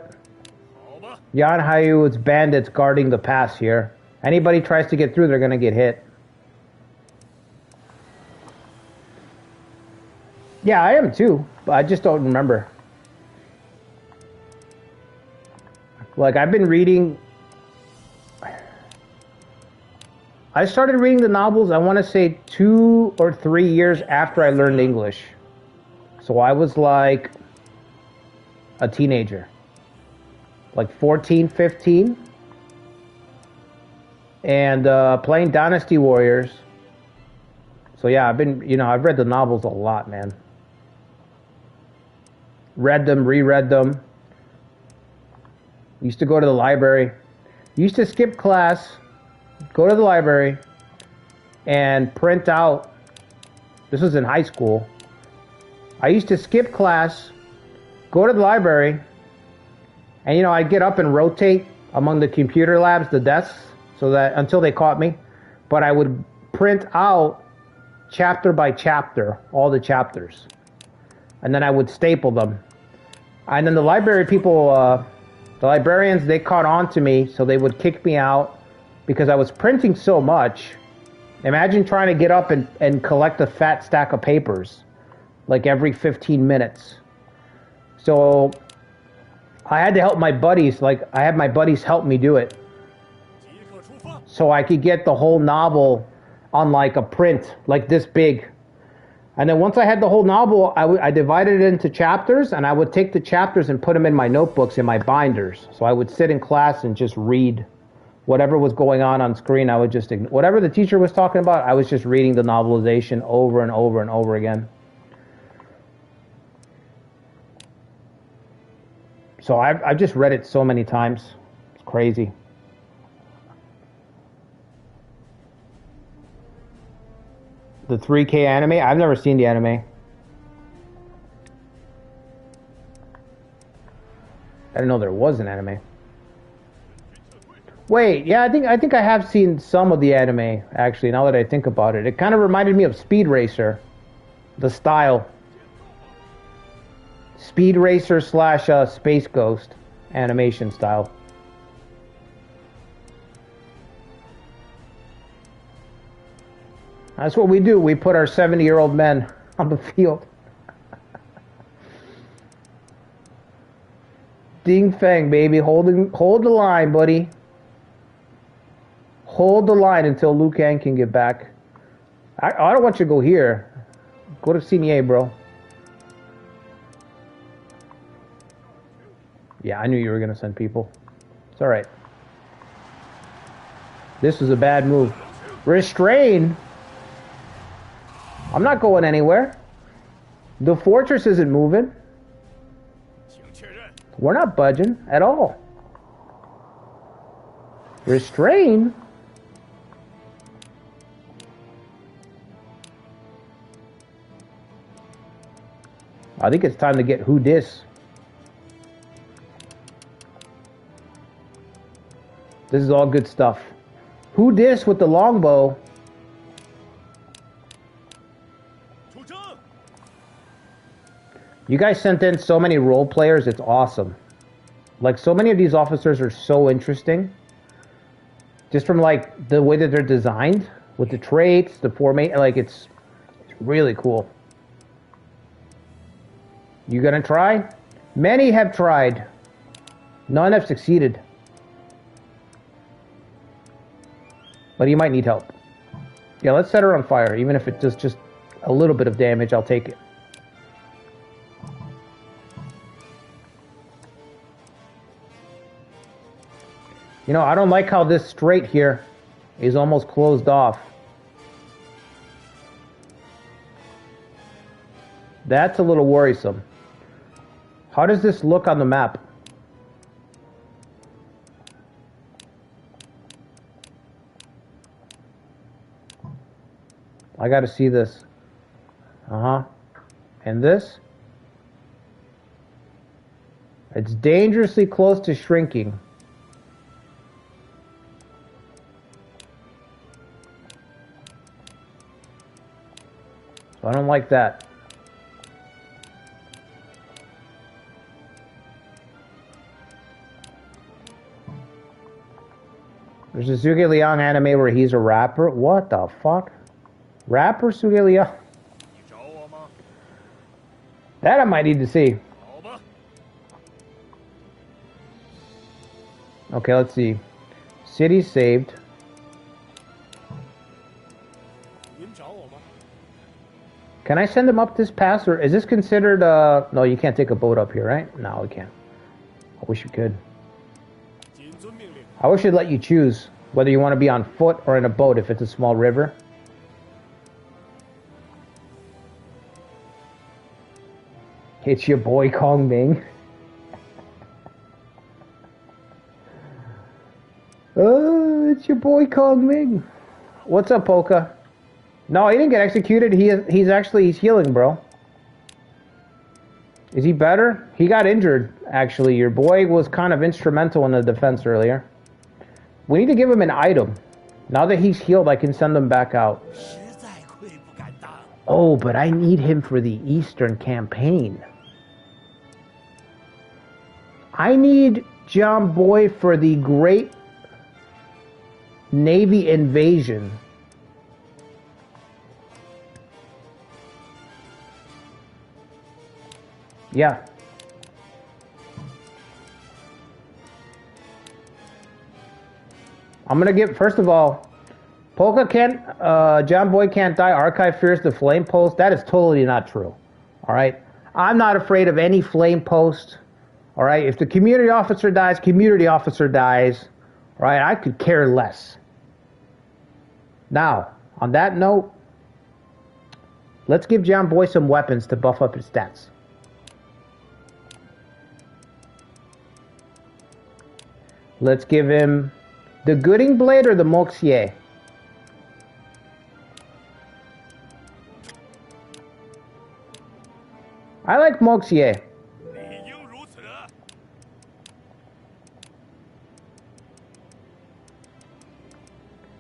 A: Yan Haiyu's bandits guarding the pass here. Anybody tries to get through, they're gonna get hit. Yeah, I am too, but I just don't remember. Like, I've been reading... I started reading the novels, I want to say 2 or 3 years after I learned English. So I was like a teenager. Like 14, 15. And playing Dynasty Warriors. So yeah, I've read the novels a lot, man. Read them, reread them. Used to go to the library. Used to skip class, go to the library, and print out. This was in high school. I used to skip class, go to the library, and I'd get up and rotate among the computer labs, the desks, so that until they caught me. But I would print out chapter by chapter, all the chapters, and then I would staple them. And then the library people, the librarians, they caught on to me, so they would kick me out because I was printing so much. Imagine trying to get up and collect a fat stack of papers, like every 15 minutes. So I had to help my buddies, like I had my buddies help me do it. So I could get the whole novel on like a print, like this big. And then once I had the whole novel, I divided it into chapters, and I would take the chapters and put them in my notebooks, in my binders. So I would sit in class and just read whatever was going on screen. I would just, whatever the teacher was talking about, I was just reading the novelization over and over and over again. So I've just read it so many times. It's crazy. The 3K anime? I've never seen the anime. I didn't know there was an anime. Wait, yeah, I think I have seen some of the anime, actually, now that I think about it. It kind of reminded me of Speed Racer. The style. Speed Racer slash Space Ghost animation style. That's what we do. We put our 70-year-old men on the field. Ding Feng, baby. Hold the line, buddy. Hold the line until Liu Kang can get back. I don't want you to go here. Go to Signier, bro. Yeah, I knew you were going to send people. It's alright. This was a bad move. Restrain? I'm not going anywhere. The fortress isn't moving. We're not budging at all. Restrain? I think it's time to get who dis. This is all good stuff. Who dis with the longbow? You guys sent in so many role players, it's awesome. Like, so many of these officers are so interesting. Just from, like, the way that they're designed, with the traits, the formation, like, it's really cool. You gonna try? Many have tried. None have succeeded. But you might need help. Yeah, let's set her on fire. Even if it does just a little bit of damage, I'll take it. You know, I don't like how this strait here is almost closed off. That's a little worrisome. How does this look on the map? I gotta see this. And this? It's dangerously close to shrinking. So I don't like that. There's a Zhuge Liang anime where he's a rapper. What the fuck? Rapper Zhuge Liang? That I might need to see. Okay, let's see. City saved. Can I send him up this pass, or is this considered, no, you can't take a boat up here, right? No, we can't. I wish you could. I wish it'd let you choose whether you want to be on foot or in a boat if it's a small river. It's your boy Kong Ming. Oh, it's your boy Kong Ming. What's up, Polka? No, he didn't get executed. He's healing, bro. Is he better? He got injured, actually. Your boy was kind of instrumental in the defense earlier. We need to give him an item. Now that he's healed, I can send him back out. Oh, but I need him for the Eastern campaign. I need John Boy for the Great Navy Invasion. Yeah. I'm gonna get, first of all, Polka can't, John Boy can't die, Archive fears the flame post. That is totally not true. Alright? I'm not afraid of any flame post. Alright? If the community officer dies, community officer dies. Alright? I could care less. Now, on that note, let's give John Boy some weapons to buff up his stats. Let's give him the Gooding Blade or the Moxier. I like Moxier.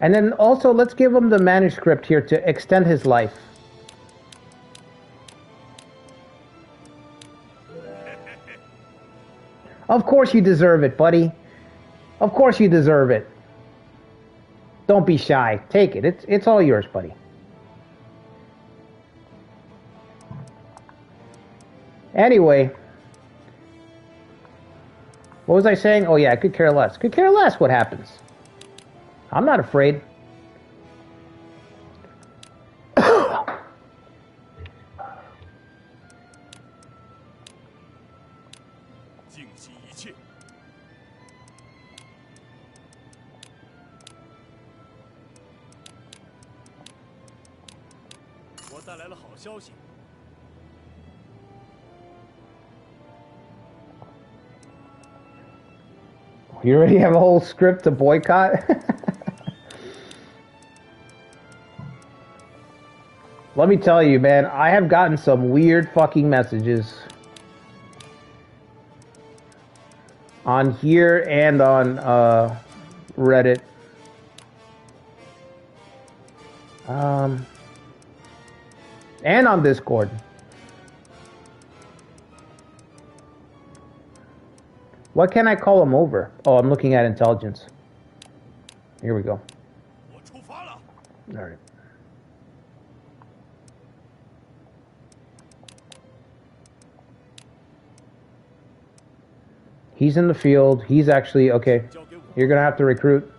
A: And then also, let's give him the manuscript here to extend his life. Of course you deserve it, buddy. Of course you deserve it. Don't be shy. Take it. It's all yours, buddy. Anyway. What was I saying? Oh yeah, I could care less. Could care less what happens. I'm not afraid. You already have a whole script to boycott? Let me tell you, man, I have gotten some weird fucking messages on here and on Reddit. And on Discord. What can I call him over? Oh, I'm looking at intelligence. Here we go. All right. He's in the field. He's actually, okay. You're going to have to recruit.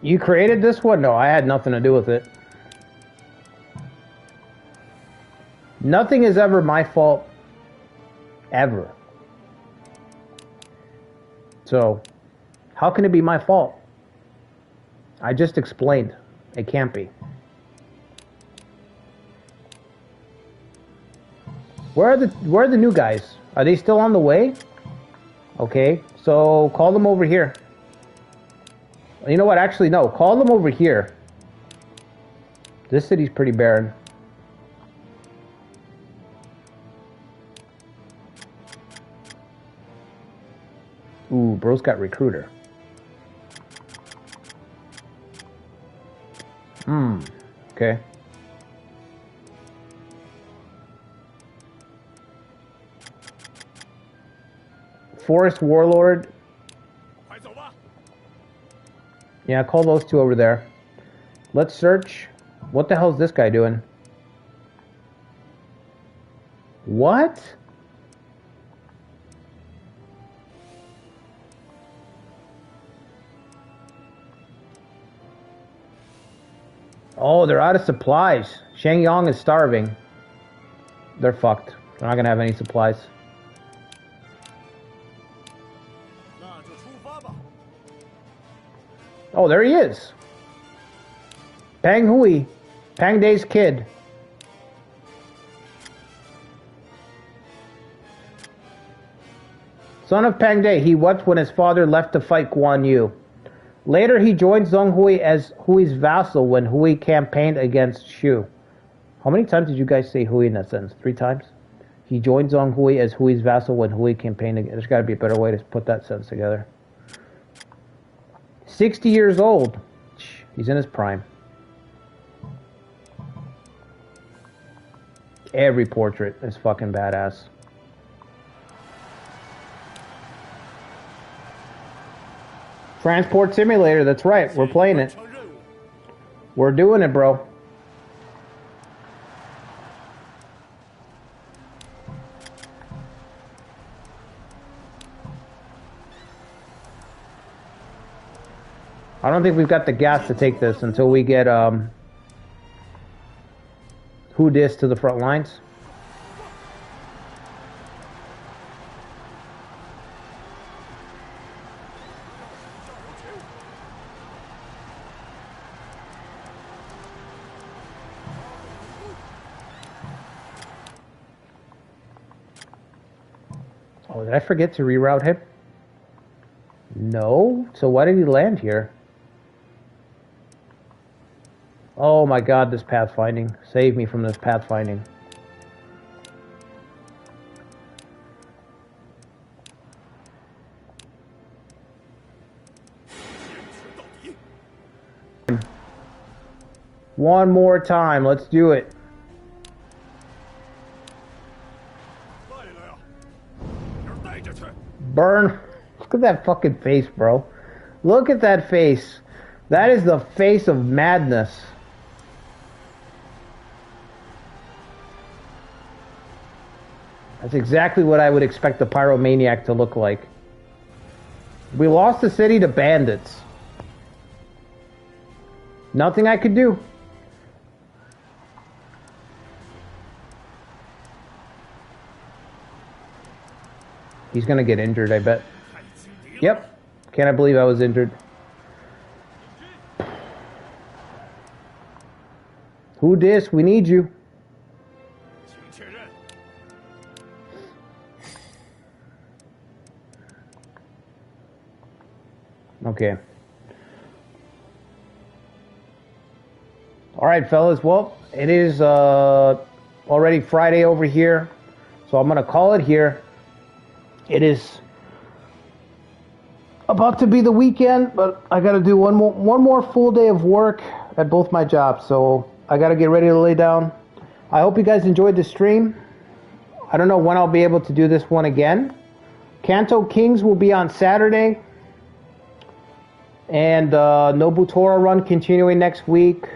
A: You created this one? No, I had nothing to do with it. Nothing is ever my fault. Ever. So, how can it be my fault? I just explained. It can't be. Where are the new guys? Are they still on the way? Okay, so call them over here. You know what? Actually, no. Call them over here. This city's pretty barren. Ooh, bro's got recruiter. Okay. Forest Warlord. Yeah, call those two over there. Let's search. What the hell is this guy doing? What? Oh, they're out of supplies. Shangyong is starving. They're fucked. They're not gonna have any supplies. Oh, there he is. Pang Hui. Pang Day's kid. Son of Pang Day, he wept when his father left to fight Guan Yu. Later, he joined Zhong Hui as Hui's vassal when Hui campaigned against Shu. How many times did you guys say Hui in that sentence? 3 times? He joined Zhong Hui as Hui's vassal when Hui campaigned against... There's got to be a better way to put that sentence together. 60 years old. He's in his prime. Every portrait is fucking badass. Transport Simulator, that's right. We're playing it. We're doing it, bro. I don't think we've got the gas to take this until we get who dis to the front lines. Oh, did I forget to reroute him? No. So why did he land here? Oh my god, this pathfinding. Save me from this pathfinding. One more time. Let's do it. Burn. Look at that fucking face, bro. Look at that face. That is the face of madness. That's exactly what I would expect the pyromaniac to look like. We lost the city to bandits. Nothing I could do. He's gonna get injured, I bet. Yep. Can't I believe I was injured. Who dis? We need you. Okay. Alright, fellas. Well, it is already Friday over here. So I'm going to call it here. It is about to be the weekend, but I got to do one more full day of work at both my jobs. So I got to get ready to lay down. I hope you guys enjoyed the stream. I don't know when I'll be able to do this one again. Kanto Kings will be on Saturday. And Nobutora run continuing next week.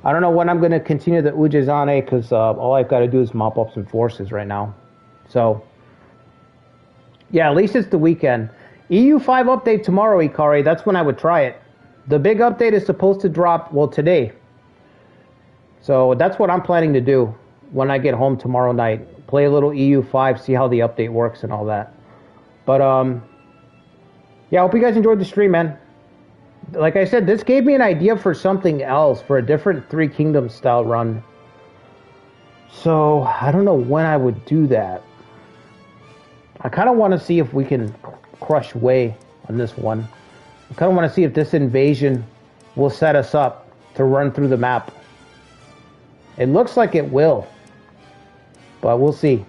A: I don't know when I'm going to continue the Ujizane because all I've got to do is mop up some forces right now. So, yeah, at least it's the weekend. EU5 update tomorrow, Ikari. That's when I would try it. The big update is supposed to drop, well, today. So that's what I'm planning to do when I get home tomorrow night. Play a little EU5, see how the update works and all that. But, yeah, I hope you guys enjoyed the stream, man. Like I said, this gave me an idea for something else, for a different Three Kingdoms style run. So, I don't know when I would do that. I kind of want to see if we can crush Wei on this one. I kind of want to see if this invasion will set us up to run through the map. It looks like it will, but we'll see.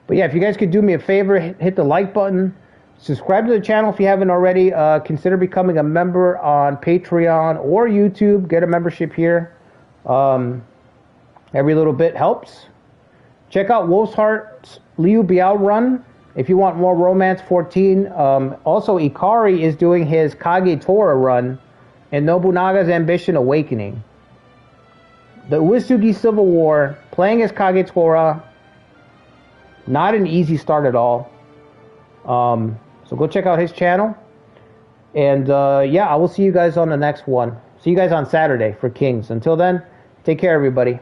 A: But yeah, if you guys could do me a favor, hit the like button. Subscribe to the channel if you haven't already. Consider becoming a member on Patreon or YouTube. Get a membership here. Every little bit helps. Check out Wolf's Heart's Liu Biao run if you want more Romance 14. Also, Ikari is doing his Kage Tora run and Nobunaga's Ambition Awakening. The Uesugi Civil War, playing as Kage Tora. Not an easy start at all. So go check out his channel. And yeah, I will see you guys on the next one. See you guys on Saturday for Kings. Until then, take care, everybody.